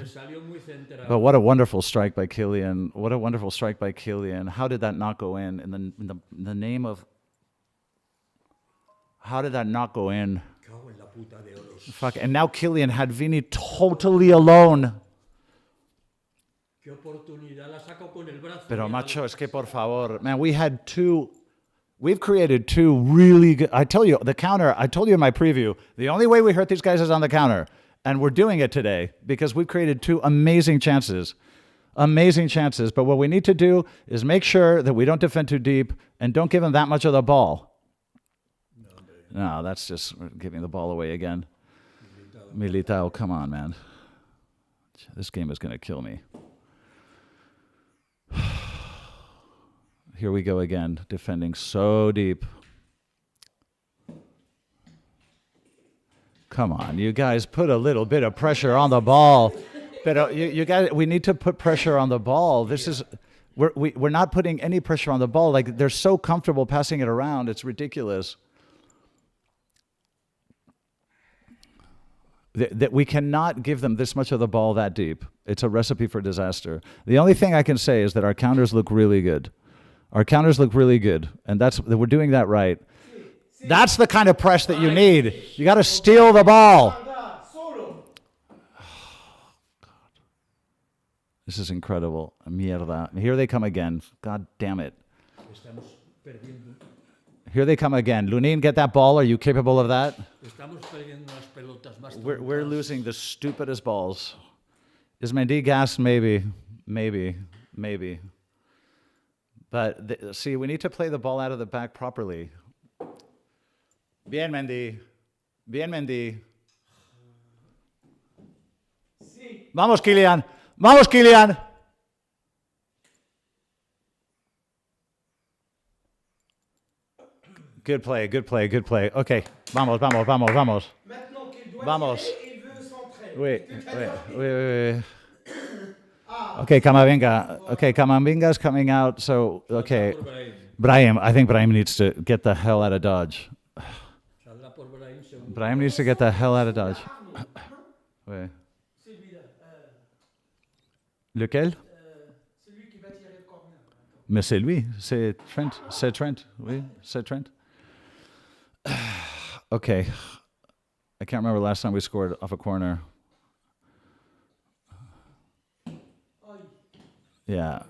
S1: But what a wonderful strike by Kylian. What a wonderful strike by Kylian. How did that not go in? In the name of... How did that not go in? Fuck. And now Kylian had Vini totally alone. Pero macho, es que por favor, man, we've created two really good, I tell you, the counter, I told you in my preview, the only way we hurt these guys is on the counter, and we're doing it today because we've created two amazing chances, but what we need to do is make sure that we don't defend too deep and don't give them that much of the ball. No, that's just giving the ball away again. Militao, come on, man. This game is going to kill me. Here we go again, defending so deep. Come on, you guys, put a little bit of pressure on the ball. But you guys, we need to put pressure on the ball. We're not putting any pressure on the ball. Like, they're so comfortable passing it around. It's ridiculous. That we cannot give them this much of the ball that deep. It's a recipe for disaster. The only thing I can say is that our counters look really good. Our counters look really good, and we're doing that right. That's the kind of press that you need. You got to steal the ball. Oh, God. This is incredible. Mierda. Here they come again. God damn it. Here they come again. Lunin, get that ball. Are you capable of that?
S2: Estamos perdiendo unas pelotas más
S1: We're
S2: tontas.
S1: losing the stupidest balls. Is Mendy gassed? Maybe. But see, we need to play the ball out of the back properly. Bien, Mendy. Vamos, Kylian. Good play. Okay, vamos.
S3: Maintenant qu'il doit
S1: Vamos.
S3: tirer, il veut centrer.
S1: Wait. Okay, Camavinga's coming out. So, okay.
S2: Por Brahim.
S1: Brahim, I think Brahim needs to get the hell out of Dodge.
S2: Saldrá por Brahim seguro.
S1: Brahim needs to get the hell out of Dodge. Wait.
S3: Celui-là.
S1: Lequel?
S3: Celui qui va tirer le corner.
S1: Mais c'est lui, c'est Trent. Oui, c'est Trent. Okay. I can't remember last time we scored off a corner. Yeah.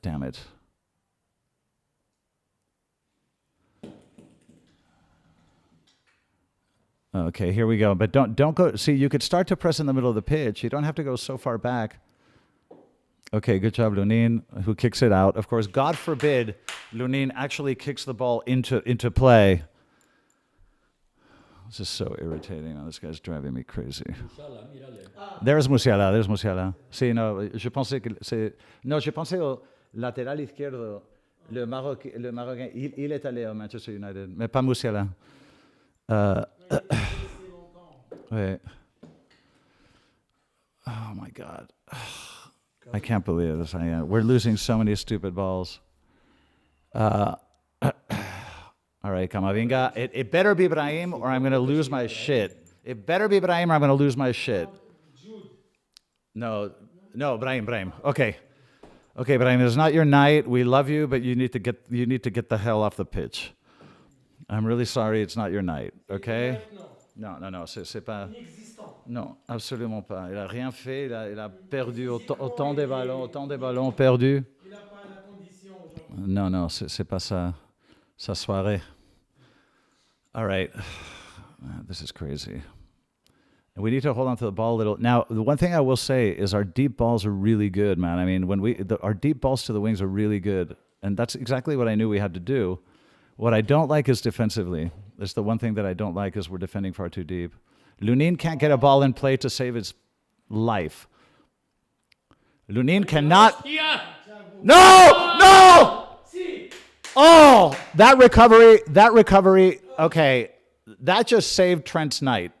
S1: Damn it. Okay, here we go. But don't go. See, you could start to press in the middle of the pitch. You don't have to go so far back. Okay, good job, Lunin, who kicks it out. Of course, God forbid Lunin actually kicks the ball into play. This is so irritating. Oh, this guy's driving me crazy.
S2: Sala, mírale.
S1: There's Musiala. Sí, no, je pensais au latéral izquierdo, le Marocain, il est allé au Manchester United, mais pas Musiala. Wait. Oh my God. I can't believe this. We're losing so many stupid balls. All right, Camavinga. It better be Brahim or I'm going to lose my shit. It better be Brahim or I'm going to lose my shit. No, Brahim. Okay, Brahim, it's not your night. We love you, but you need to get the hell off the pitch. I'm really sorry, it's not your night, okay? Non, c'est pas... Non, absolument pas. Il a rien fait, il a perdu autant des ballons perdus.
S3: Il n'a pas la condition aujourd'hui.
S1: Non, c'est pas sa soirée. All right. This is crazy. And we need to hold on to the ball a little. Now, the one thing I will say is our deep balls are really good, man. I mean, our deep balls to the wings are really good. And that's exactly what I knew we had to do. What I don't like is defensively. That's the one thing that I don't like is we're defending far too deep. Lunin can't get a ball in play to save his life. Lunin cannot...
S2: ¡Hostia!
S1: No! Oh, that recovery. Okay, that just saved Trent's night.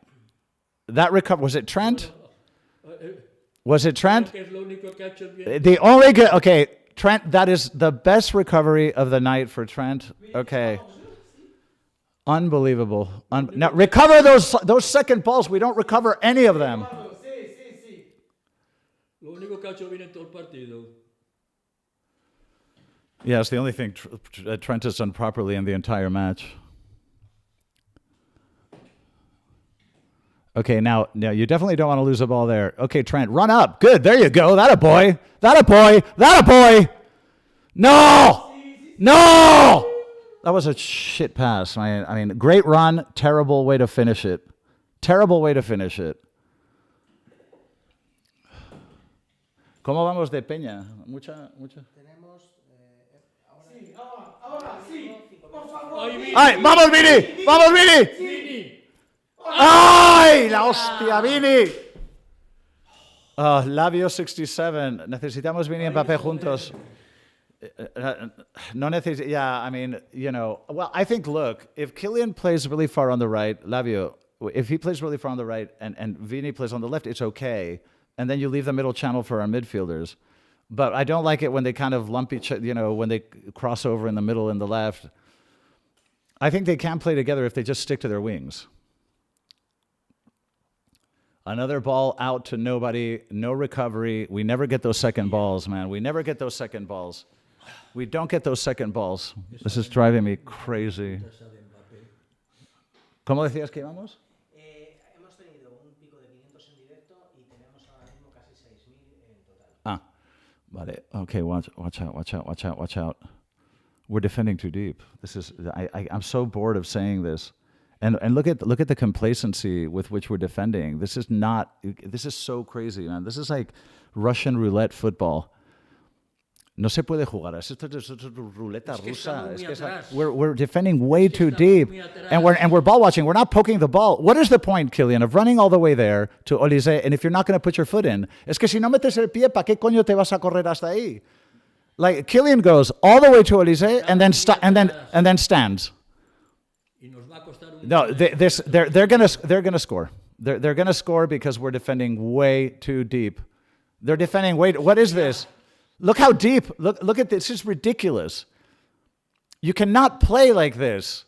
S1: Was it Trent?
S2: Que es lo único que ha hecho bien.
S1: The only good. Okay, Trent. That is the best recovery of the night for Trent. Okay, unbelievable. Now recover those second balls. We don't recover any of them.
S3: Sí.
S2: Lo único que ha hecho bien en todo el partido.
S1: Yeah, it's the only thing Trent has done properly in the entire match. Okay, now you definitely don't want to lose the ball there. Okay, Trent, run up. Good, there you go. That a boy. No! That was a shit pass. I mean, great run, terrible way to finish it. ¿Cómo vamos de Peña? Mucha.
S4: Tenemos.
S3: Ahora, sí. Por favor.
S1: ¡Ay, vamos, Vini!
S2: Vini.
S1: ¡Ay, la hostia, Vini! Labio 67. Necesitamos Vini y Mbappé juntos. No necesito. Yeah, I mean, well, I think, look, if Kylian plays really far on the right, Labio, if he plays really far on the right and Vini plays on the left, it's okay. And then you leave the middle channel for our midfielders. But I don't like it when they kind of lump when they cross over in the middle and the left. I think they can play together if they just stick to their wings. Another ball out to nobody, no recovery. We never get those second balls, man. We don't get those second balls. This is driving me crazy. ¿Cómo decías que íbamos?
S4: Hemos tenido un pico de 500 en directo y tenemos ahora mismo casi 6.000 en total.
S1: Vale. Okay, watch out. We're defending too deep. This is I'm so bored of saying this. And look at the complacency with which we're defending. This is so crazy, man. This is like Russian roulette football. No se puede jugar. Esto es ruleta rusa. We're defending way too deep, and we're ball watching. We're not poking the ball. What is the point, Kylian, of running all the way there to Olise? And if you're not going to put your foot in, es que si no metes el pie, ¿para qué coño te vas a correr hasta ahí? Like Kylian goes all the way to Olise and then stands. No, they're gonna score. They're gonna score because we're defending way too deep. They're defending way. What is this? Look how deep. Look at this. This is ridiculous. You cannot play like this.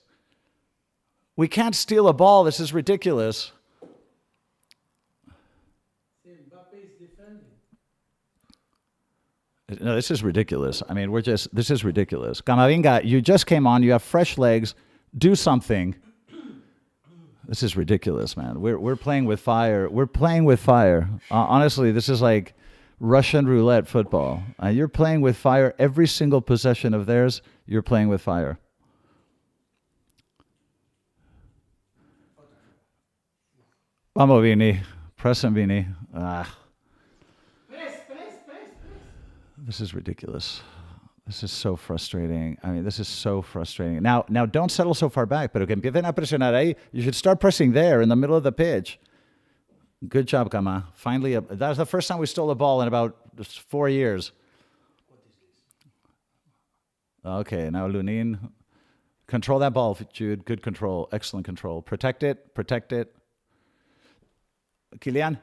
S1: We can't steal a ball. This is ridiculous. No, this is ridiculous. I mean, this is ridiculous. Camavinga, you just came on. You have fresh legs. Do something. This is ridiculous, man. We're playing with fire. We're playing with fire. Honestly, this is like Russian roulette football. You're playing with fire. Every single possession of theirs, you're playing with fire. Vamos, Vini. Press him, Vini. This is ridiculous. This is so frustrating. I mean, this is so frustrating. Now don't settle so far back, pero que empiecen a presionar ahí. You should start pressing there in the middle of the pitch. Good job, Kama. Finally, that was the first time we stole a ball in about 4 years. Okay, now Lunin. Control that ball, Jude. Good control. Excellent control. Protect it. Protect it. Kylian.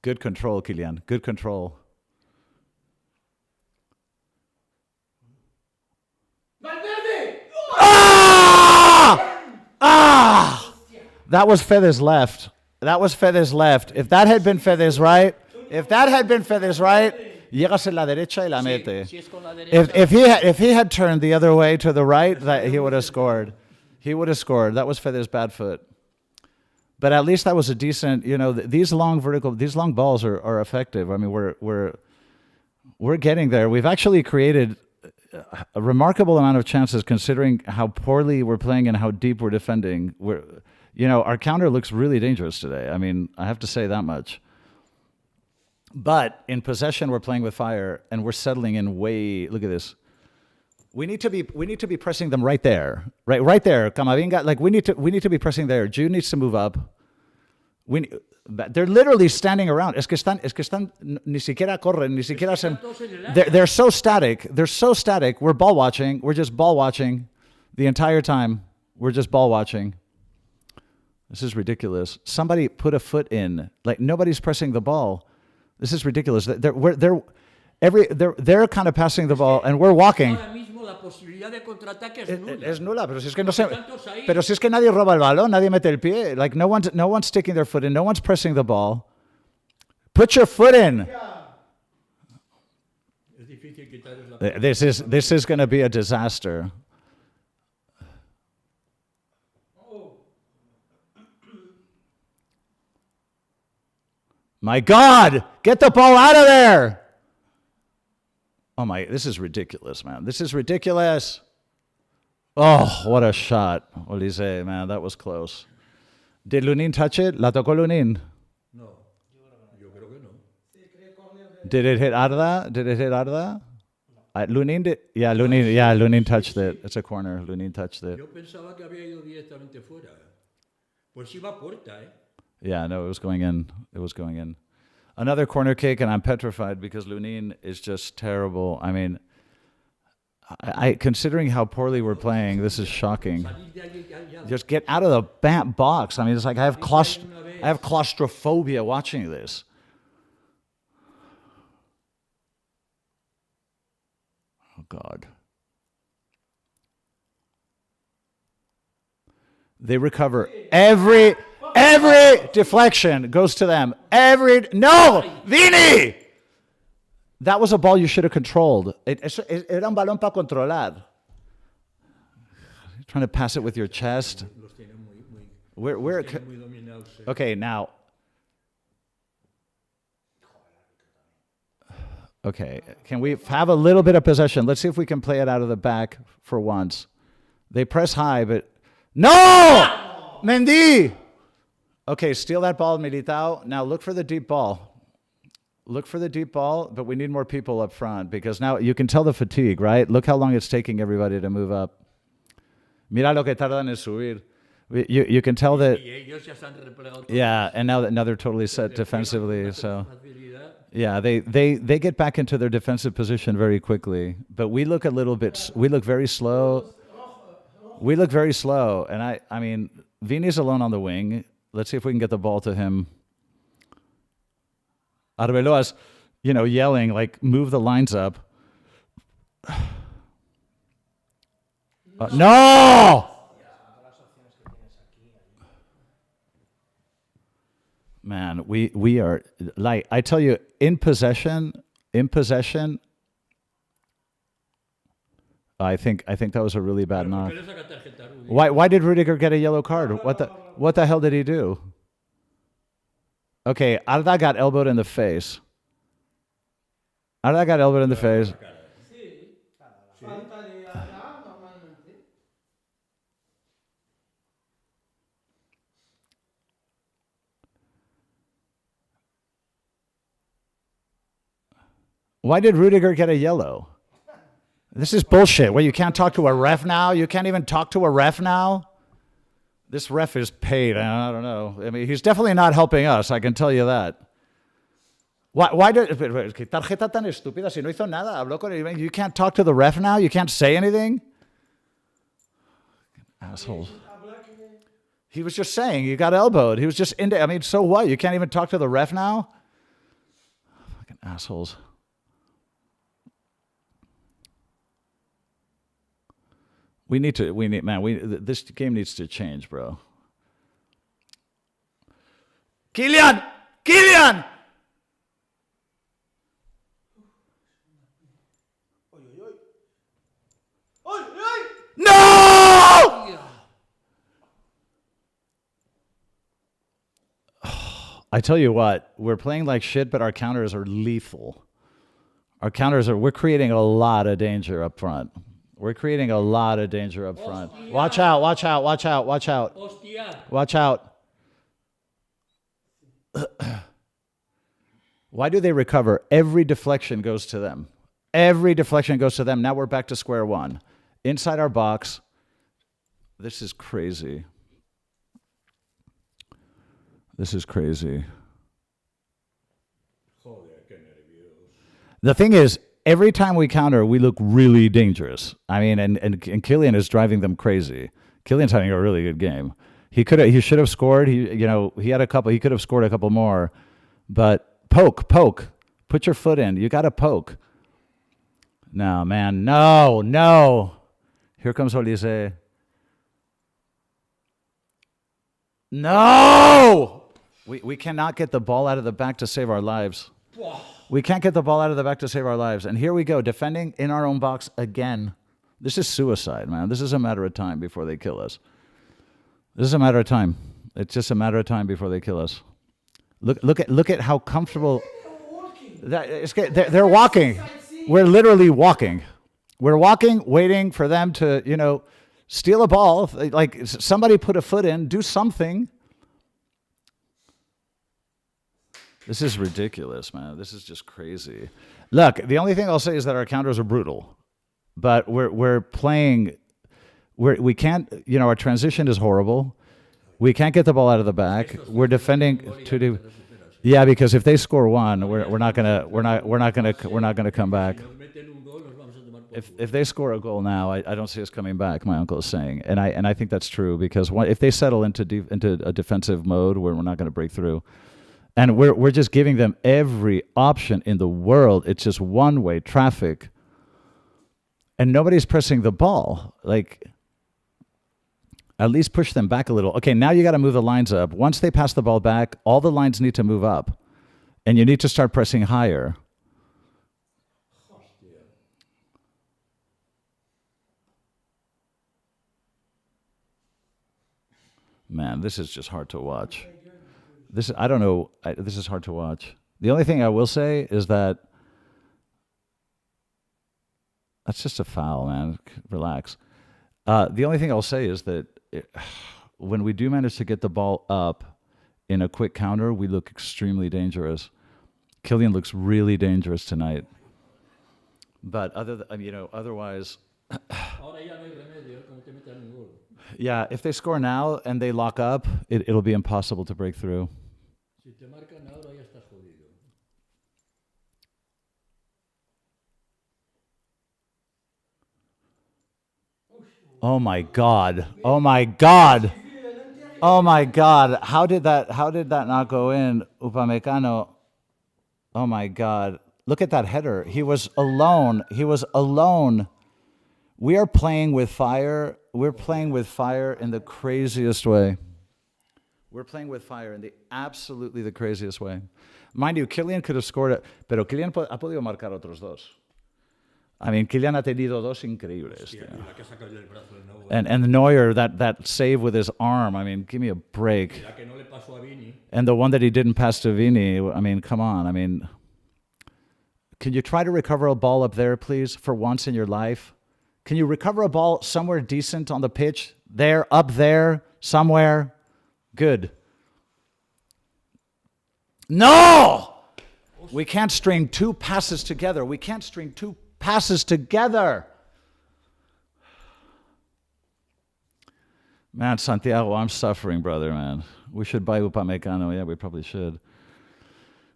S1: Good control, Kylian. Good control. That was Feather's left. That was Feather's left. If that had been Feather's right, llegas en la derecha y la mete. If he had turned the other way to the right, he would have scored. He would have scored. That was Feather's bad foot. But at least that was a decent, these long balls are effective. I mean, we're getting there. We've actually created a remarkable amount of chances considering how poorly we're playing and how deep we're defending. Our counter looks really dangerous today. I mean, I have to say that much. But in possession, we're playing with fire and we're settling in way. Look at this. We need to be pressing them right there, right there. Camavinga, like we need to be pressing there. Jude needs to move up. They're literally standing around. Es que están ni siquiera corren, ni siquiera se. They're so static. They're so static. We're ball watching. We're just ball watching the entire time. We're just ball watching. This is ridiculous. Somebody put a foot in. Like nobody's pressing the ball. This is ridiculous. They're kind of passing the ball and we're walking. Es nula, pero si es que no se, pero si es que nadie roba el balón, nadie mete el pie. Like no one's sticking their foot in, no one's pressing the ball. Put your foot in. This is going to be a disaster. My God, get the ball out of there. Oh my, this is ridiculous, man. This is ridiculous. Oh, what a shot. Olise, man, that was close. Did Lunin touch it? ¿La tocó Lunin?
S2: No. Yo creo que no.
S1: Did it hit Arda? Lunin did? Yeah, Lunin touched it. It's a corner. Lunin touched it.
S2: Yo pensaba que había ido directamente fuera. Pues iba a puerta, ¿eh?
S1: Yeah, no, it was going in. It was going in. Another corner kick, and I'm petrified because Lunin is just terrible. I mean, considering how poorly we're playing, this is shocking. Just get out of the box. I mean, it's like I have claustrophobia watching this. Oh, God. They recover every deflection goes to them. No, Vini! That was a ball you should have controlled. Era un balón para controlar. You're trying to pass it with your chest. Okay, now. Okay, can we have a little bit of possession? Let's see if we can play it out of the back for once. They press high, but no! Mendy! Okay, steal that ball, Militao. Now look for the deep ball. Look for the deep ball, but we need more people up front because now you can tell the fatigue, right? Look how long it's taking everybody to move up. Mira lo que tardan en subir. You can tell that. Yeah, and now they're totally set defensively. So yeah, they get back into their defensive position very quickly. But we look a little bit. We look very slow. We look very slow, and I mean, Vini's alone on the wing. Let's see if we can get the ball to him. Arbeloa's, yelling like, "Move the lines up." No! Man, we are like, I tell you, in possession. I think that was a really bad knock. Why did Rudiger get a yellow card? What the hell did he do? Okay, Arda got elbowed in the face. Arda got elbowed in the face. Why did Rudiger get a yellow? This is bullshit. Well, you can't talk to a ref now? You can't even talk to a ref now? This ref is paid. I don't know. I mean, he's definitely not helping us. I can tell you that. Why did... ¿Qué tarjeta tan estúpida si no hizo nada? Habló con el... You can't talk to the ref now? You can't say anything? Asshole. He was just saying you got elbowed. He was just into... I mean, so what? You can't even talk to the ref now? Fucking assholes. This game needs to change, bro. Kylian! No! I tell you what, we're playing like shit, but our counters are lethal. We're creating a lot of danger up front. Watch out. Why do they recover? Every deflection goes to them. Now we're back to square one. Inside our box. This is crazy. The thing is, every time we counter, we look really dangerous. I mean, and Kylian is driving them crazy. Kylian's having a really good game. He should have scored. He had a couple. He could have scored a couple more, but poke. Put your foot in. You got to poke. No, man. No. Here comes Olise. No! We cannot get the ball out of the back to save our lives. We can't get the ball out of the back to save our lives. And here we go, defending in our own box again. This is suicide, man. This is a matter of time before they kill us. This is a matter of time. It's just a matter of time before they kill us. Look at how comfortable... They're walking. We're literally walking. We're walking, waiting for them to, steal a ball. Like, somebody put a foot in, do something. This is ridiculous, man. This is just crazy. Look, the only thing I'll say is that our counters are brutal. But we're playing... We can't... our transition is horrible. We can't get the ball out of the back. We're defending... Yeah, because if they score one, we're not gonna come back. If they score a goal now, I don't see us coming back. My uncle is saying, and I think that's true because if they settle into a defensive mode where we're not going to break through, and we're just giving them every option in the world. It's just one-way traffic, and nobody's pressing the ball. Like, at least push them back a little. Okay, now you got to move the lines up. Once they pass the ball back, all the lines need to move up, and you need to start pressing higher. Man, this is just hard to watch. I don't know. This is hard to watch. The only thing I will say is that That's just a foul, man. Relax. The only thing I'll say is that when we do manage to get the ball up in a quick counter, we look extremely dangerous. Kylian looks really dangerous tonight. But otherwise, yeah, if they score now and they lock up, it'll be impossible to break through. Oh my God! Oh my God! Oh my God! How did that not go in, Upamecano? Oh my God! Look at that header. He was alone. We are playing with fire. We're playing with fire in the craziest way. We're playing with fire in the absolutely the craziest way. Mind you, Kylian could have scored it, pero Kylian ha podido marcar otros dos. I mean, Kylian ha tenido dos increíbles. And Neuer, that save with his arm, I mean, give me a break. And the one that he didn't pass to Vini, I mean, come on. I mean, can you try to recover a ball up there, please, for once in your life? Can you recover a ball somewhere decent on the pitch? There, up there, somewhere? Good. No! We can't string two passes together. Man, Santiago, I'm suffering, brother, man. We should buy Upamecano. Yeah, we probably should.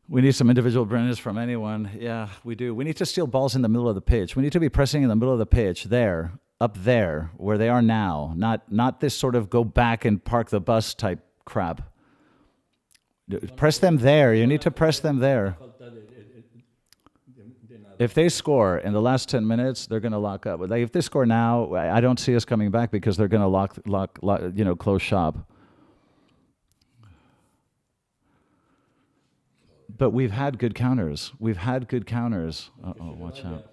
S1: We need some individual brilliance from anyone. Yeah, we do. We need to steal balls in the middle of the pitch. We need to be pressing in the middle of the pitch, there, up there, where they are now. Not this sort of go back and park the bus type crap. Press them there. You need to press them there. If they score in the last 10 minutes, they're going to lock up. Like if they score now, I don't see us coming back because they're going to close shop. But we've had good counters. Uh-oh, watch out.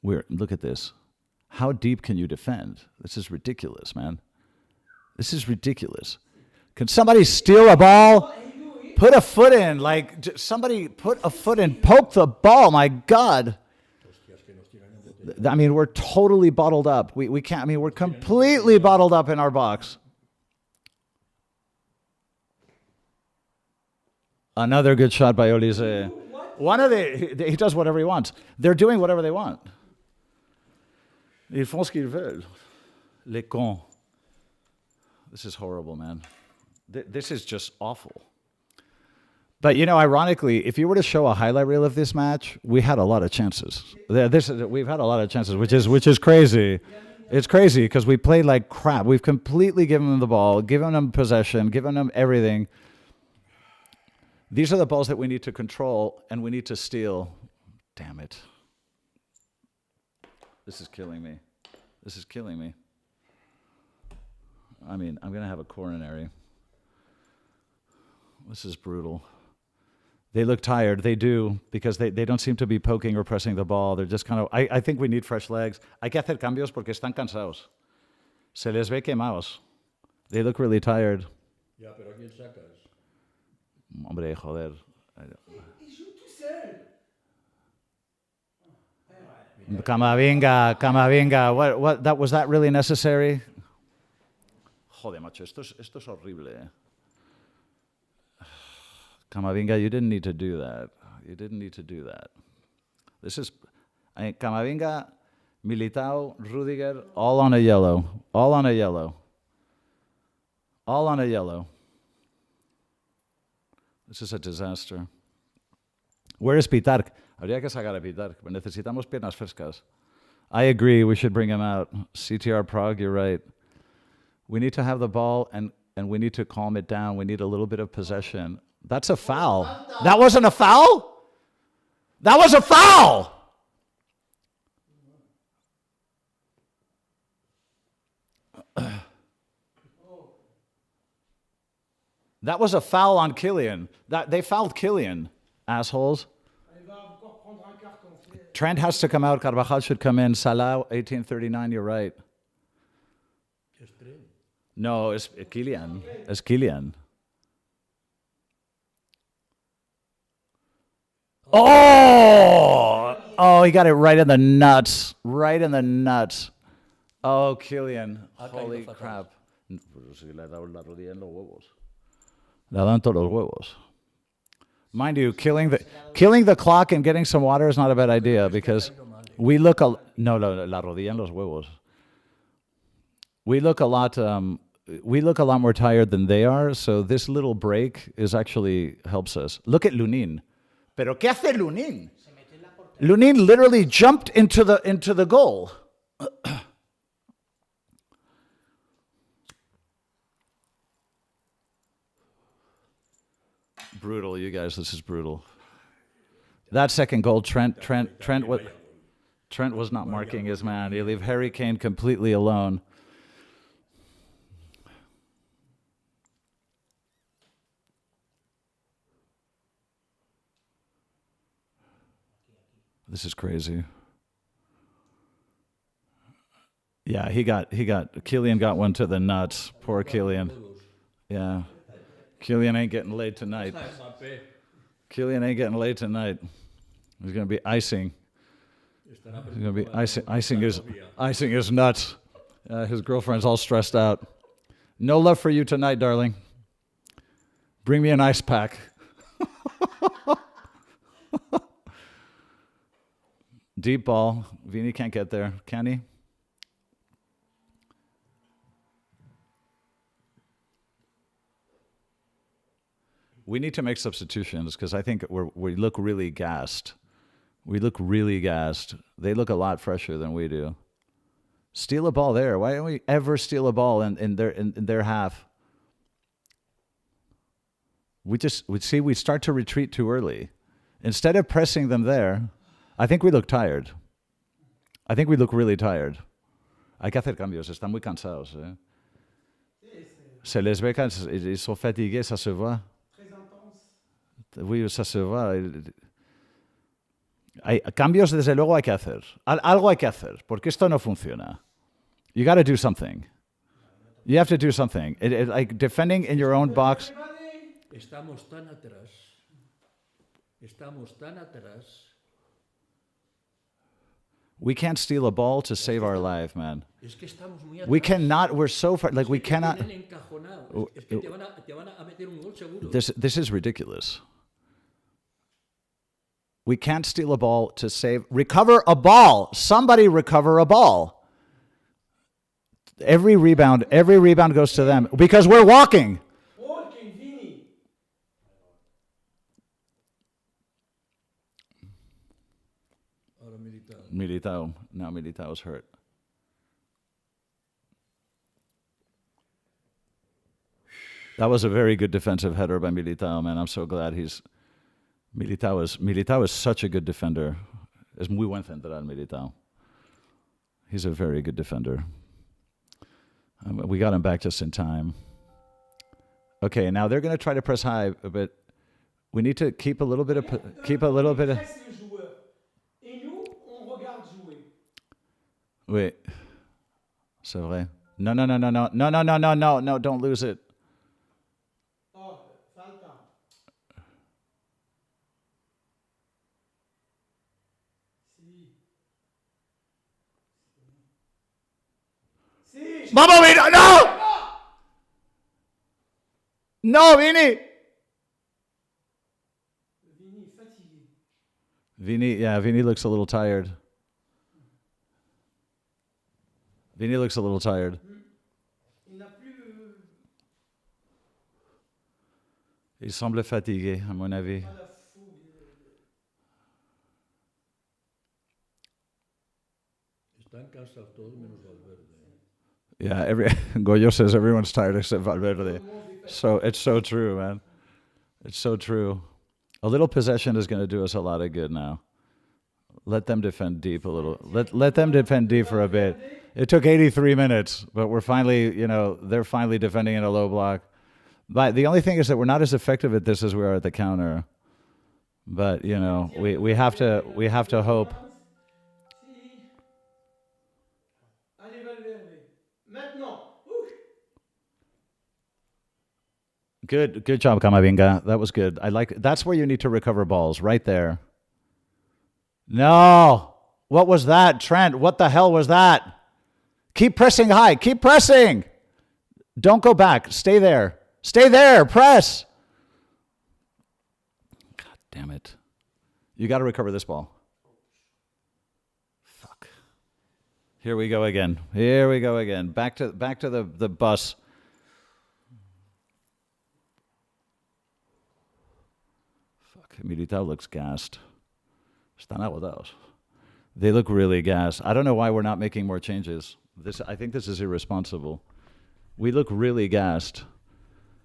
S1: Look at this. How deep can you defend? This is ridiculous, man. This is ridiculous. Can somebody steal a ball? Put a foot in, like somebody put a foot in, poke the ball, my God. I mean, we're totally bottled up. We can't, I mean, we're completely bottled up in our box. Another good shot by Olise. He does whatever he wants. They're doing whatever they want. Ils font ce qu'ils veulent. Les cons. This is horrible, man. This is just awful. But, you know, ironically, if you were to show a highlight reel of this match, we had a lot of chances. We've had a lot of chances, which is crazy. It's crazy because we played like crap. We've completely given them the ball, given them possession, given them everything. These are the balls that we need to control and we need to steal. Damn it. This is killing me. I mean, I'm going to have a coronary. This is brutal. They look tired. They do, because they don't seem to be poking or pressing the ball. They're just kind of... I think we need fresh legs. Hay que hacer cambios porque están cansados. Se les ve quemados. They look really tired.
S2: Ya, pero ¿a quién sacas?
S1: Hombre, joder. Camavinga. What was that really necessary? Joder, macho, esto es horrible. Camavinga, you didn't need to do that. This is Camavinga, Militao, Rudiger, all on a yellow. This is a disaster. Where is Pitarch? Habría que sacar a Pitarch. Necesitamos piernas frescas. I agree, we should bring him out. CTR Prague, you're right. We need to have the ball and we need to calm it down. We need a little bit of possession. That's a foul. That wasn't a foul? That was a foul! That was a foul on Kylian. They fouled Kylian, assholes. Trent has to come out. Carvajal should come in. Salah, 1839, you're right. No, it's Kylian. Oh! Oh, he got it right in the nuts. Right in the nuts. Oh, Kylian. Holy crap. Le ha dado la rodilla en los huevos. Le ha dado en todos los huevos. Mind you, killing the clock and getting some water is not a bad idea because we look la rodilla en los huevos. We look a lot more tired than they are, so this little break is actually helps us. Look at Lunin. Pero ¿qué hace Lunin? Lunin literally jumped into the goal. Brutal, you guys. This is brutal. That second goal, Trent was not marking his man. You leave Harry Kane completely alone. This is crazy. Yeah, Kylian got one to the nuts. Poor Kylian. Yeah. Kylian ain't getting laid tonight. Kylian ain't getting laid tonight. He's going to be icing. He's going to be icing his nuts. His girlfriend's all stressed out. No love for you tonight, darling. Bring me an ice pack. Deep ball. Vini can't get there, can he? We need to make substitutions because I think we look really gassed. We look really gassed. They look a lot fresher than we do. Steal a ball there. Why don't we ever steal a ball in their half? We start to retreat too early. Instead of pressing them there, I think we look tired. I think we look really tired. Hay que hacer cambios. Están muy cansados. Se les ve cansados. Ils sont fatigués, ça se voit. Oui, ça se voit. Cambios desde luego hay que hacer. Algo hay que hacer, porque esto no funciona. You got to do something. You have to do something. Like defending in your own box.
S2: Estamos tan atrás.
S1: We can't steal a ball to save our life, man. We cannot. We're so far. Like we cannot. This is ridiculous. We can't steal a ball to save. Recover a ball. Somebody recover a ball. Every rebound goes to them because we're walking. Militao. Now Militao's hurt. That was a very good defensive header by Militao, man. I'm so glad Militao is such a good defender. Es muy buen central, Militao. He's a very good defender. We got him back just in time. Okay, now they're going to try to press high, but we need to keep a little bit of. Wait, c'est vrai. No, don't lose it.
S3: Oh, falta. Sí.
S1: Vamos, Vini! No! No, Vini!
S3: Vini fatigué.
S1: Vini looks a little tired. Vini looks a little tired. Il semble fatigué, à mon avis. Yeah, Goyo says everyone's tired except Valverde. So it's so true, man. It's so true. A little possession is going to do us a lot of good now. Let them defend deep a little. Let them defend deep for a bit. It took 83 minutes, but we're finally, they're finally defending in a low block. But the only thing is that we're not as effective at this as we are at the counter. But we have to hope. Good job, Camavinga. That was good. That's where you need to recover balls, right there. No. What was that, Trent? What the hell was that? Keep pressing high. Keep pressing. Don't go back. Stay there. Stay there. Press. God damn it. You got to recover this ball. Fuck. Here we go again. Here we go again. Back to the bus. Fuck. Militao looks gassed. Están agotados. They look really gassed. I don't know why we're not making more changes. I think this is irresponsible. We look really gassed.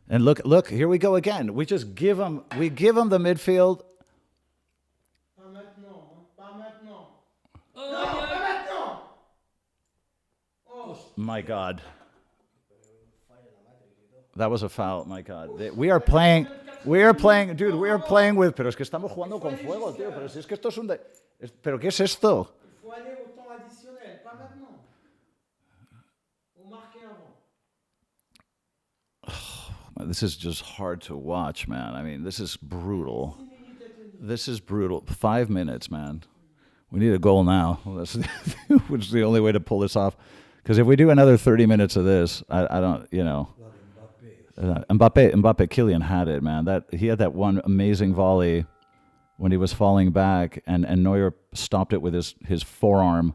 S1: And look, here we go again. We give them the midfield.
S3: Pas maintenant. Pas maintenant. Non, pas maintenant. Oh.
S1: My God. That was a foul, my God. We are playing, dude, we are playing with, pero es que estamos jugando con fuego, tío, pero si es que esto es pero ¿qué es esto?
S3: Il faut aller au temps additionnel, pas maintenant. On marque avant.
S1: This is just hard to watch, man. I mean, this is brutal. This is brutal. 5 minutes, man. We need a goal now. Which is the only way to pull this off. Because if we do another 30 minutes of this, I don't, you know. Mbappe, Kylian had it, man. He had that one amazing volley when he was falling back, and Neuer stopped it with his forearm.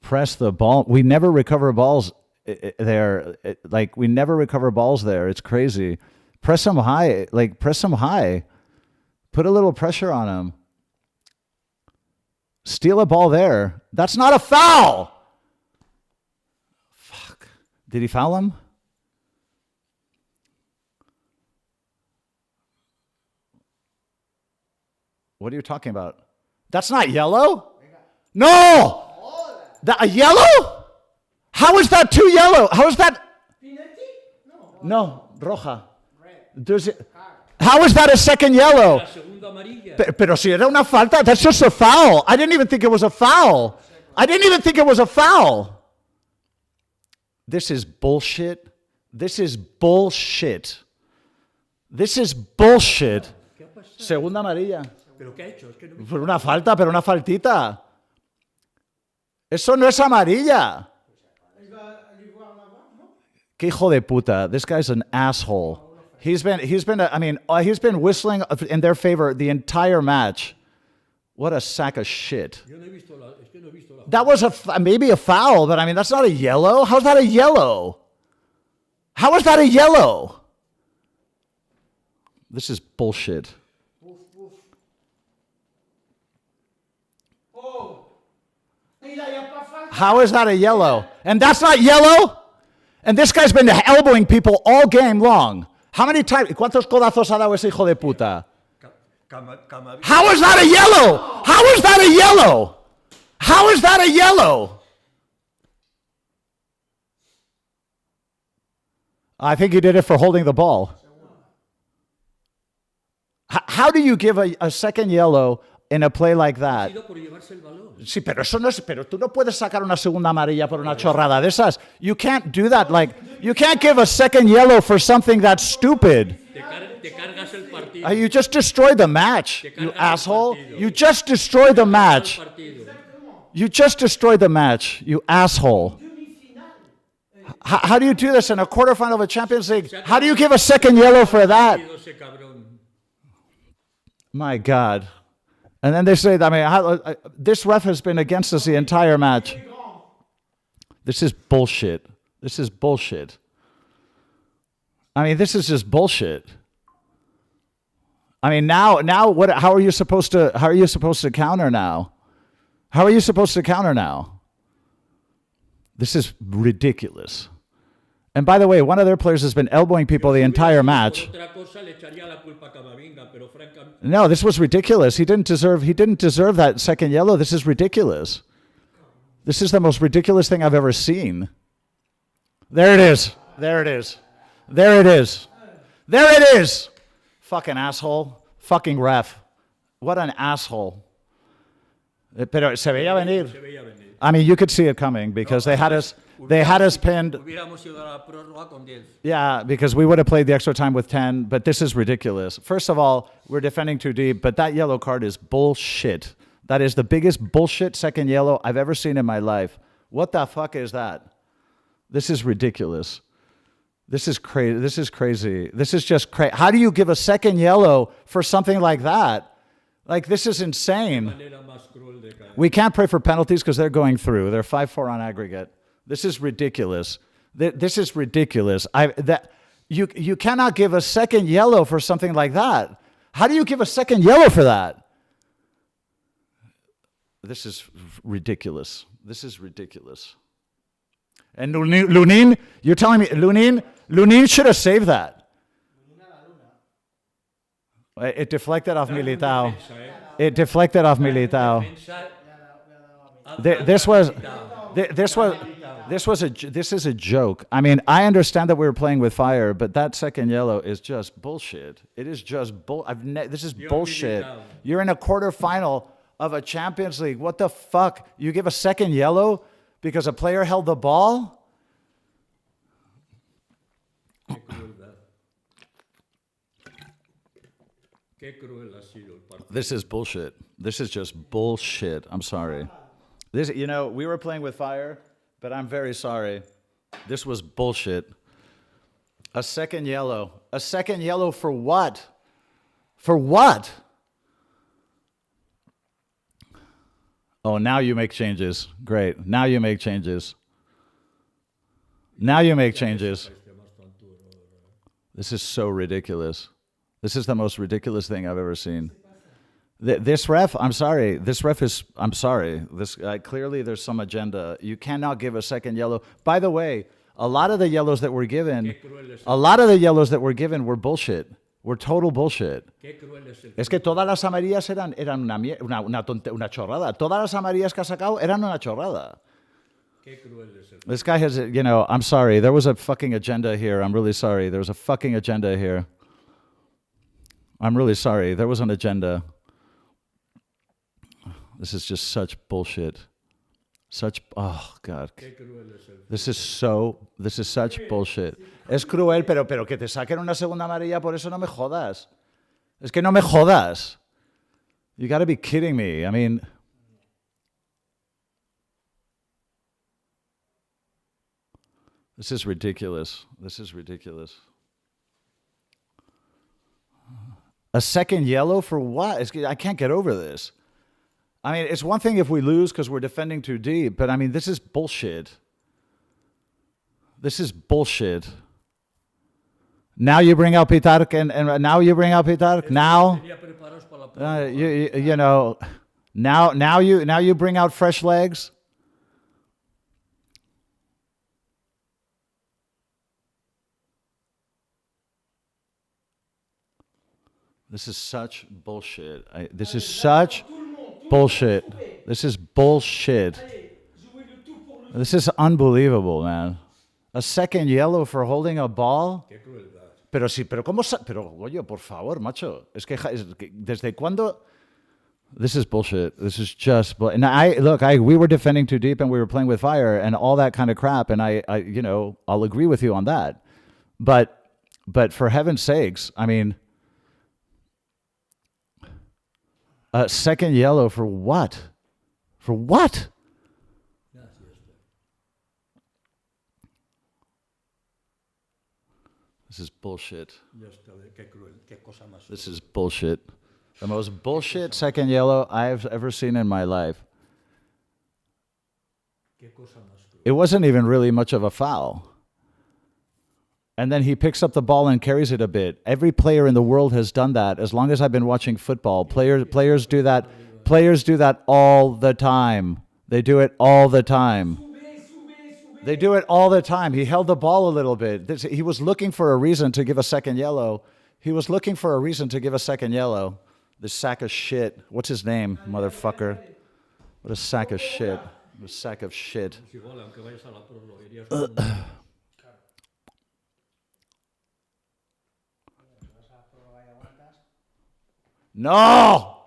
S1: Press the ball. We never recover balls there. We never recover balls there. It's crazy. Press them high. Press them high. Put a little pressure on them. Steal a ball there. That's not a foul. Fuck. Did he foul him? What are you talking about? That's not yellow? No! A yellow? How is that too yellow? How is that? No, roja. How is that a second yellow? Pero si era una falta, that's just a foul. I didn't even think it was a foul. This is bullshit. Segunda amarilla. Por una falta, pero una faltita. Eso no es amarilla. Qué hijo de puta. This guy's an asshole. He's been whistling in their favor the entire match. What a sack of shit. That was maybe a foul, but I mean, that's not a yellow. How's that a yellow? How is that a yellow? This is bullshit. How is that a yellow? And that's not yellow? And this guy's been elbowing people all game long. How many times? ¿Cuántos codazos ha dado ese hijo de puta? How is that a yellow? How is that a yellow? How is that a yellow? I think he did it for holding the ball. How do you give a second yellow in a play like that? Sí, pero eso no es, pero tú no puedes sacar una segunda amarilla por una chorrada de esas. You can't do that. You can't give a second yellow for something that's stupid. You just destroyed the match, you asshole. You just destroyed the match. You asshole. How do you do this in a quarterfinal of a Champions League? How do you give a second yellow for that? My God. And then they say, this ref has been against us the entire match. This is bullshit. I mean, this is just bullshit. I mean, now what? How are you supposed to counter now? This is ridiculous. And by the way, one of their players has been elbowing people the entire match. No, this was ridiculous. He didn't deserve that second yellow. This is ridiculous. This is the most ridiculous thing I've ever seen. There it is. Fucking asshole. Fucking ref. What an asshole. Pero se veía venir. I mean, you could see it coming because they had us They had us pinned.
S2: Hubiéramos ido a la prórroga con 10.
S1: Yeah, because we would have played the extra time with 10, but this is ridiculous. First of all, we're defending too deep, but that yellow card is bullshit. That is the biggest bullshit second yellow I've ever seen in my life. What the fuck is that? This is ridiculous. This is crazy. This is crazy. This is just crazy. How do you give a second yellow for something like that? Like, this is insane. We can't pray for penalties because they're going through. They're 5-4 on aggregate. This is ridiculous. This is ridiculous. You cannot give a second yellow for something like that. How do you give a second yellow for that? This is ridiculous. This is ridiculous. And Lunin, you're telling me Lunin should have saved that. It deflected off Militao. It deflected off Militao. This is a joke. I mean, I understand that we were playing with fire, but that second yellow is just bullshit. It is just this is bullshit. You're in a quarterfinal of a Champions League. What the fuck? You give a second yellow because a player held the ball? This is bullshit. This is just bullshit. I'm sorry. We were playing with fire, but I'm very sorry. This was bullshit. A second yellow. A second yellow for what? For what? Oh, now you make changes. Great. Now you make changes. Now you make changes. This is so ridiculous. This is the most ridiculous thing I've ever seen. This ref, I'm sorry. This ref is, I'm sorry. This clearly there's some agenda. You cannot give a second yellow. By the way, a lot of the yellows that were given were bullshit. Were total bullshit. Es que todas las amarillas eran una chorrada. Todas las amarillas que ha sacado eran una chorrada. This guy has, I'm sorry. There was a fucking agenda here. I'm really sorry. There was a fucking agenda here. I'm really sorry. There was an agenda. This is just such bullshit. Oh, God. This is such bullshit. Es cruel, pero que te saquen una segunda amarilla, por eso no me jodas. Es que no me jodas. You got to be kidding me. I mean, this is ridiculous. This is ridiculous. A second yellow for what? I can't get over this. I mean, it's one thing if we lose because we're defending too deep, but I mean, this is bullshit. This is bullshit. Now you bring out Pitarch and now you bring out Pitarch. Now, now you bring out fresh legs. This is such bullshit. This is such bullshit. This is bullshit. This is unbelievable, man. A second yellow for holding a ball? Pero oye, por favor, macho. Es que ¿desde cuándo? This is bullshit. This is just and we were defending too deep and we were playing with fire and all that kind of crap, and I'll agree with you on that. But for heaven's sakes, I mean, a second yellow for what? For what? This is bullshit. This is bullshit. The most bullshit second yellow I've ever seen in my life. It wasn't even really much of a foul. And then he picks up the ball and carries it a bit. Every player in the world has done that. As long as I've been watching football, players do that. Players do that all the time. They do it all the time. They do it all the time. He held the ball a little bit. He was looking for a reason to give a second yellow. This sack of shit. What's his name, motherfucker? What a sack of shit. A sack of shit. No!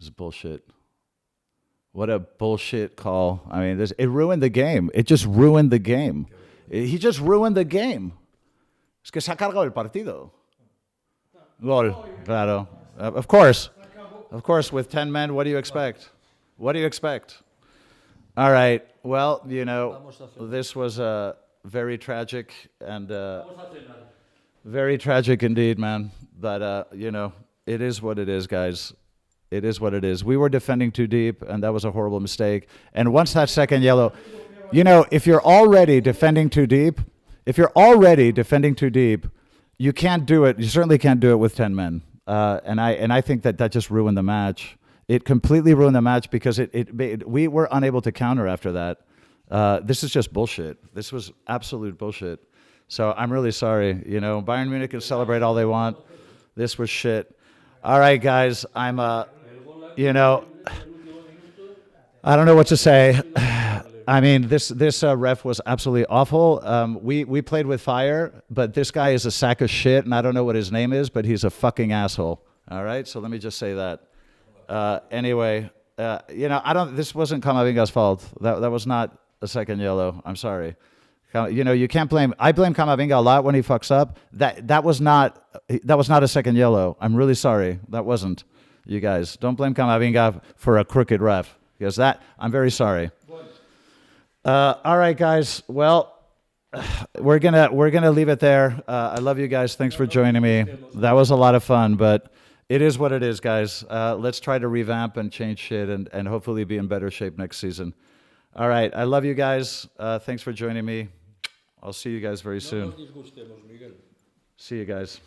S1: This is bullshit. What a bullshit call. I mean, it ruined the game. It just ruined the game. He just ruined the game. Es que se ha cargado el partido. Gol, claro. Of course. Of course, with 10 men, what do you expect? What do you expect? All right. Well, you know, this was very tragic and very tragic indeed, man. But, you know, it is what it is, guys. It is what it is. We were defending too deep, and that was a horrible mistake. And once that second yellow, you know, if you're already defending too deep, you can't do it. You certainly can't do it with 10 men. And I think that just ruined the match. It completely ruined the match because we were unable to counter after that. This is just bullshit. This was absolute bullshit. So I'm really sorry. You know, Bayern Munich can celebrate all they want. This was shit. All right, guys. I'm, you know, I don't know what to say. I mean, this ref was absolutely awful. We played with fire, but this guy is a sack of shit, and I don't know what his name is, but he's a fucking asshole. All right, so let me just say that. Anyway, you know, this wasn't Camavinga's fault. That was not a second yellow. I'm sorry. You know, you can't blame. I blame Camavinga a lot when he fucks up. That was not a second yellow. I'm really sorry. That wasn't. You guys don't blame Camavinga for a crooked ref because I'm very sorry. All right, guys. Well, we're gonna leave it there. I love you guys. Thanks for joining me. That was a lot of fun, but it is what it is, guys. Let's try to revamp and change shit and hopefully be in better shape next season. All right. I love you guys. Thanks for joining me. I'll see you guys very soon. See you guys.